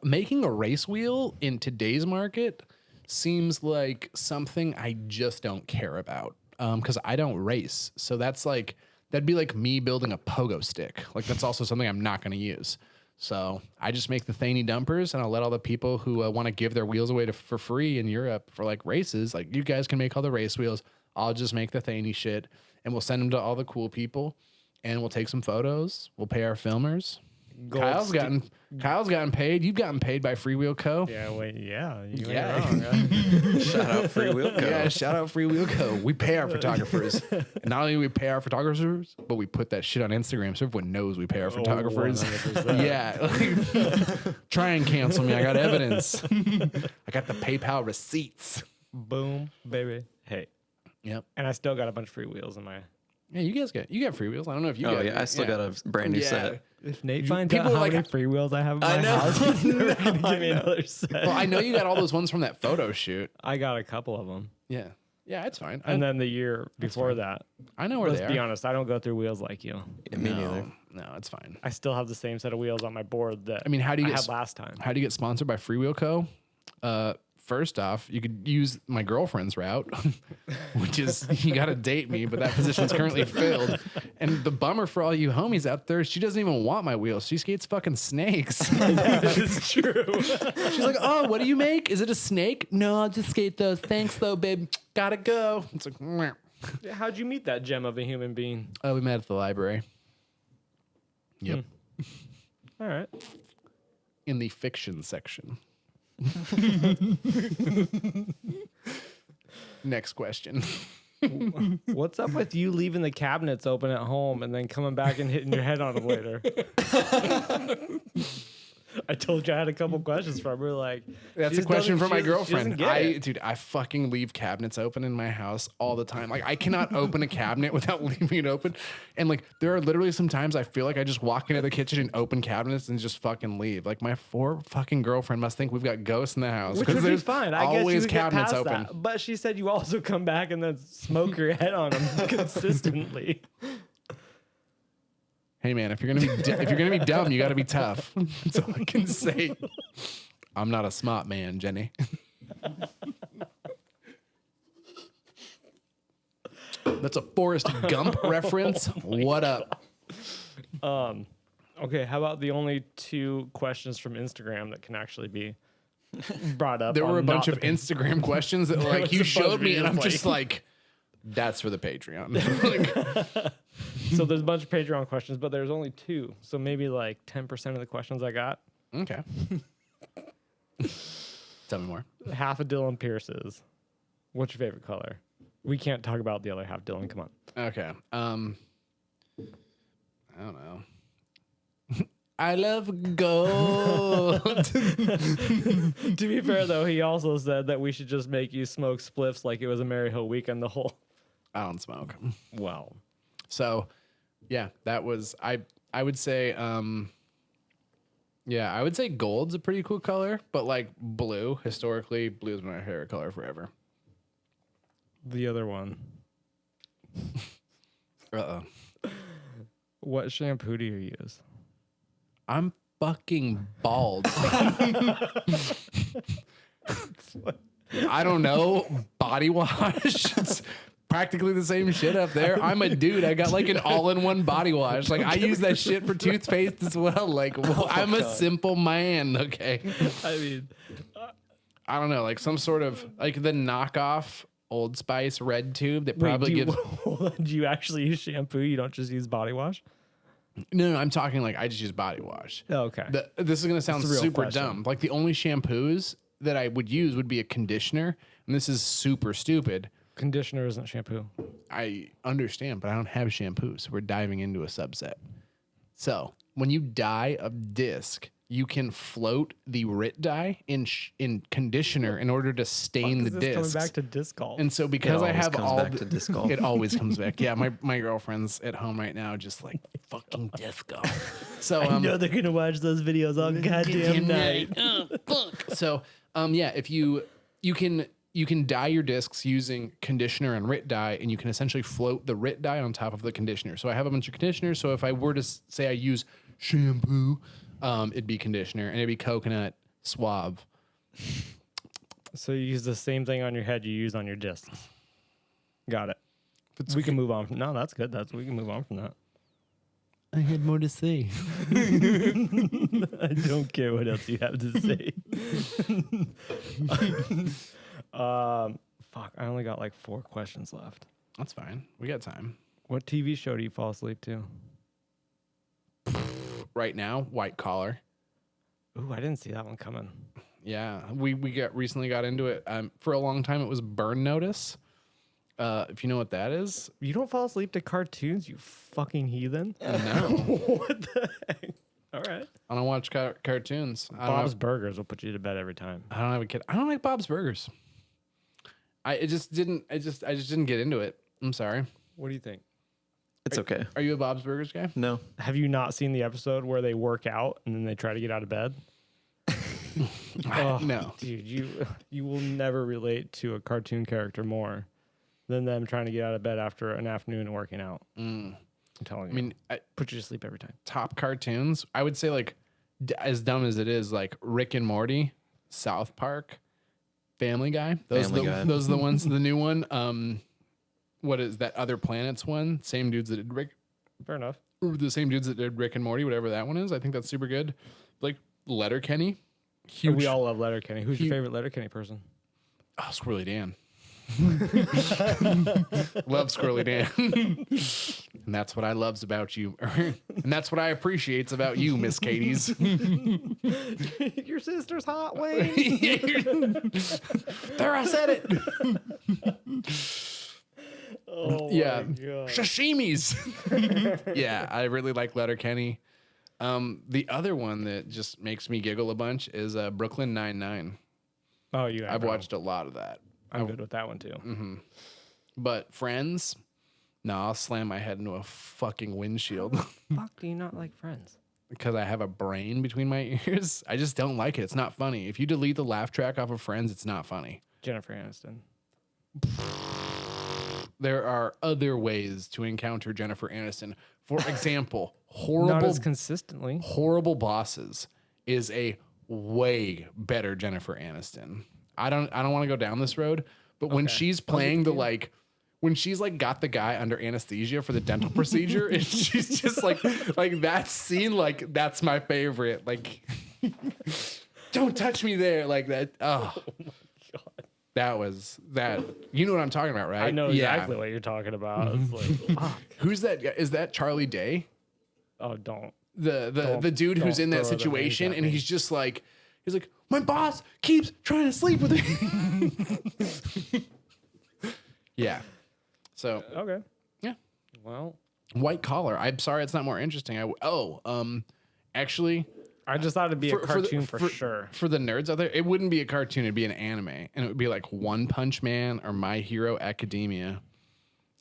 Making a race wheel in today's market seems like something I just don't care about. Because I don't race. So that'd be like me building a pogo stick. Like that's also something I'm not going to use. So I just make the Thaney dumpers and I'll let all the people who want to give their wheels away for free in Europe for like races. Like you guys can make all the race wheels. I'll just make the Thaney shit and we'll send them to all the cool people and we'll take some photos. We'll pay our filmers. Kyle's gotten paid. You've gotten paid by Free Wheel Co. Yeah, wait, yeah. You Yeah. ain't wrong, right? Shout out Free Wheel Co. Yeah, shout out Free Wheel Co. We pay our photographers. And not only do we pay our photographers, but we put that shit on Instagram so everyone knows we pay our photographers. 100%. Yeah. Try and cancel me. I got evidence. I got the PayPal receipts. Boom, baby. Hey. Yep. And I still got a bunch of free wheels in my. Yeah, you got free wheels. I don't know if you Oh got yeah, I still got a brand new set. If Nate finds people out how like- many free wheels I have in my I know. house, he's never gonna give me another set. Well, I know you got all those ones from that photo shoot. I got a couple of them, Yeah. Yeah, it's fine. and then the year before that. I know where Let's they be are. honest, I don't go through wheels like you. Yeah, me neither. No, it's fine. I still have the same set of wheels on my board that I mean, how do you I get had last time. How do you get sponsored by Free Wheel Co.? First off, you could use my girlfriend's route, which is you got to date me, but that position's currently filled. And the bummer for all you homies out there, she doesn't even want my wheels. She skates fucking snakes. That is true. She's like, oh, what do you make? Is it a snake? No, I'll just skate those. Thanks, though, babe. Gotta go. It's like, meh. How'd you meet that gem of a human being? Oh, we met at the library. Yep. All right. In the fiction section. Next question. What's up with you leaving the cabinets open at home and then coming back and hitting your head on them later? I told you I had a couple questions from her. Like, That's she a question doesn't- for my she doesn't girlfriend. get it. Dude, I fucking leave cabinets open in my house all the time. Like, I cannot open a cabinet without leaving it open. And like, there are literally some times I feel like I just walk into the kitchen and open cabinets and just fucking leave. Like, my poor fucking girlfriend must think we've got ghosts in the house. Which 'cause would be there's fine. I guess you always would get cabinets past open. that. But she said you also come back and then smoke your head on them consistently. Hey man, if you're gonna be dumb, you got to be tough. That's all I can say. I'm not a smart man, Jenny. That's a Forrest Gump reference. What up? Okay, how about the only 2 questions from Instagram that can actually be brought up? There were a on bunch not of the- Instagram questions that was like you a bunch showed of me, and I'm videos, just like, that's for the Patreon. Like, So there's a bunch of Patreon questions, but there's only 2. So maybe like 10% of the questions I got. okay. Tell me more. Half of Dylan Pierce's. What's your favorite color? We can't talk about the other half, Dylan. Come on. Okay. I don't know. I love gold. To be fair, though, he also said that we should just make you smoke spliffs like it was a Maryhill weekend the whole. I don't smoke. Wow. So, yeah, that was I would say yeah, I would say gold's a pretty cool color, but like blue, historically, blue is my favorite color forever. The other one. Uh-oh. What shampoo do you use? I'm fucking bald. I don't know. Body wash. It's practically the same shit up there. I'm a dude. I got like an all-in-one body wash. Like I use that shit for toothpaste as well. Like I'm a simple man. Okay. I mean, I don't know. Like some sort of like the knockoff Old Spice red tube that wait, probably gives. do you actually use shampoo? You don't just use body wash? No, I'm talking like I just use body wash. Oh, okay. This is gonna sound That's the real super question. dumb. Like the only shampoos that I would use would be a conditioner, and this is super stupid. Conditioner isn't shampoo. I understand, but I don't have shampoo, so we're diving into a subset. So when you dye a disc, you can float the RIT dye in conditioner in order to stain the disc. Coming back to disc golf. And so because I always have comes all back to disc golf. it always comes back. Yeah, my girlfriend's at home right now, just like fucking disc golf. So I know they're gonna watch those videos all goddamn night. Oh, fuck. So yeah, if you can dye your discs using conditioner and RIT dye, and you can essentially float the RIT dye on top of the conditioner. So I have a bunch of conditioners. So if I were to say I use shampoo, it'd be conditioner, and it'd be coconut suave. So you use the same thing on your head you use on your discs. Got it. We can move on. No, that's good. We can move on from that. I had more to say. I don't care what else you have to say. Fuck, I only got like 4 questions left. That's fine. We got time. What TV show do you fall asleep to? Right now, White Collar. Ooh, I didn't see that one coming. Yeah, we recently got into it. For a long time, it was Burn Notice. If you know what that is. You don't fall asleep to cartoons, you fucking heathen? No, What the heck? All right. I don't watch cartoons. Bob's Burgers will put you to bed every time. I don't have a kid. I don't like Bob's Burgers. I just didn't get into it. I'm sorry. What do you think? It's okay. Are you a Bob's Burgers guy? No. Have you not seen the episode where they work out and then they try to get out of bed? Oh, No. dude, you will never relate to a cartoon character more than them trying to get out of bed after an afternoon of working out. I'm telling you. I mean, put you to sleep every time. top cartoons. I would say like as dumb as it is, like Rick and Morty, South Park, Family Guy. Those are the ones. The new one. What is that Other Planets one? Same dudes that did Rick. Fair enough. The same dudes that did Rick and Morty, whatever that one is. I think that's super good. Like Letterkenny. Huge. We all love Letterkenny. Who's your favorite Letterkenny person? Oh, Squirrely Dan. Love Squirrely Dan. And that's what I loves about you. And that's what I appreciates about you, Miss Katie's. Your sister's hot, Wayne. There, I said it. Oh, Yeah. my God. Sashimis. Yeah, I really like Letterkenny. The other one that just makes me giggle a bunch is Brooklyn Nine-Nine. Oh, you have. I've watched a lot of that. I'm good with that one, too. But Friends, no, I'll slam my head into a fucking windshield Fuck, do you not like Friends? because I have a brain between my ears. I just don't like it. It's not funny. If you delete the laugh track off of Friends, it's not funny. Jennifer Aniston. There are other ways to encounter Jennifer Aniston. For example, Not as consistently. Horrible Bosses is a way better Jennifer Aniston. I don't want to go down this road, but when she's playing when she's like got the guy under anesthesia for the dental procedure, and she's just like that scene, like that's my favorite. Like, don't touch me there, like that. Oh my God. That was that. You know what I'm talking about, right? I know exactly what you're talking about. It's like, fuck. Who's that? Is that Charlie Day? Oh, don't. The dude who's in that throw other names situation, at and me. he's just like He's like, my boss keeps trying to sleep with me. Yeah. So Okay. yeah, Well, white collar. I'm sorry, it's not more interesting. Actually, I just thought it'd be a cartoon for sure. For the nerds out there, it wouldn't be a cartoon. It'd be an anime, and it would be like One Punch Man or My Hero Academia.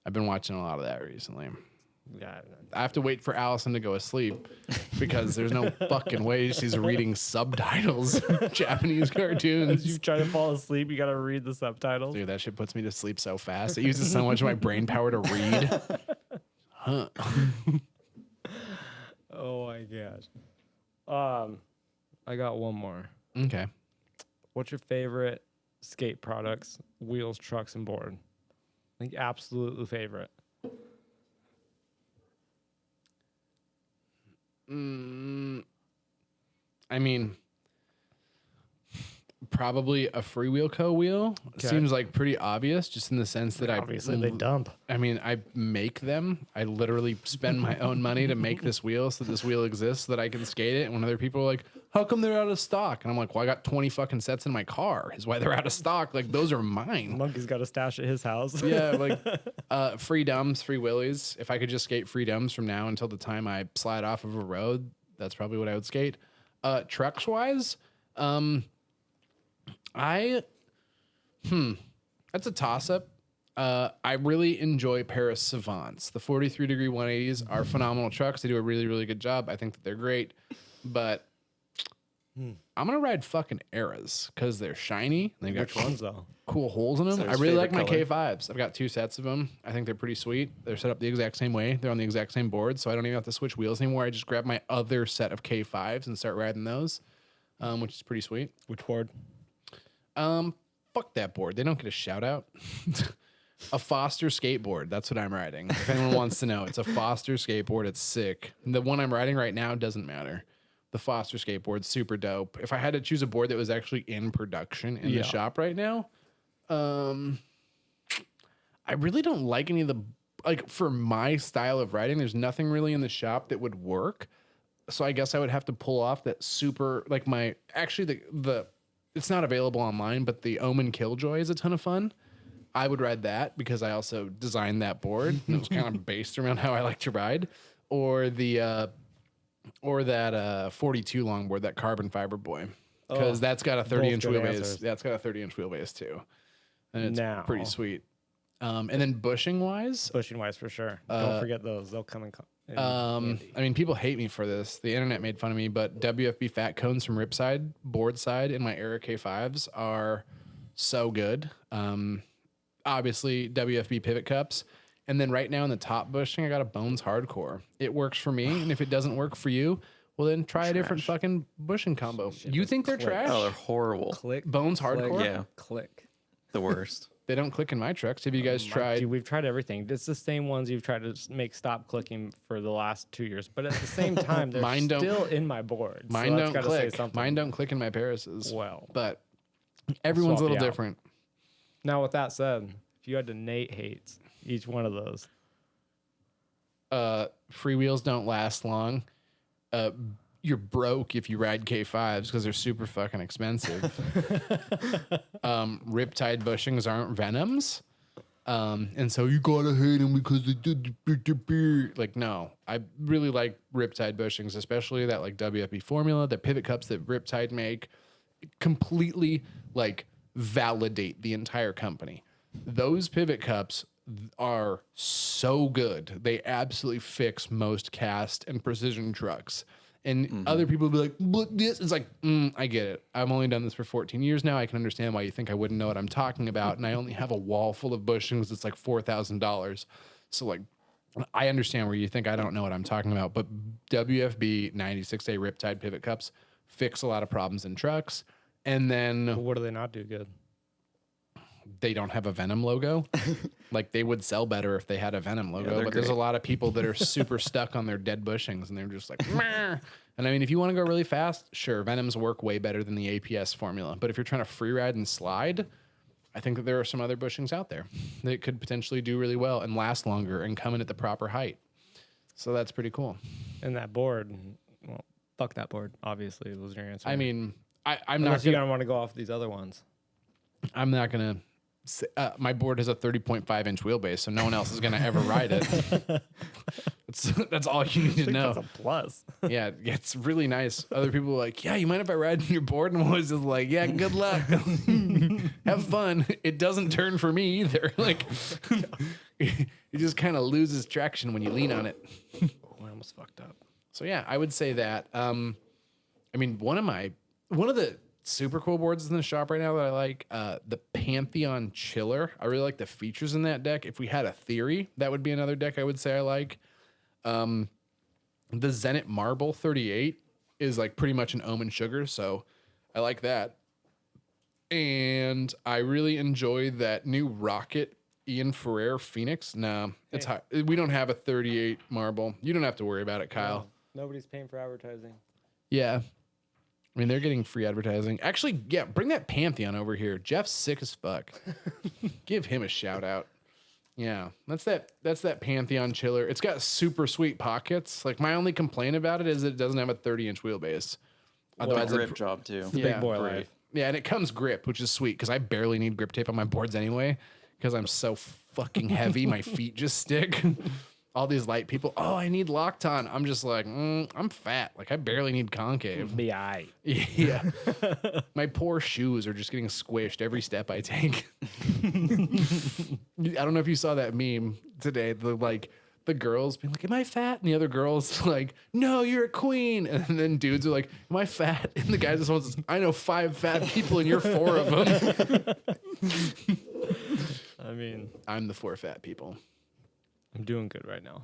I've been watching a lot of that recently. Yeah. I have to wait for Allison to go asleep because there's no fucking way she's reading subtitles Japanese As cartoons. you try to fall asleep, you gotta read the subtitles. Dude, that shit puts me to sleep so fast. It uses so much of my brain power to read. Huh. Oh my gosh. I got one more. Okay. What's your favorite skate products, wheels, trucks, and board? Like absolutely favorite. I mean, probably a Freewheel Co. wheel. Okay. Seems like pretty obvious, just in the sense that Obviously, they dump. I mean, I make them. I literally spend my own money to make this wheel so this wheel exists so that I can skate it. And when other people are like, how come they're out of stock? And I'm like, well, I got 20 fucking sets in my car is why they're out of stock. Like, those are mine. Monkey's got a stash at his house. Yeah, like free dumbs, free willies. If I could just skate free dumbs from now until the time I slide off of a road, that's probably what I would skate. Trucks wise, that's a toss up. I really enjoy Paris Savants. The 43-degree 180s are phenomenal trucks. They do a really, really good job. I think that they're great, but I'm gonna ride fucking Eras because they're shiny. They got Which ones though? cool holes in them. So I his really like my favorite K5s. I've got 2 sets of them. I think they're pretty sweet. They're set up the exact same way. They're on the exact same board, so I don't even have to switch wheels anymore. I just grab my other set of K5s and start riding those, which is pretty sweet. Which board? Fuck that board. They don't get a shout out. A Foster skateboard. That's what I'm riding. If anyone wants to know, it's a Foster skateboard. It's sick. The one I'm riding right now doesn't matter. The Foster skateboard's super dope. If I had to choose a board that was actually in production in the shop right now, I really don't like any of the, like, for my style of riding, there's nothing really in the shop that would work. So I guess I would have to pull off that super, like the it's not available online, but the Omen Killjoy is a ton of fun. I would ride that because I also designed that board. And it was kind of based around how I like to ride. Or that 42 longboard, that carbon fiber boy. Because that's got a 30-inch wheelbase. That's got a 30-inch wheelbase too. And it's pretty sweet. And then bushing wise for sure. Don't forget those. They'll come in. I mean, people hate me for this. The internet made fun of me, but WFB fat cones from Ripside, board side, and my Era K5s are so good. Obviously, WFB pivot cups. And then right now in the top bushing, I got a Bones Hardcore. It works for me, and if it doesn't work for you, well, then try a different fucking bushing combo. You think they're trash? Oh, they're horrible. Click. Bones Hardcore? Yeah. Click. The worst. They don't click in my trucks. Have you guys tried? Dude, we've tried everything. It's the same ones you've tried to make stop clicking for the last 2 years. But at the same time, they're still in my board. Mine don't click. Mine don't click in my Paris's. Well. But everyone's a little swap you out. different. Now, with that said, if you had to Nate hates each one of those. Free wheels don't last long. You're broke if you ride K5s because they're super fucking expensive. Riptide bushings aren't Venoms. And so you gotta hate them because they did like, no, I really like Riptide bushings, especially that like WFB formula, the pivot cups that Riptide make completely like validate the entire company. Those pivot cups are so good. They absolutely fix most cast and precision trucks. And other people will be like, but this is like, I get it. I've only done this for 14 years now. I can understand why you think I wouldn't know what I'm talking about. And I only have a wall full of bushings that's like $4,000. So like, I understand where you think I don't know what I'm talking about. But WFB 96A Riptide pivot cups fix a lot of problems in trucks. And then What do they not do good? they don't have a Venom logo. Like they would sell better if they had a Venom logo, but there's a great. lot of people that are super stuck on their dead bushings and they're just like, meh. And I mean, if you want to go really fast, sure, Venoms work way better than the APS formula. But if you're trying to free ride and slide, I think that there are some other bushings out there that could potentially do really well and last longer and come in at the proper height. So that's pretty cool. And that board, well, fuck that board. Obviously, was your answer. I mean, I'm Unless not you gonna, don't want to go off these other ones. I'm not gonna. My board has a 30.5-inch wheelbase, so no one else is gonna ever ride it. That's all you need to know. That's a plus. Yeah, it's really nice. Other people are like, yeah, you mind if I ride on your board? And I was just like, yeah, good luck. Have fun. It doesn't turn for me either. Like, it just kind of loses traction when you lean on it. I almost fucked up. So yeah, I would say that. I mean, one of the super cool boards in the shop right now that I like, the Pantheon Chiller. I really like the features in that deck. If we had a theory, that would be another deck I would say I like. The Zenit Marble 38 is like pretty much an Omen sugar, so I like that. And I really enjoy that new Rocket Ian Ferrer Phoenix. No, it's high. We don't have a 38 marble. You don't have to worry about it, Kyle. Nobody's paying for advertising. Yeah. I mean, they're getting free advertising. Actually, yeah, bring that Pantheon over here. Jeff's sick as fuck. Give him a shout out. Yeah, that's that Pantheon Chiller. It's got super sweet pockets. Like, my only complaint about it is that it doesn't have a 30-inch wheelbase. The grip job too. Yeah, Big boy great. life. Yeah, and it comes grip, which is sweet because I barely need grip tape on my boards anyway because I'm so fucking heavy. My feet just stick. All these light people, oh, I need Lockton. I'm just like, I'm fat. Like, I barely need concave. Be aight. Yeah. My poor shoes are just getting squished every step I take. I don't know if you saw that meme today. The girls being like, am I fat? And the other girls like, no, you're a queen. And then dudes are like, am I fat? And the guy just wants, I know 5 fat people and you're 4 of them. I mean, I'm the 4 fat people. I'm doing good right now.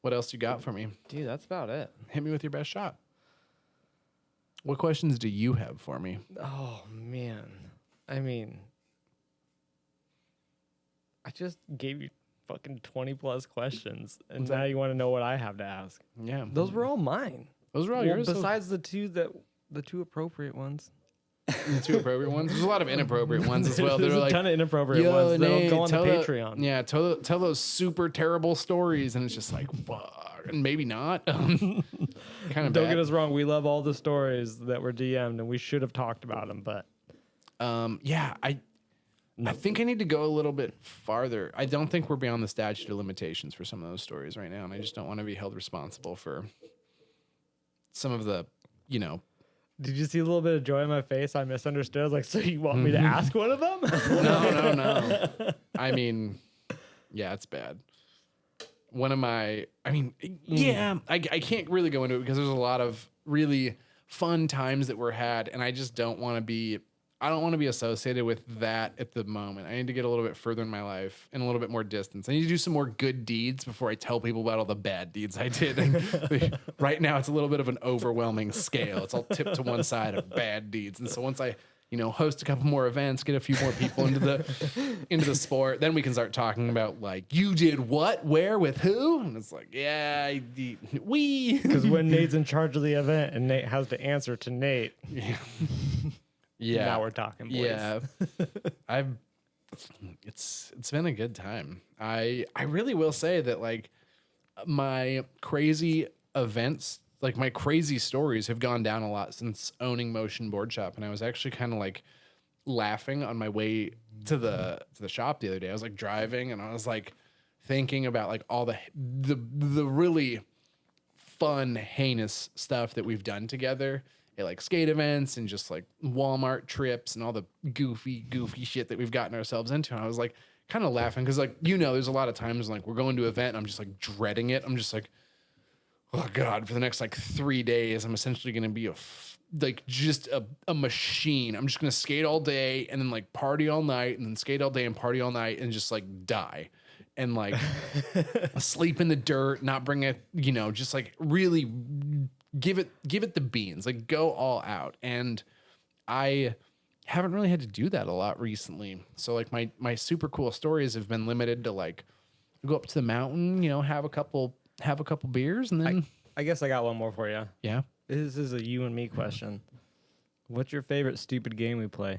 What else you got for me? Dude, that's about it. Hit me with your best shot. What questions do you have for me? Oh, man. I mean, I just gave you fucking 20 plus questions, and now you want to know what I have to ask. Yeah. Those were all mine. Those were all Well, yours. besides the two appropriate ones. The 2 appropriate ones. There's a lot of inappropriate ones as well. There's They're a like, ton of inappropriate yo, ones that'll Nate, go on the tell Patreon. Yeah, tell those super terrible stories, and it's just like, fuck, and maybe not. Kind of Don't get us wrong. We love all the stories that were DM'd, and we should have talked about them, but yeah, I think I need to go a little bit farther. I don't think we're beyond the statute of limitations for some of those stories right now, and I just don't want to be held responsible for some of the, did you see a little bit of joy in my face? I misunderstood. I was like, so you want me to ask one of them? No. I mean, yeah, it's bad. One of my, I can't really go into it because there's a lot of really fun times that were had, and I just don't want to be associated with that at the moment. I need to get a little bit further in my life and a little bit more distance. I need to do some more good deeds before I tell people about all the bad deeds I did. And right now, it's a little bit of an overwhelming scale. It's all tipped to one side of bad deeds. And so once I, host a couple more events, get a few more people into the sport, then we can start talking about like, you did what, where, with who? And it's like, yeah, we. Because when Nate's in charge of the event and Nate has to answer to Nate. Yeah. Now we're talking, boys. Yeah. It's been a good time. I really will say that like my crazy events, like my crazy stories have gone down a lot since owning Motion Boardshop. And I was actually kind of like laughing on my way to the shop the other day. I was like driving and I was like thinking about like all the really fun, heinous stuff that we've done together. Like skate events and just like Walmart trips and all the goofy shit that we've gotten ourselves into. And I was like kind of laughing because like, there's a lot of times like we're going to an event and I'm just like dreading it. I'm just like, oh God, for the next like 3 days, I'm essentially going to be just a machine. I'm just going to skate all day and then like party all night and then skate all day and party all night and just like die. And like sleep in the dirt, not bring it, just like really give it the beans, like go all out. And I haven't really had to do that a lot recently. So like my super cool stories have been limited to like go up to the mountain, have a couple beers and then I guess I got one more for you. yeah. This is a you and me question. What's your favorite stupid game we play?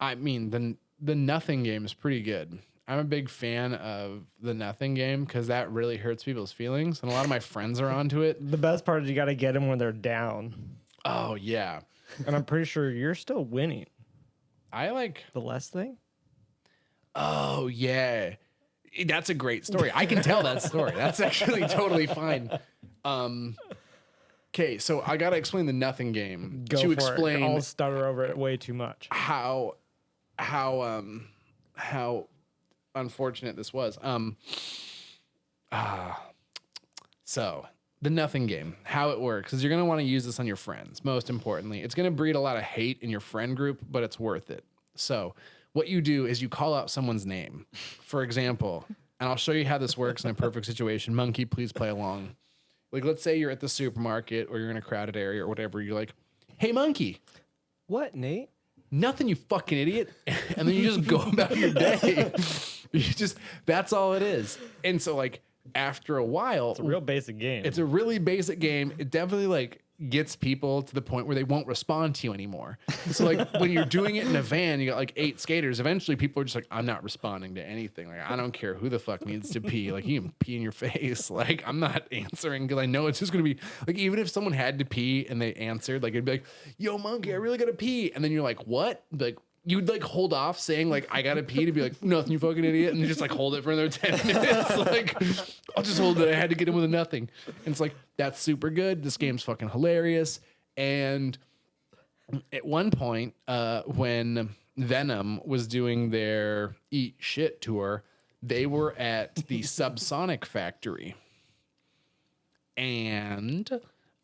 I mean, the nothing game is pretty good. I'm a big fan of the nothing game because that really hurts people's feelings, and a lot of my friends are onto it. The best part is you got to get them when they're down. Oh yeah, and I'm pretty sure you're still winning. I like the less thing. Oh yeah, that's a great story. I can tell that story. That's actually totally fine. Okay, so I gotta explain the nothing game Go to for explain it. I'll stutter over it way too much. how unfortunate this was. So the nothing game, how it works is you're gonna want to use this on your friends. Most importantly, it's gonna breed a lot of hate in your friend group, but it's worth it. So what you do is you call out someone's name. For example, and I'll show you how this works in a perfect situation. Monkey, please play along. Like, let's say you're at the supermarket or you're in a crowded area or whatever. You're like, hey, Monkey. What, Nate? Nothing, you fucking idiot. And then you just go about your day. That's all it is. And so, like, after a while, It's a real basic game. it's a really basic game. It definitely, like, gets people to the point where they won't respond to you anymore. So, like, when you're doing it in a van, you got like 8 skaters. Eventually, people are just like, I'm not responding to anything. Like, I don't care who the fuck needs to pee. Like, you can pee in your face. Like, I'm not answering because I know it's just gonna be like, even if someone had to pee and they answered, like, it'd be like, yo, Monkey, I really gotta pee. And then you're like, what? Like, you'd like hold off saying like, I gotta pee to be like, nothing, you fucking idiot. And you just like hold it for another 10 minutes. Like, I'll just hold it. I had to get in with a nothing. And it's like, that's super good. This game's fucking hilarious. And at one point, when Venom was doing their Eat Shit tour, they were at the Subsonic Factory. And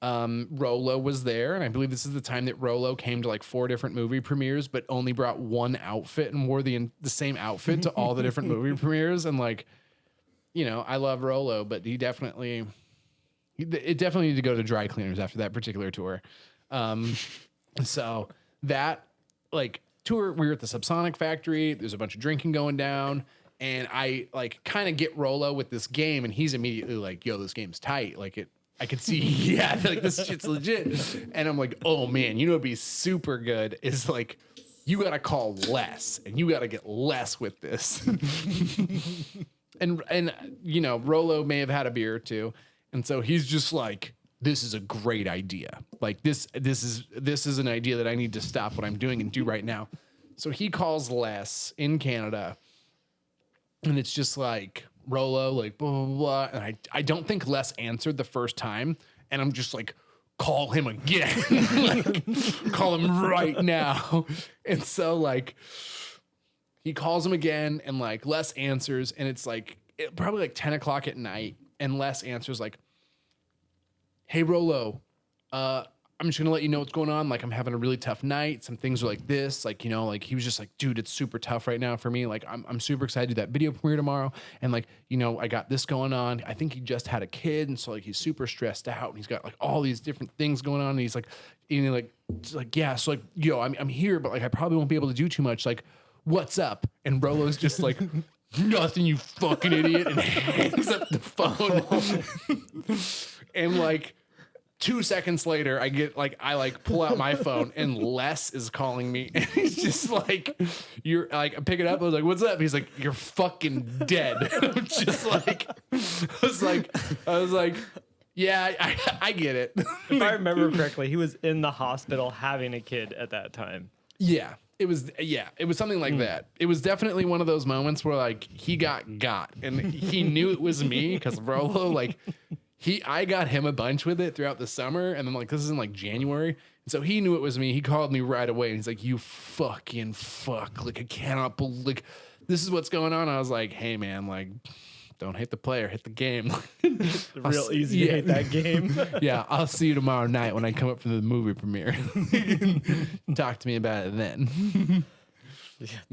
Rolo was there, and I believe this is the time that Rolo came to like 4 different movie premieres, but only brought one outfit and wore the same outfit to all the different movie premieres. And like, you know, I love Rolo, but it definitely needed to go to dry cleaners after that particular tour. So that like tour, we were at the Subsonic Factory. There's a bunch of drinking going down. And I like kind of get Rolo with this game, and he's immediately like, yo, this game's tight. Like I could see, yeah, like this shit's legit. And I'm like, oh man, you know what'd be super good is like, you gotta call Les, and you gotta get Les with this. and you know, Rolo may have had a beer or two, and so he's just like, this is a great idea. Like this is an idea that I need to stop what I'm doing and do right now. So he calls Les in Canada, and it's just like, Rolo, like, blah, blah, blah. And I don't think Les answered the first time. And I'm just like, call him again. Like, call him right now. And so, like, he calls him again, and, like, Les answers. And it's, like, probably, like, 10 o'clock at night. And Les answers, like, hey, Rolo, I'm just going to let you know what's going on. Like, I'm having a really tough night. Some things are like this. Like, you know, like, he was just like, dude, it's super tough right now for me. Like, I'm super excited to do that video premiere tomorrow. And, like, you know, I got this going on. I think he just had a kid. And so, like, he's super stressed out. And he's got, like, all these different things going on. And he's like, yeah. So, like, yo, I'm here, but, like, I probably won't be able to do too much. Like, what's up? And Rolo's just like, nothing, you fucking idiot. And hangs up the phone. And, like, 2 seconds later, I pull out my phone, and Les is calling me, and he's just like, you're like, I pick it up. I was like, what's up? He's like, you're fucking dead. I'm just like, I was like, yeah, I get it. If I remember correctly, he was in the hospital having a kid at that time. Yeah, it was something like that. It was definitely one of those moments where like he got, and he knew it was me because Rolo, like, I got him a bunch with it throughout the summer, and then like this is in like January, and so he knew it was me. He called me right away, and he's like, "You fucking fuck! Like I cannot believe like, this is what's going on." I was like, "Hey man, like don't hate the player, hit the game." Real easy to hate that game. Yeah, I'll see you tomorrow night when I come up from the movie premiere. Talk to me about it then.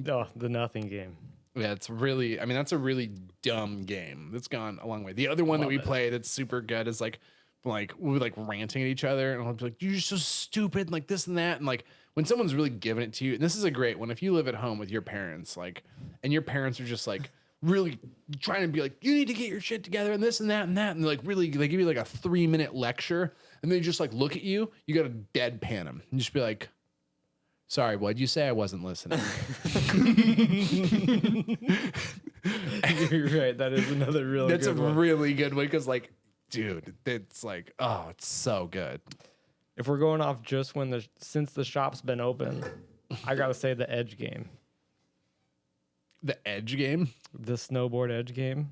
Oh, the nothing game. Yeah, it's really, I mean, that's a really dumb game. That's gone a long way. The other one that we play that's super good is like we're like ranting at each other, and I'll be like, you're so stupid, like this and that. And like when someone's really giving it to you, and this is a great one, if you live at home with your parents, like, and your parents are just like really trying to be like, you need to get your shit together and this and that and that. And like really, they give you like a 3-minute lecture, and they just like look at you, you got to deadpan them and just be like, sorry, what'd you say? I wasn't listening. You're right. That is another really That's good a one. really good one because, like, dude, it's like, oh, it's so good. If we're going off just since the shop's been open, I gotta say the Edge game, The Edge game. the snowboard Edge game.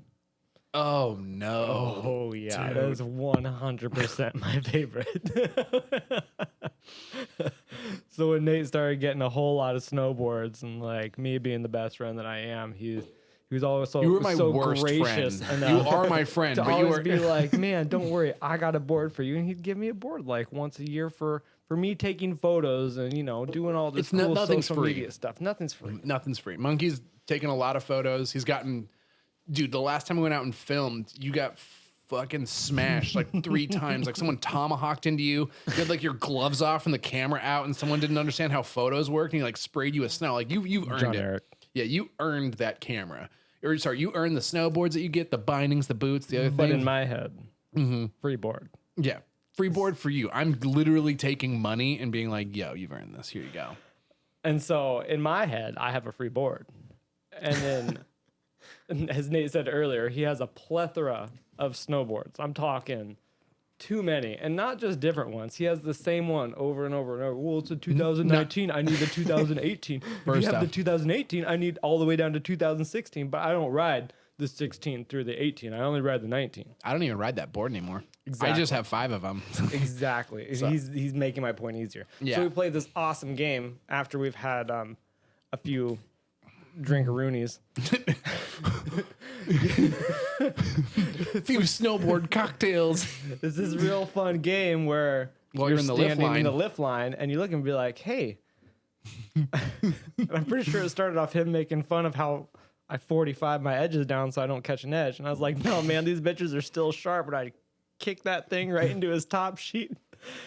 Oh no. Oh yeah, dude. that is 100% my favorite. So when Nate started getting a whole lot of snowboards, and like me being the best friend that I am, he was always so, You were my so worst gracious friend. enough You are my friend, to but you always are be like, man, don't worry, I got a board for you, and he'd give me a board like once a year for me taking photos and doing all this cool nothing's social free. media stuff. Nothing's free. Nothing's free. Monkey's taken a lot of photos. He's gotten, dude, the last time we went out and filmed, you got fucking smashed like 3 times. Like someone tomahawked into you. You had like your gloves off and the camera out, and someone didn't understand how photos worked, and he like sprayed you with snow. Like you've earned John it. Eric. Yeah, you earned that camera. Or sorry, you earned the snowboards that you get, the bindings, the boots, the other But thing. in my head, free board. Yeah. Free board for you. I'm literally taking money and being like, yo, you've earned this. Here you go. And so in my head, I have a free board. And then, as Nate said earlier, he has a plethora of snowboards. I'm talking too many, and not just different ones. He has the same one over and over and over. Well, it's a 2019. I need the 2018. If you First have the off. 2018, I need all the way down to 2016. But I don't ride the 16 through the 18. I only ride the 19. I don't even ride that board anymore. Exactly. I just have 5 of them. Exactly. He's making my point easier. Yeah. So we played this awesome game after we've had a few drinkaroonies. A few snowboard cocktails. It's this real fun game where While you're in the lift standing in line. the lift line and you look and be like, hey. I'm pretty sure it started off him making fun of how I 45 my edges down so I don't catch an edge. And I was like, no, man, these bitches are still sharp. And I kicked that thing right into his top sheet.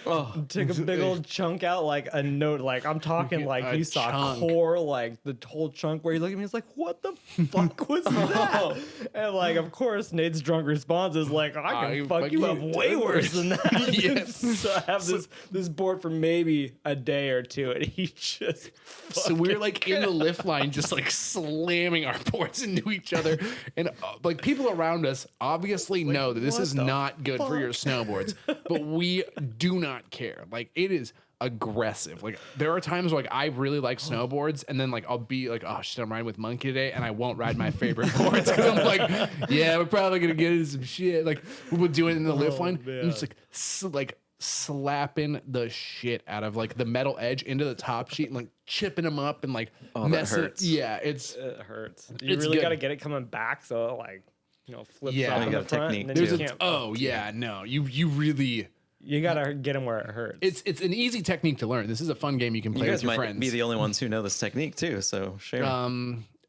Oh, Took a big old chunk out, like a note. Like I'm talking, like A you saw chunk. core, like the whole chunk. Where you look at me, it's like, what the fuck was that? And like, of course, Nate's drunk response is like, I can fuck you up way worse than that. Yes. So I have this board for maybe a day or two, and he just. So we're like in the lift line, just like slamming our boards into each other. And like people around us obviously know that this what is the not good for your snowboards, but we do not care. Like it is aggressive. Like there are times where like I really like snowboards, and then like I'll be like, oh shit, I'm riding with Monkey today, and I won't ride my favorite boards because I'm like, yeah, we're probably gonna get into some shit. Like we would do it in the lift line, and it's like slapping the shit out of like the metal edge into the top sheet and like chipping them up and like that messing. hurts. Yeah, It hurts. You It's really good. got to get it coming back, so it like flips Yeah. up You in the got front, technique, and then too. you can't. oh yeah, no, you really. You gotta get him where it hurts. It's an easy technique to learn. This is a fun game you can play you with guys your might friends. be the only ones who know this technique too. So share.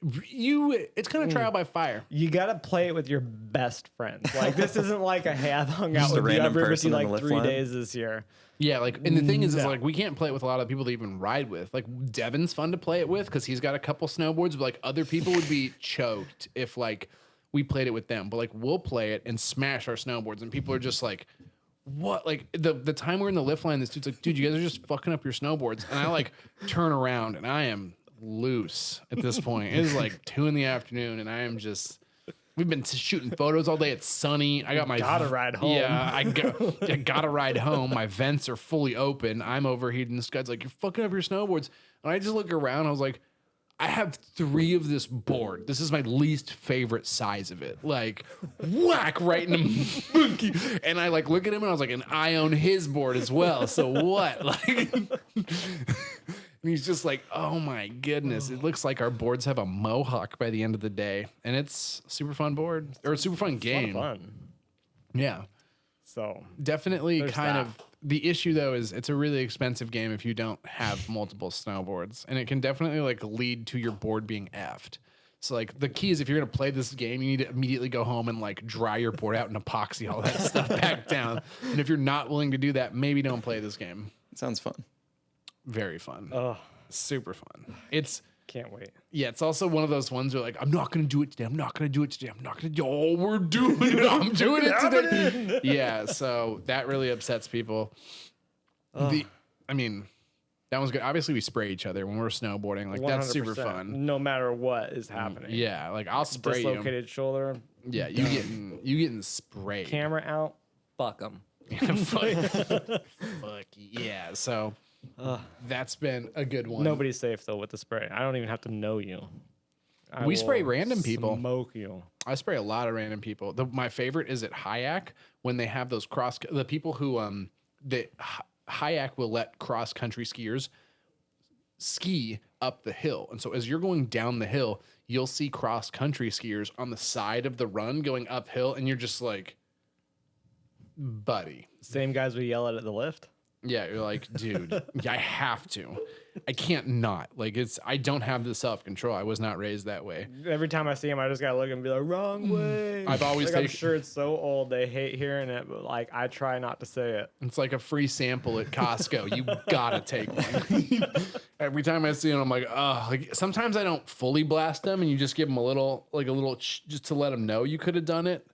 It's kind of trial by fire. You gotta play it with your best friends. Like this isn't like a hey, I've hung out Just a with you. random I've been with you person on like the lift 3 line? days this year. Yeah, like, and the thing is No. like we can't play it with a lot of people to even ride with. Like Devin's fun to play it with because he's got a couple snowboards, but like other people would be choked if like we played it with them. But like we'll play it and smash our snowboards, and people are just like, what? Like the time we're in the lift line, this dude's like, dude, you guys are just fucking up your snowboards. And I like turn around and I am loose at this point. It is like 2 PM, and I am just. We've been shooting photos all day. It's sunny. I got my Gotta ride home. Yeah, I gotta ride home. My vents are fully open. I'm overheating. This guy's like, "You're fucking up your snowboards." And I just look around. I was like, I have 3 of this board. This is my least favorite size of it. Like, whack right in the monkey. And I like look at him and I was like, and I own his board as well. So what? Like. And he's just like, oh my goodness. It looks like our boards have a mohawk by the end of the day. And it's a super fun board. Or a super fun game. Fun. Yeah. So Definitely There's kind that. of the issue though is it's a really expensive game if you don't have multiple snowboards. And it can definitely like lead to your board being effed. So like the key is if you're gonna play this game, you need to immediately go home and like dry your board out and epoxy all that stuff back down. And if you're not willing to do that, maybe don't play this game. Sounds fun. Very fun. oh, Super fun. It's can't wait. yeah, it's also one of those ones where like, I'm not gonna do it today. I'm not gonna do it today. I'm not gonna do oh, we're doing it. I'm doing it today. Yeah, so that really upsets people. I mean, That one's good. Obviously, we spray each other when we're snowboarding. Like that's super 100%, fun. no matter what is happening. Yeah, like I'll spray you. Dislocated shoulder. Yeah, you getting sprayed. Camera out. Fuck them. Fuck yeah. So that's been a good one. Nobody's safe though with the spray. I don't even have to know you. I We spray will random people. Smoke you. I spray a lot of random people. My favorite is at Hayak when they have those the people who Hayak will let cross country skiers ski up the hill. And so as you're going down the hill, you'll see cross country skiers on the side of the run going uphill, and you're just like, buddy. Same guys we yell at the lift. Yeah, you're like, dude, I have to. I can't not. Like I don't have the self-control. I was not raised that way. Every time I see him, I just gotta look and be like, wrong way. I've always I'm taken sure it's so old they hate hearing it, but like I try not to say it. It's like a free sample at Costco. You gotta take one. Every time I see it, I'm like, oh. Like sometimes I don't fully blast them, and you just give them a little just to let them know you could have done it.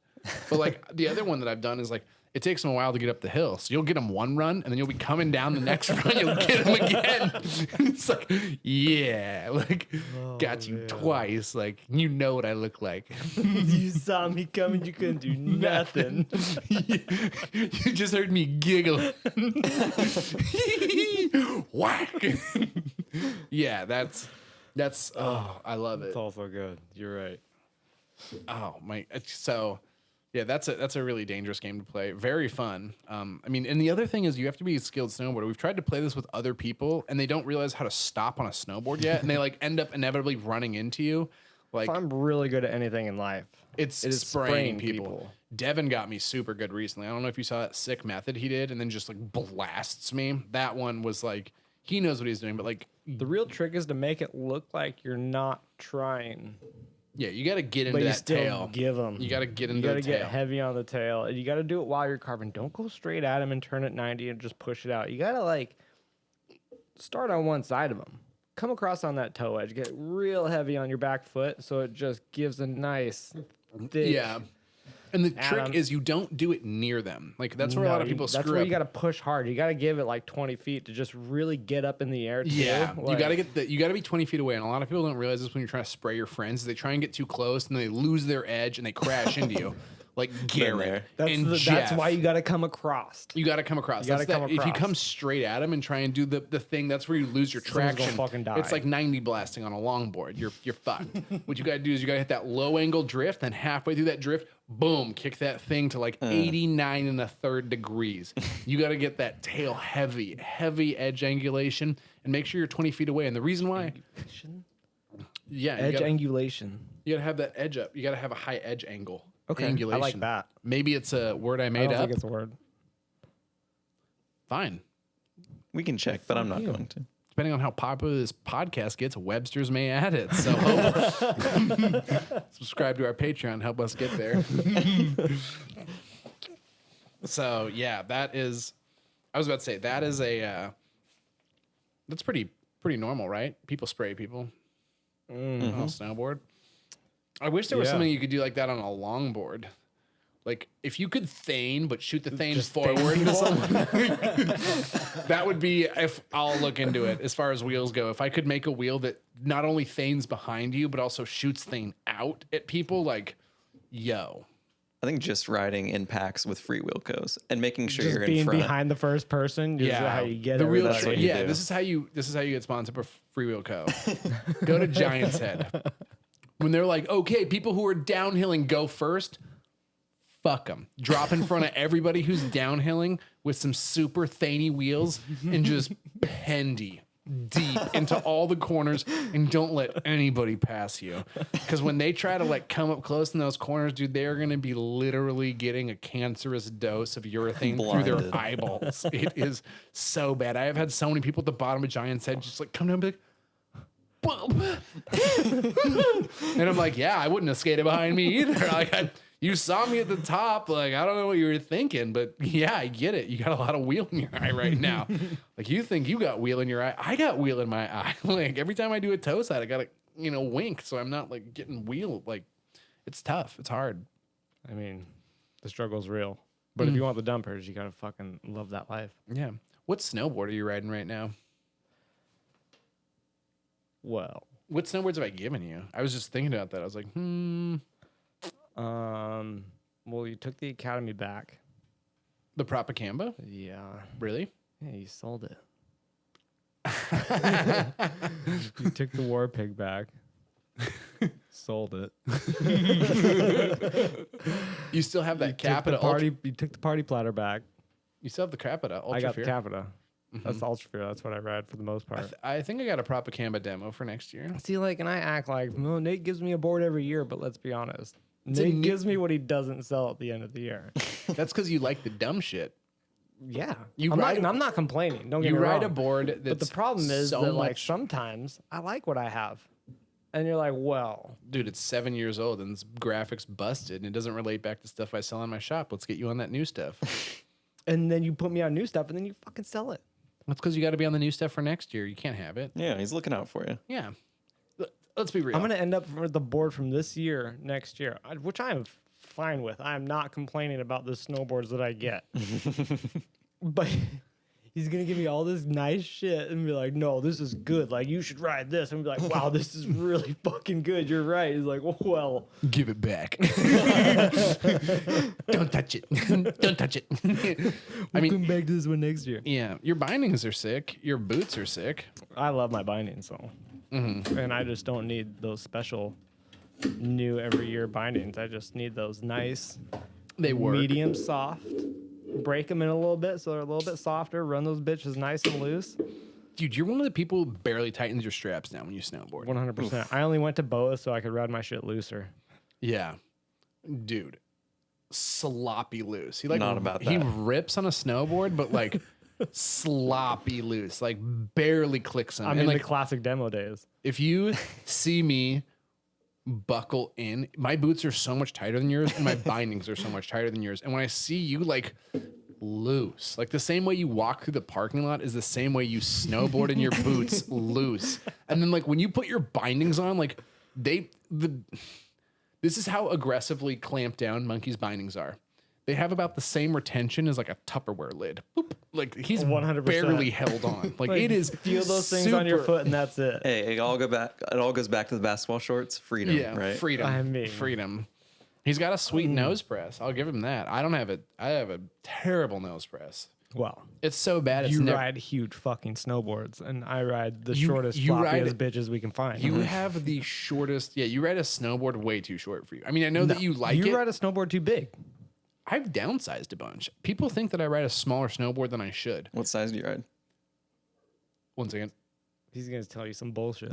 But like the other one that I've done is like it takes them a while to get up the hill, so you'll get them one run, and then you'll be coming down the next run. You'll get them again. It's like, yeah, like got you twice. Like you know what I look like. You saw me coming, you couldn't do nothing. You just heard me giggle. Whack. Yeah, that's. Oh, I love it. It's also good. You're right. Oh my! So, yeah, that's a really dangerous game to play. Very fun. I mean, and the other thing is you have to be a skilled snowboarder. We've tried to play this with other people, and they don't realize how to stop on a snowboard yet, and they like end up inevitably running into you. Like If I'm really good at anything in life, it is spraying spraying people. Devin got me super good recently. I don't know if you saw that sick method he did, and then just like blasts me. That one was like he knows what he's doing, but like The real trick is to make it look like you're not trying. yeah, you got to get into But you that still tail. give them. You got to get You into got the to get tail. heavy on the tail. And you got to do it while you're carving. Don't go straight at him and turn it 90 and just push it out. You got to like start on one side of him. Come across on that toe edge. Get real heavy on your back foot so it just gives a nice thick. Yeah. And the Adam. trick is you don't do it near them. Like that's where a lot of people That's screw where up. you got to push hard. You got to give it like 20 feet to just really get up in the air. Too. Yeah, Like, you got to you got to be 20 feet away, and a lot of people don't realize this when you're trying to spray your friends. They try and get too close, and they lose their edge, and they crash into you, like Garrett and That's Jeff. why you got to come across. You got to come across. You gotta That's come If you across. come straight at them and try and do the thing, that's where you lose your Someone's gonna traction. fucking die. It's like 90 blasting on a longboard. You're fucked. What you got to do is you got to hit that low angle drift, then halfway through that drift, boom, kick that thing to like 89 1/3 degrees. You got to get that tail heavy edge angulation, and make sure you're 20 feet away. And the reason why, yeah, Edge angulation. you got to have that edge up. You got to have a high edge angle. Okay, I Angulation. like that. Maybe it's a word I I made don't up. think it's a word. Fine. We can check, but I'm not going to. Depending on how popular this podcast gets, Webster's may add it. So subscribe to our Patreon, help us get there. So yeah, that is. I was about to say that is a. That's pretty normal, right? People spray people on a snowboard. I wish there was Yeah. something you could do like that on a longboard. Like if you could feign but shoot the thing Just feign forward to people? someone, that would be. If I'll look into it as far as wheels go. If I could make a wheel that not only feigns behind you but also shoots thing out at people, like, yo, I think just riding in packs with free wheelcos and making sure Just you're in being front. behind the first person. Is how you get the real everybody. trick. you Yeah, do. this is how you get sponsored by Freewheel Co. Go to Giant's Head. When they're like, okay, people who are downhilling go first. Fuck them. Drop in front of everybody who's downhilling with some super thaney wheels and just pendy deep into all the corners and don't let anybody pass you. Because when they try to like come up close in those corners, dude, they're going to be literally getting a cancerous dose of urethane through their Blinded. eyeballs. It is so bad. I have had so many people at the bottom of Giant's Head just like come down and be like, and I'm like, yeah, I wouldn't have skated behind me either. Like, you saw me at the top. Like, I don't know what you were thinking, but yeah, I get it. You got a lot of wheel in your eye right now. Like, you think you got wheel in your eye. I got wheel in my eye. Like, every time I do a toe side, I got to, wink. So I'm not like getting wheel. Like, it's tough. It's hard. I mean, the struggle's real. But if you want the dumpers, you gotta fucking love that life. Yeah. What snowboard are you riding right now? Well, What snowboards have I given you? I was just thinking about that. I was like, well, you took the Academy back. the Propaganda? Yeah. Really? Yeah, you sold it. You took the War Pig back. Sold it. You still have that Capita party. You took the party platter back. You still have the Capita Ultra I got Fear. the Capita. That's Ultra Fear. That's what I read for the most part. I think I got a Propaganda demo for next year. See, like, and I act like, no, Nate gives me a board every year, but let's be honest. a Nate new- gives me what he doesn't sell at the end of the year. That's because you like the dumb shit. Yeah. You I'm ride not, I'm not complaining. Don't get You me ride wrong. a board that's But the problem is so that, like, much, sometimes I like what I have. And you're like, well, dude, it's 7 years old and its graphics busted and it doesn't relate back to stuff I sell in my shop. Let's get you on that new stuff. and then you put me on new stuff and then you fucking sell it. That's because you got to be on the new stuff for next year. You can't have it. Yeah, he's looking out for you. Yeah. Let's be real. I'm going to end up with the board from this year, next year, which I am fine with. I'm not complaining about the snowboards that I get. But he's going to give me all this nice shit and be like, no, this is good. Like, you should ride this. And be like, wow, this is really fucking good. You're right. He's like, well. Give it back. Don't touch it. Don't touch it. I mean, come back to this one next year. yeah, your bindings are sick. Your boots are sick. I love my bindings, so. And I just don't need those special new every year bindings. I just need those nice, They work. medium soft. Break them in a little bit so they're a little bit softer. Run those bitches nice and loose. Dude, you're one of the people who barely tightens your straps down when you snowboard. 100%. I only went to BOA so I could ride my shit looser. Yeah. Dude. Sloppy loose. He like Not about he that. rips on a snowboard, but like sloppy loose. Like barely clicks him. I'm And in like the classic demo days. if you see me buckle in, my boots are so much tighter than yours and my bindings are so much tighter than yours. And when I see you like loose, like the same way you walk through the parking lot is the same way you snowboard in your boots loose. And then like when you put your bindings on, like this is how aggressively clamped down Monkey's bindings are. They have about the same retention as like a Tupperware lid. Boop. Like he's 100%. barely held on. Like it is Feel those things on your super- foot and that's it. Hey, it all goes back to the basketball shorts. Freedom, Yeah, right? freedom. I mean- freedom. He's got a sweet nose press. I'll give him that. I don't have it. I have a terrible nose press. Well, It's so bad. It's you never. ride huge fucking snowboards and I ride the You- shortest, you ride- floppiest bitches we can find. You have the shortest. Yeah, you ride a snowboard way too short for you. I mean, I know that you like you it. ride a snowboard too big. I've downsized a bunch. People think that I ride a smaller snowboard than I should. What size do you ride? One second. He's going to tell you some bullshit.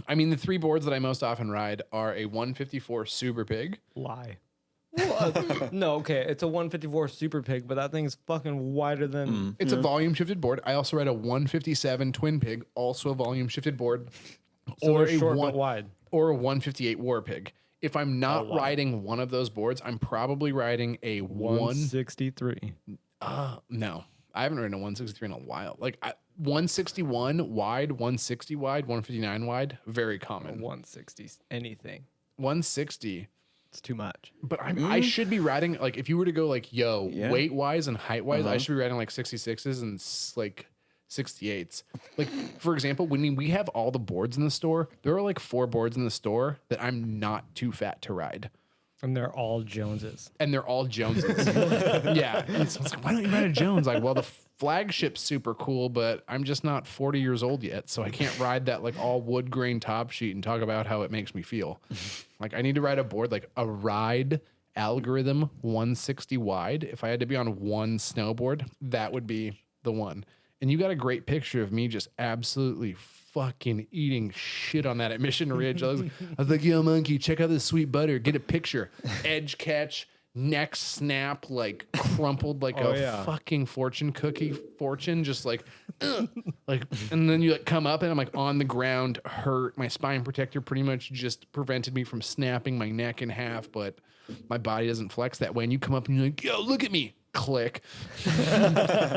I mean, the three boards that I most often ride are a 154 Super Pig. Lie. No, okay. It's a 154 Super Pig, but that thing's fucking wider than. It's a volume shifted board. I also ride a 157 Twin Pig, also a volume shifted board, So or they're a short one, but wide. or a 158 War Pig. If I'm not riding one of those boards, I'm probably riding a 163. No, I haven't ridden a 163 in a while. Like 161 wide, 160 wide, 159 wide, very common. 160 anything. 160. It's too much. But I should be riding, like, if you were to go, like, Yeah. weight wise and height wise, I should be riding like 66s and like 68s. Like, for example, when we have all the boards in the store, there are like 4 boards in the store that I'm not too fat to ride. And they're all Joneses. And they're all Joneses. Yeah. And so it's like, why don't you ride a Jones? Like, well, the flagship's super cool, but I'm just not 40 years old yet, so I can't ride that like all wood grain top sheet and talk about how it makes me feel. Like, I need to ride a board, like a ride algorithm 160 wide. If I had to be on one snowboard, that would be the one. And you got a great picture of me just absolutely fucking eating shit on that at Mission Ridge. I was like, yo, monkey, check out this sweet butter. Get a picture. Edge catch, neck snap, like crumpled like fucking fortune cookie fortune. Just like, and then you like come up and I'm like on the ground, hurt. My spine protector pretty much just prevented me from snapping my neck in half, but my body doesn't flex that way. And you come up and you're like, yo, look at me. Click.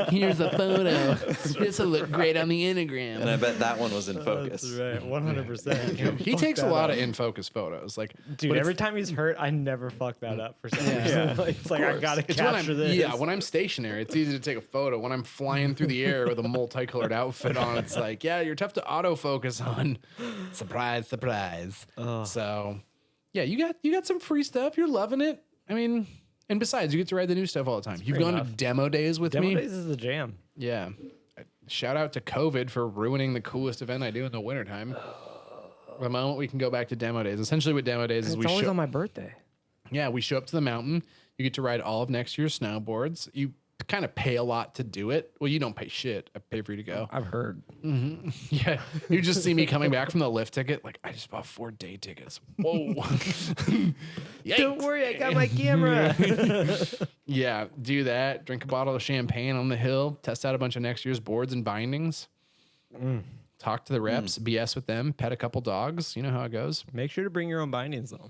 Here's a photo. This will look great on the Instagram. And I bet that one was in focus. That's right, 100%. He takes a lot of in focus photos. Like, Dude, but every it's- time he's hurt, I never fuck that up for some reason. Like, it's like, I gotta it's when capture I'm, this. Yeah, when I'm stationary, it's easy to take a photo. When I'm flying through the air with a multicolored outfit on, it's like, yeah, you're tough to autofocus on. Surprise, surprise. So, yeah, you got some free stuff. You're loving it. I mean, and besides, you get to ride the new stuff all the time. You've free gone enough. to demo days with Demo me. days is the jam. Yeah. Shout out to COVID for ruining the coolest event I do in the wintertime. The moment we can go back to demo days. Essentially what demo days is It's always on my birthday. Yeah, we show up to the mountain. You get to ride all of next year's snowboards. You kind of pay a lot to do it. Well, you don't pay shit. I pay for you to go. I've heard. Yeah, you just see me coming back from the lift ticket. Like, I just bought 4 day tickets. Whoa. Yikes. Don't worry, I got my camera. Yeah, do that. Drink a bottle of champagne on the hill. Test out a bunch of next year's boards and bindings. Talk to the reps. BS with them. Pet a couple dogs. You know how it goes. Make sure to bring your own bindings, though.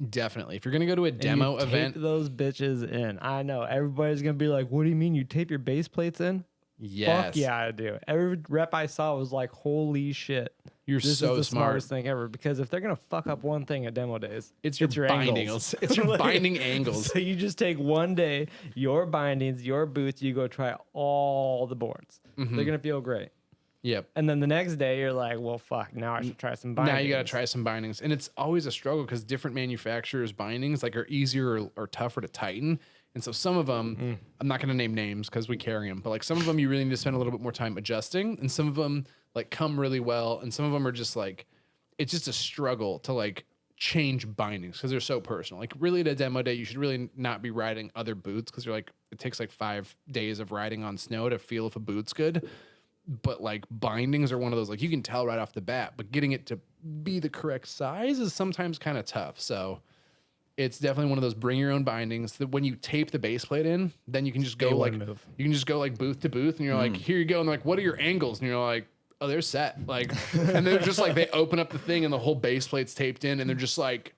Definitely. If you're going to go to a And demo you event. tape those bitches in. I know. Everybody's going to be like, what do you mean you tape your base plates in? Yes. Fuck yeah, I do. Every rep I saw was like, holy shit. You're This so is the smart. smartest thing ever. Because if they're going to fuck up one thing at demo days, It's your binding angles. It's your binding angles. So you just take one day, your bindings, your boots, you go try all the boards. They're going to feel great. Yep. And then the next day, you're like, well, fuck, now I should try some bindings. Now you got to try some bindings. And it's always a struggle because different manufacturers' bindings like are easier or tougher to tighten. And so some of them, I'm not going to name names because we carry them, but like some of them you really need to spend a little bit more time adjusting. And some of them like come really well. And some of them are just like, it's just a struggle to like change bindings because they're so personal. Like really at a demo day, you should really not be riding other boots because you're like, it takes like 5 days of riding on snow to feel if a boot's good. But like bindings are one of those, like you can tell right off the bat, but getting it to be the correct size is sometimes kind of tough. So it's definitely one of those bring your own bindings that when you tape the base plate in, then you can just go A1 like, move. you can just go like booth to booth and you're like, here you go. And they're like, what are your angles? And you're like, oh, they're set. Like, and they're just like, they open up the thing and the whole base plate's taped in and they're just like,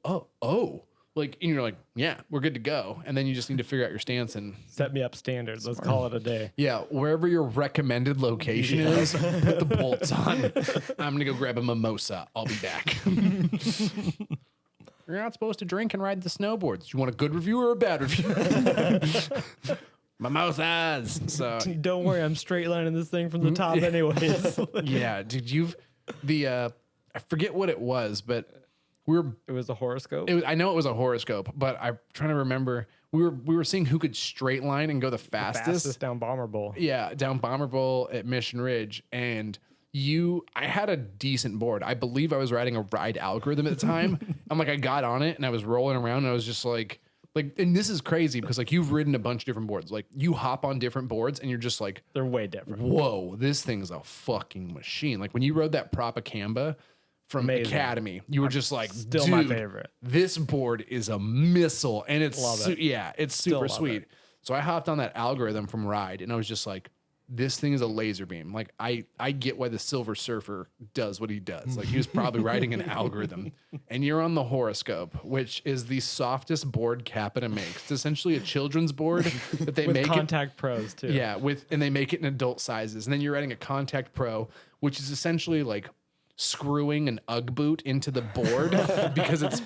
oh, like, and you're like, yeah, we're good to go. And then you just need to figure out your stance and Set me up standards. Let's call it a day. yeah, wherever your recommended location is, put the bolts on. I'm gonna go grab a mimosa. I'll be back. You're not supposed to drink and ride the snowboards. You want a good review or a bad review? Mimosas. So Don't worry, I'm straight lining this thing from the top anyways. yeah, dude, I forget what it was, but It was a horoscope. I know it was a horoscope, but I'm trying to remember. We were seeing who could straight line and go the fastest. Down Bomber Bowl. Yeah, down Bomber Bowl at Mission Ridge. And I had a decent board. I believe I was riding a ride algorithm at the time. I'm like, I got on it and I was rolling around and I was just like, and this is crazy because like you've ridden a bunch of different boards. Like you hop on different boards and you're just like, They're way different. whoa, this thing's a fucking machine. Like when you rode that Propaganda from Amazing. Academy, you were just like, Still dude, my favorite. this board is a missile and it's Love it. yeah, it's Still super love sweet. it. So I hopped on that algorithm from Ride and I was just like, this thing is a laser beam. Like I get why the Silver Surfer does what he does. Like he was probably riding an algorithm. And you're on the horoscope, which is the softest board Capita makes. It's essentially a children's board that they With make contact pros too. yeah, and they make it in adult sizes. And then you're riding a Contact Pro, which is essentially like screwing an Ugg boot into the board because it's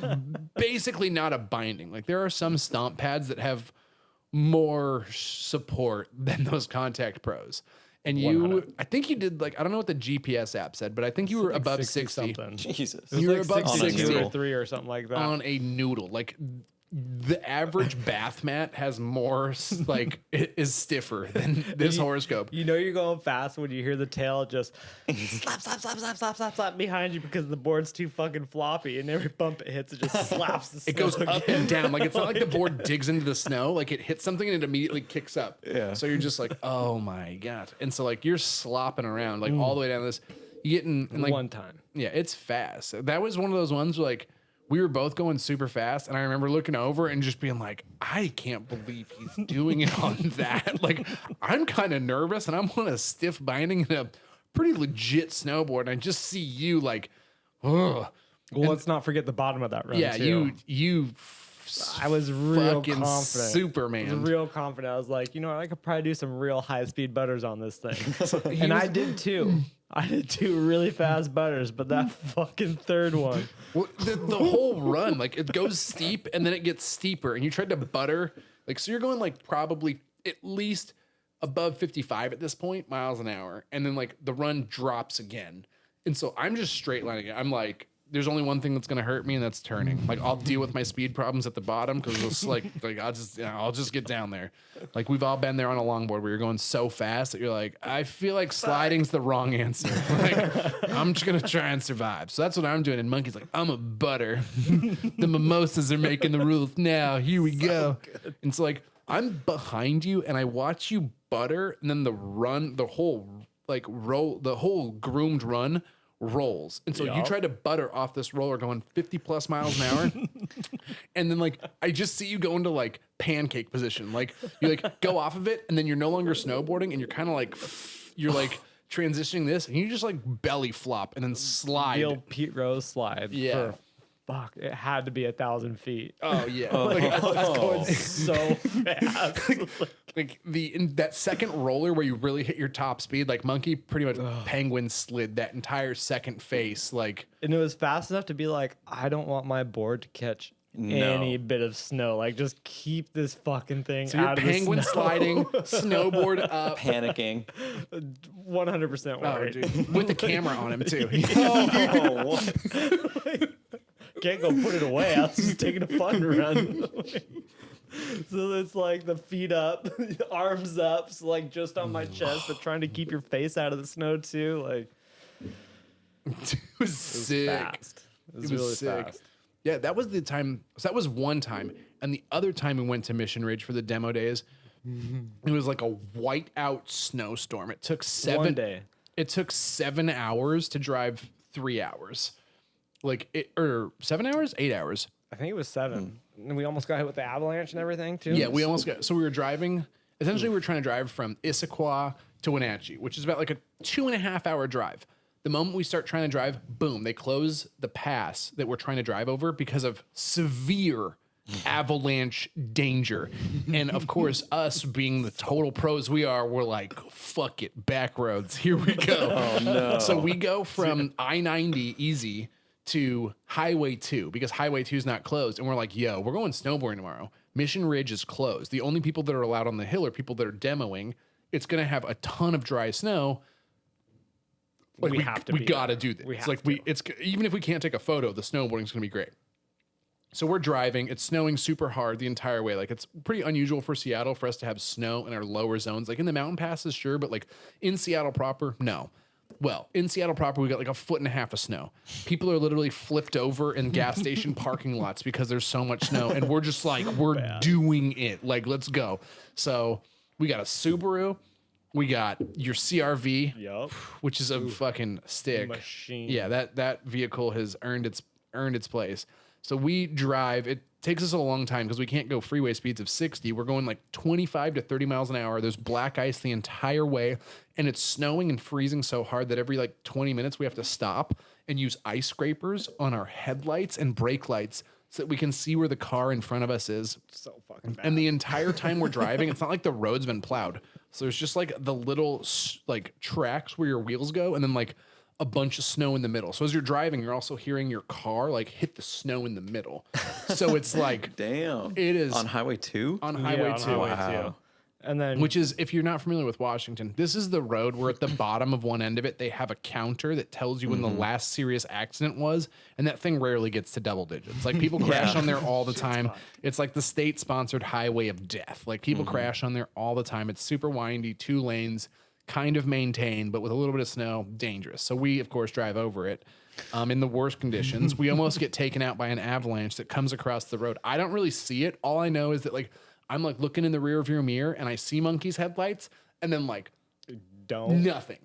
basically not a binding. Like there are some stomp pads that have more support than those Contact Pros. And I think you did like, I don't know what the GPS app said, but I think you were above 60 something. Jesus. It was You're like above 62 60. or 3 or something like that. on a noodle. Like the average bath mat has more like it is stiffer than this horoscope. You know you're going fast when you hear the tail just slap behind you because the board's too fucking floppy, and every bump it hits, it just slaps the It goes snow up again. and down. Like it's not like the board digs into the snow. Like it hits something and it immediately kicks up. Yeah. So you're just like, oh my God. And so like you're slopping around like all the way down this. You get in and like One time. yeah, it's fast. That was one of those ones where like we were both going super fast, and I remember looking over and just being like, I can't believe he's doing it on that. Like I'm kind of nervous and I'm on a stiff binding in a pretty legit snowboard, and I just see you like, ugh. Well, let's not forget the bottom of that run. Yeah, too. you I was real fucking confident. Superman. I was real confident. I was like, you know what? I could probably do some real high-speed butters on this thing. And I did too. I did 2 really fast butters, but that fucking third one. Well, the whole run, like it goes steep and then it gets steeper, and you tried to butter, like, so you're going like probably at least above 55 at this point miles an hour, and then like the run drops again, and so I'm just straight lining it. I'm like, there's only one thing that's gonna hurt me, and that's turning. Like, I'll deal with my speed problems at the bottom because it's like I'll just get down there. Like, we've all been there on a longboard where you're going so fast that you're like, I feel like sliding's the wrong answer. Like, I'm just gonna try and survive. So that's what I'm doing. And Monkey's like, I'm a butter. The mimosas are making the rules now. Here we go. And so like, I'm behind you and I watch you butter, and then the whole groomed run rolls. And so you try to butter off this roller going 50 plus miles an hour. And then like, I just see you go into like pancake position. Like, you like go off of it and then you're no longer snowboarding, and you're kind of like, you're like transitioning this, and you just like belly flop and then slide. The old Pete Rose slide. Yeah. Fuck, it had to be 1,000 feet. Oh yeah. Like, I was going so fast. Like in that second roller where you really hit your top speed, like Monkey pretty much penguin slid that entire second face. Like, And it was fast enough to be like, I don't want my board to catch any bit of snow. Like, just keep this fucking thing so you're out of penguin the snow. sliding, snowboard up. Panicking. 100% Oh, worried. dude. With the camera on him too. Can't go put it away. I was just taking a fun run. So it's like the feet up, arms up, so like just on my chest, but trying to keep your face out of the snow too. Like, It was sick. fast. It was really fast. Yeah, that was the time. So that was one time. And the other time we went to Mission Ridge for the demo days, it was like a whiteout snowstorm. It took 7 day. It took 7 hours to drive 3 hours. Like it, or 7 hours, 8 hours. I think it was 7. And we almost got hit with the avalanche and everything too. Yeah, we almost got. So we were driving. Essentially, we were trying to drive from Issaquah to Wenatchee, which is about like a 2.5 hour drive. The moment we start trying to drive, boom, they close the pass that we're trying to drive over because of severe avalanche danger. And of course, us being the total pros we are, we're like, fuck it, back roads, here we go. Oh no. So we go from I-90 easy to Highway 2 because Highway 2 is not closed. And we're like, yo, we're going snowboarding tomorrow. Mission Ridge is closed. The only people that are allowed on the hill are people that are demoing. It's going to have a ton of dry snow. Like We have to we be got to there. do this. We It's have like it's even if we can't take a photo, the snowboarding's going to be great. So we're driving. It's snowing super hard the entire way. Like, it's pretty unusual for Seattle for us to have snow in our lower zones. Like in the mountain passes, sure, but like in Seattle proper, no. Well, in Seattle proper, we got like 1.5 feet of snow. People are literally flipped over in gas station parking lots because there's so much snow, and we're just like, we're doing it. Like, let's go. So we got a Subaru. We got your CRV, Yup. which is a fucking stick. Machine. Yeah, that vehicle has earned its place. So we drive. It takes us a long time because we can't go freeway speeds of 60. We're going like 25 to 30 miles an hour. There's black ice the entire way, and it's snowing and freezing so hard that every like 20 minutes we have to stop and use ice scrapers on our headlights and brake lights so that we can see where the car in front of us is. So fucking bad. And the entire time we're driving, it's not like the road's been plowed. So there's just like the little like tracks where your wheels go, and then like a bunch of snow in the middle. So as you're driving, you're also hearing your car like hit the snow in the middle. So it's like, Damn. it is On Highway 2? on Highway 2. Wow. And then Which is, if you're not familiar with Washington, this is the road where at the bottom of one end of it, they have a counter that tells you when the last serious accident was. And that thing rarely gets to double digits. Like, people crash on there all the time. It's like the state sponsored highway of death. Like, people crash on there all the time. It's super windy, 2 lanes, kind of maintained, but with a little bit of snow, dangerous. So we, of course, drive over it in the worst conditions. We almost get taken out by an avalanche that comes across the road. I don't really see it. All I know is that like, I'm like looking in the rear view mirror and I see Monkey's headlights, and then like nothing,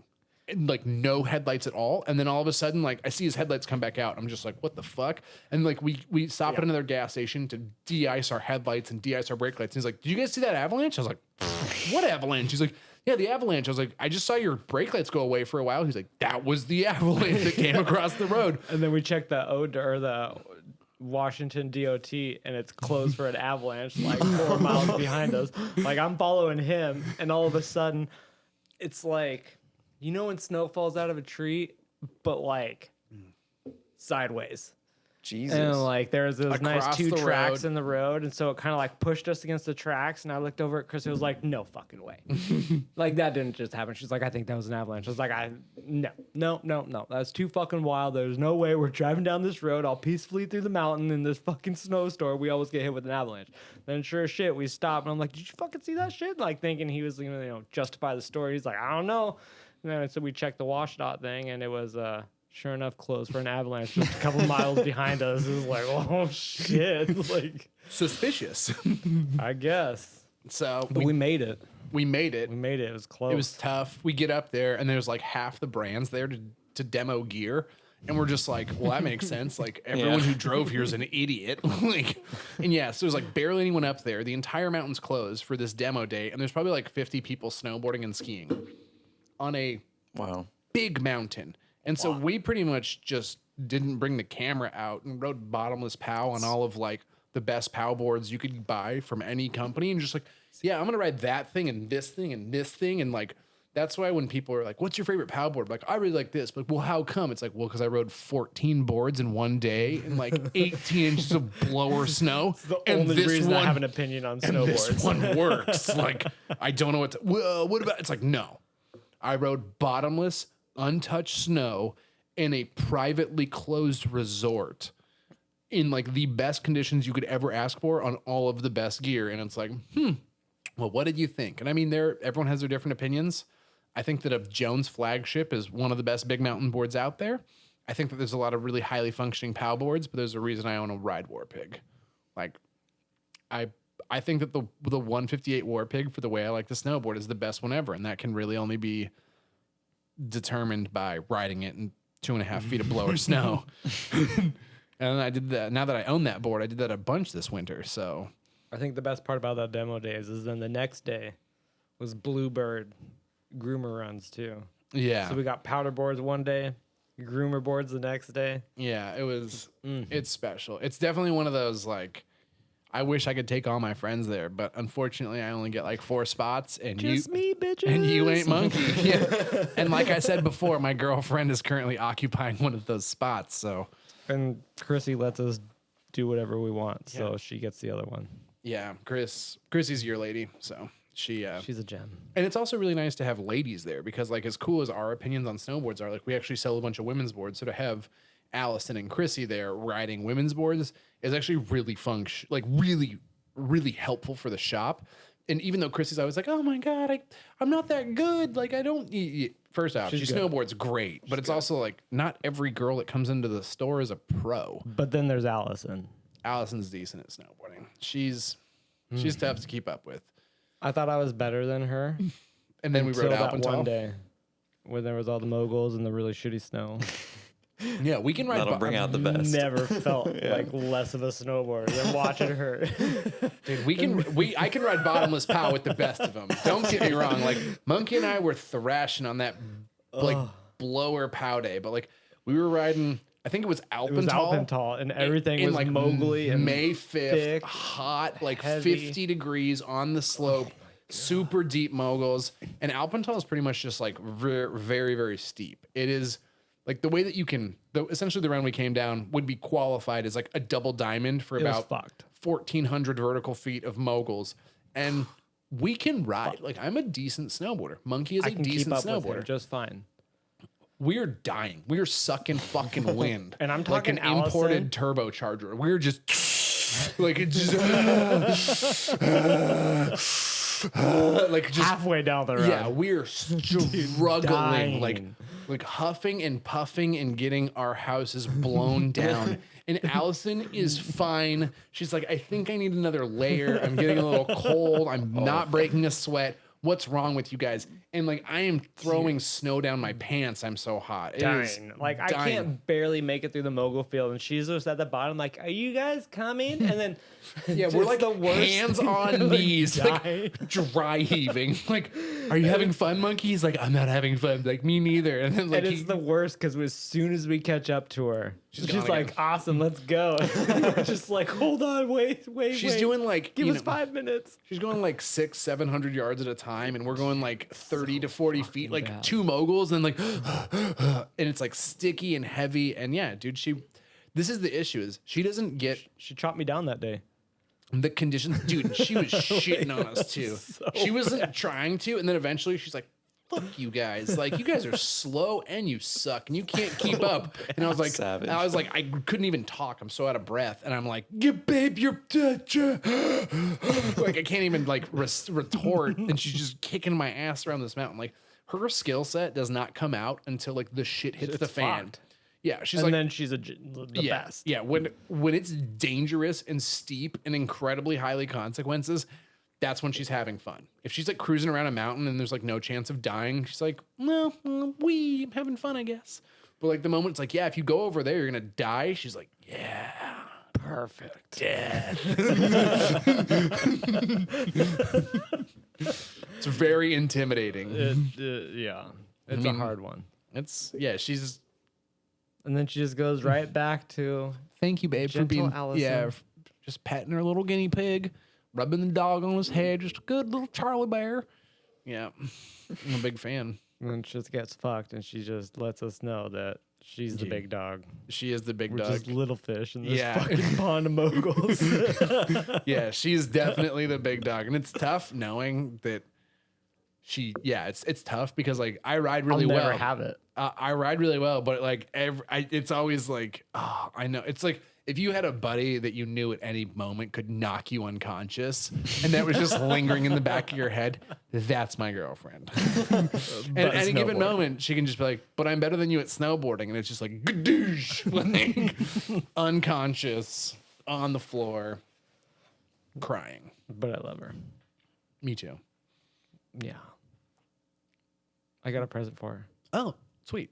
and like no headlights at all. And then all of a sudden, like, I see his headlights come back out. I'm just like, what the fuck? And like we stop at another gas station to de-ice our headlights and de-ice our brake lights. And he's like, did you guys see that avalanche? I was like, what avalanche? He's like, yeah, the avalanche. I was like, I just saw your brake lights go away for a while. He's like, that was the avalanche that came across the road. And then we checked the Washington DOT and it's closed for an avalanche like 4 miles behind us. Like I'm following him and all of a sudden it's like, you know when snow falls out of a tree, but like sideways. Jesus. And like there's those Across nice 2 the tracks road. in the road, and so it kind of like pushed us against the tracks. And I looked over at Chris, and was like, "No fucking way!" Like that didn't just happen. She's like, "I think that was an avalanche." I was like, no, that's too fucking wild. There's no way we're driving down this road all peacefully through the mountain in this fucking snowstorm. We always get hit with an avalanche." Then sure as shit, we stop, and I'm like, "Did you fucking see that shit?" Like thinking he was gonna justify the story. He's like, "I don't know." And then so we checked the WashDOT thing, and it was sure enough, closed for an avalanche just a couple miles behind us. It was like, oh shit, like Suspicious. I guess. So But we made it. we made it. We made it. It was close. It was tough. We get up there and there's like half the brands there to demo gear. And we're just like, well, that makes sense. Like everyone who drove here is an idiot. Like, and yeah, so there's like barely anyone up there. The entire mountain's closed for this demo day. And there's probably like 50 people snowboarding and skiing on a big mountain. And so we pretty much just didn't bring the camera out and rode bottomless POW on all of like the best POW boards you could buy from any company. And just like, yeah, I'm going to ride that thing and this thing and this thing. And like, that's why when people are like, what's your favorite POW board? Like, I really like this. But well, how come? It's like, well, because I rode 14 boards in one day and like 18 inches of blower snow. It's the and only this reason one, I have an opinion on and snowboards. this one works. Like, I don't know what to, well, what about, it's like, no. I rode bottomless, untouched snow in a privately closed resort in like the best conditions you could ever ask for on all of the best gear. And it's like, well, what did you think? And I mean, everyone has their different opinions. I think that a Jones flagship is one of the best big mountain boards out there. I think that there's a lot of really highly functioning POW boards, but there's a reason I own a Ride War Pig. Like, I think that the 158 War Pig, for the way I like to snowboard, is the best one ever. And that can really only be determined by riding it in 2.5 feet of blower snow. And I did that. Now that I own that board, I did that a bunch this winter. So I think the best part about that demo days is then the next day was Bluebird groomer runs too. yeah, So we got powder boards one day, groomer boards the next day. yeah, it was. It's special. It's definitely one of those like. I wish I could take all my friends there, but unfortunately, I only get like 4 spots, and Just me, bitches. and you ain't monkey. Yeah. And like I said before, my girlfriend is currently occupying one of those spots. So And Chrissy lets us do whatever we want, so she gets the other one. yeah, Chrissy's your lady. So she. She's a gem. And it's also really nice to have ladies there because, like, as cool as our opinions on snowboards are, like, we actually sell a bunch of women's boards. So to have Allison and Chrissy there riding women's boards is actually really really, really helpful for the shop. And even though Chrissy's always like, oh my God, I'm not that good. Like, I don't. First off, she snowboards great, but it's also like not every girl that comes into the store is a pro. But then there's Allison. Allison's decent at snowboarding. She's tough to keep up with. I thought I was better than her. And then we rode that Alpental. one day where there was all the moguls and the really shitty snow. Yeah, we can ride. That'll bring out the best. Never felt like less of a snowboarder than watching her. Dude, I can ride bottomless POW with the best of them. Don't get me wrong. Like Monkey and I were thrashing on that like blower POW day, but like we were riding. I think it was Alpental. It was Alpental, and everything was like mogly and May 5th, thick, hot, like heavy. 50 degrees on the slope, super deep moguls. And Alpental is pretty much just like very, very, very steep. It is like the way that you can, essentially the round we came down would be qualified as like a double diamond for It was about fucked. 1,400 vertical feet of moguls. And we can ride. Like I'm a decent snowboarder. Monkey is I a can keep decent up with her snowboarder. just fine. We're dying. We're sucking fucking wind. And I'm like talking an imported turbocharger. We're just like it just like just Halfway down the road. yeah. We're struggling, dying. like huffing and puffing and getting our houses blown down. And Allison is fine. She's like, I think I need another layer. I'm getting a little cold. I'm not breaking a sweat. What's wrong with you guys? And like I am throwing snow down my pants. I'm so hot. It is Dying. Like I dying. can't barely make it through the mogul field, and she's just at the bottom. Like, are you guys coming? And then Yeah, we're just like the worst hands thing. on Like, knees, like dry heaving. Like, are you having fun, Monkey? He's like, I'm not having fun. Like, me neither. And then like And it's the worst because as soon as we catch up to her, She's She's gone like, again. awesome, let's go. We're just like, hold on, wait. She's doing like, give you us know, 5 minutes. she's going like 600-700 yards at a time, and we're going like 30 to 40 feet, like bad. 2 moguls, and like, and it's like sticky and heavy. And yeah, dude, this is the issue is she doesn't get She chopped me down that day. the conditions, dude. And she was shitting on us too. She wasn't trying to, and then eventually she's like, "Fuck you guys! Like you guys are slow and you suck and you can't keep up." And I was like, Savage. I couldn't even talk. I'm so out of breath, and I'm like, "Yeah, babe, you're like I can't even like retort." And she's just kicking my ass around this mountain. Like her skill set does not come out until like the shit hits the fan. fucked. Yeah, she's And like, then she's the best. yeah, when it's dangerous and steep and incredibly highly consequences, that's when she's having fun. If she's like cruising around a mountain and there's like no chance of dying, she's like, no, I'm having fun, I guess. But like the moment it's like, yeah, if you go over there, you're gonna die. She's like, yeah, Perfect. death. It's very intimidating. Yeah. It's a hard one. She's. And then she just goes right back to Thank you, babe, for Gentle being Allison. just patting her little guinea pig, rubbing the dog on his head, just a good little Charlie bear. Yeah, I'm a big fan. and then she just gets fucked, and she just lets us know that she's the big dog. She is the big We're dog. just little fish in this Yeah. fucking pond of moguls. Yeah, she's definitely the big dog, and it's tough knowing that it's tough because like I ride really I'll well. never have it. I ride really well, but like it's always like, oh, I know. It's like if you had a buddy that you knew at any moment could knock you unconscious, and that was just lingering in the back of your head. That's my girlfriend. And at any given snowboard. moment, she can just be like, "But I'm better than you at snowboarding," and it's just like, gadoosh, like unconscious on the floor, crying. But I love her. Me too. Yeah. I got a present for her. Oh, sweet.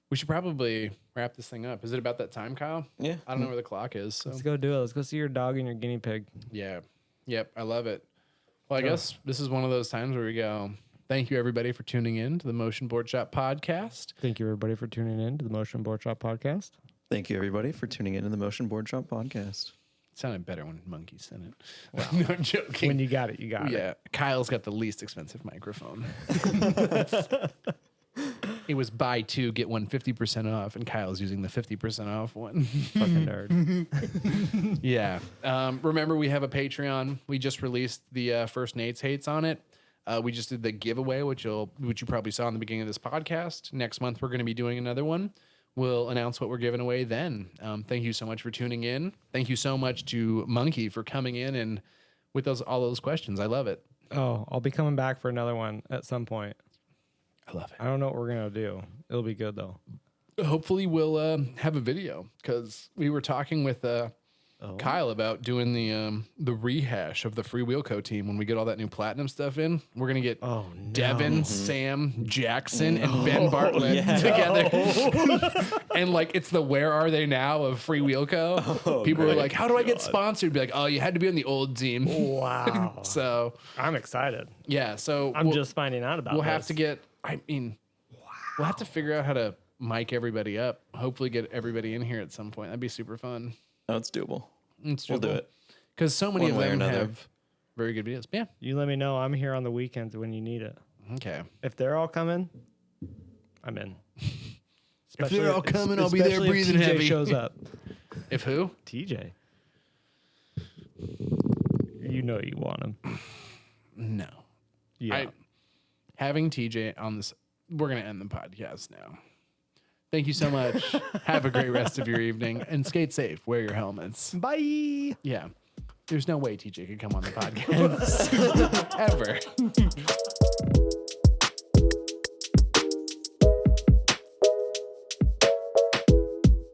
We should probably wrap this thing up. Is it about that time, Kyle? Yeah. I don't know where the clock is. So. Let's go do it. Let's go see your dog and your guinea pig. Yeah. Yep. I love it. Well, I guess this is one of those times where we go, thank you, everybody, for tuning in to the Motion Boardshop podcast. Thank you, everybody, for tuning in to the Motion Boardshop podcast. Thank you, everybody, for tuning in to the Motion Boardshop podcast. It sounded better when Monkey said it. Wow. No, I'm joking. When you got it, you got it. Yeah. Kyle's got the least expensive microphone. It was buy two, get one 50% off, and Kyle's using the 50% off one. Fucking nerd. Yeah. Remember, we have a Patreon. We just released the first Nate's Hates on it. We just did the giveaway, which you probably saw in the beginning of this podcast. Next month, we're going to be doing another one. We'll announce what we're giving away then. Thank you so much for tuning in. Thank you so much to Monkey for coming in and with all those questions. I love it. Oh, I'll be coming back for another one at some point. I love I don't know what we're going to do. It'll be good, though. it. Hopefully, we'll have a video because we were talking with Kyle about doing the rehash of the Free Wheelco team when we get all that new platinum stuff in. We're gonna get Devin, Sam, Jackson, and Ben Bartlett together, and like it's the "Where Are They Now" of Free Wheelco. People were like, "How do I get sponsored?" Be like, "Oh, you had to be on the old team." Wow. So I'm excited. yeah, so I'm just finding out about we'll this. have to get. I mean, we'll have to figure out how to mic everybody up. Hopefully, get everybody in here at some point. That'd be super fun. Oh, it's doable. We'll do it. because so many One of way or them another. have very good videos. Yeah. You let me know. I'm here on the weekends when you need it. Okay. If they're all coming, I'm in. If they're all coming, I'll be there especially if breathing TJ heavy. shows up. If who? TJ. You know you want him. No. Yeah. Having TJ on this, we're gonna end the podcast now. Thank you so much. Have a great rest of your evening and skate safe. Wear your helmets. Bye. Yeah. There's no way TJ could come on the podcast ever.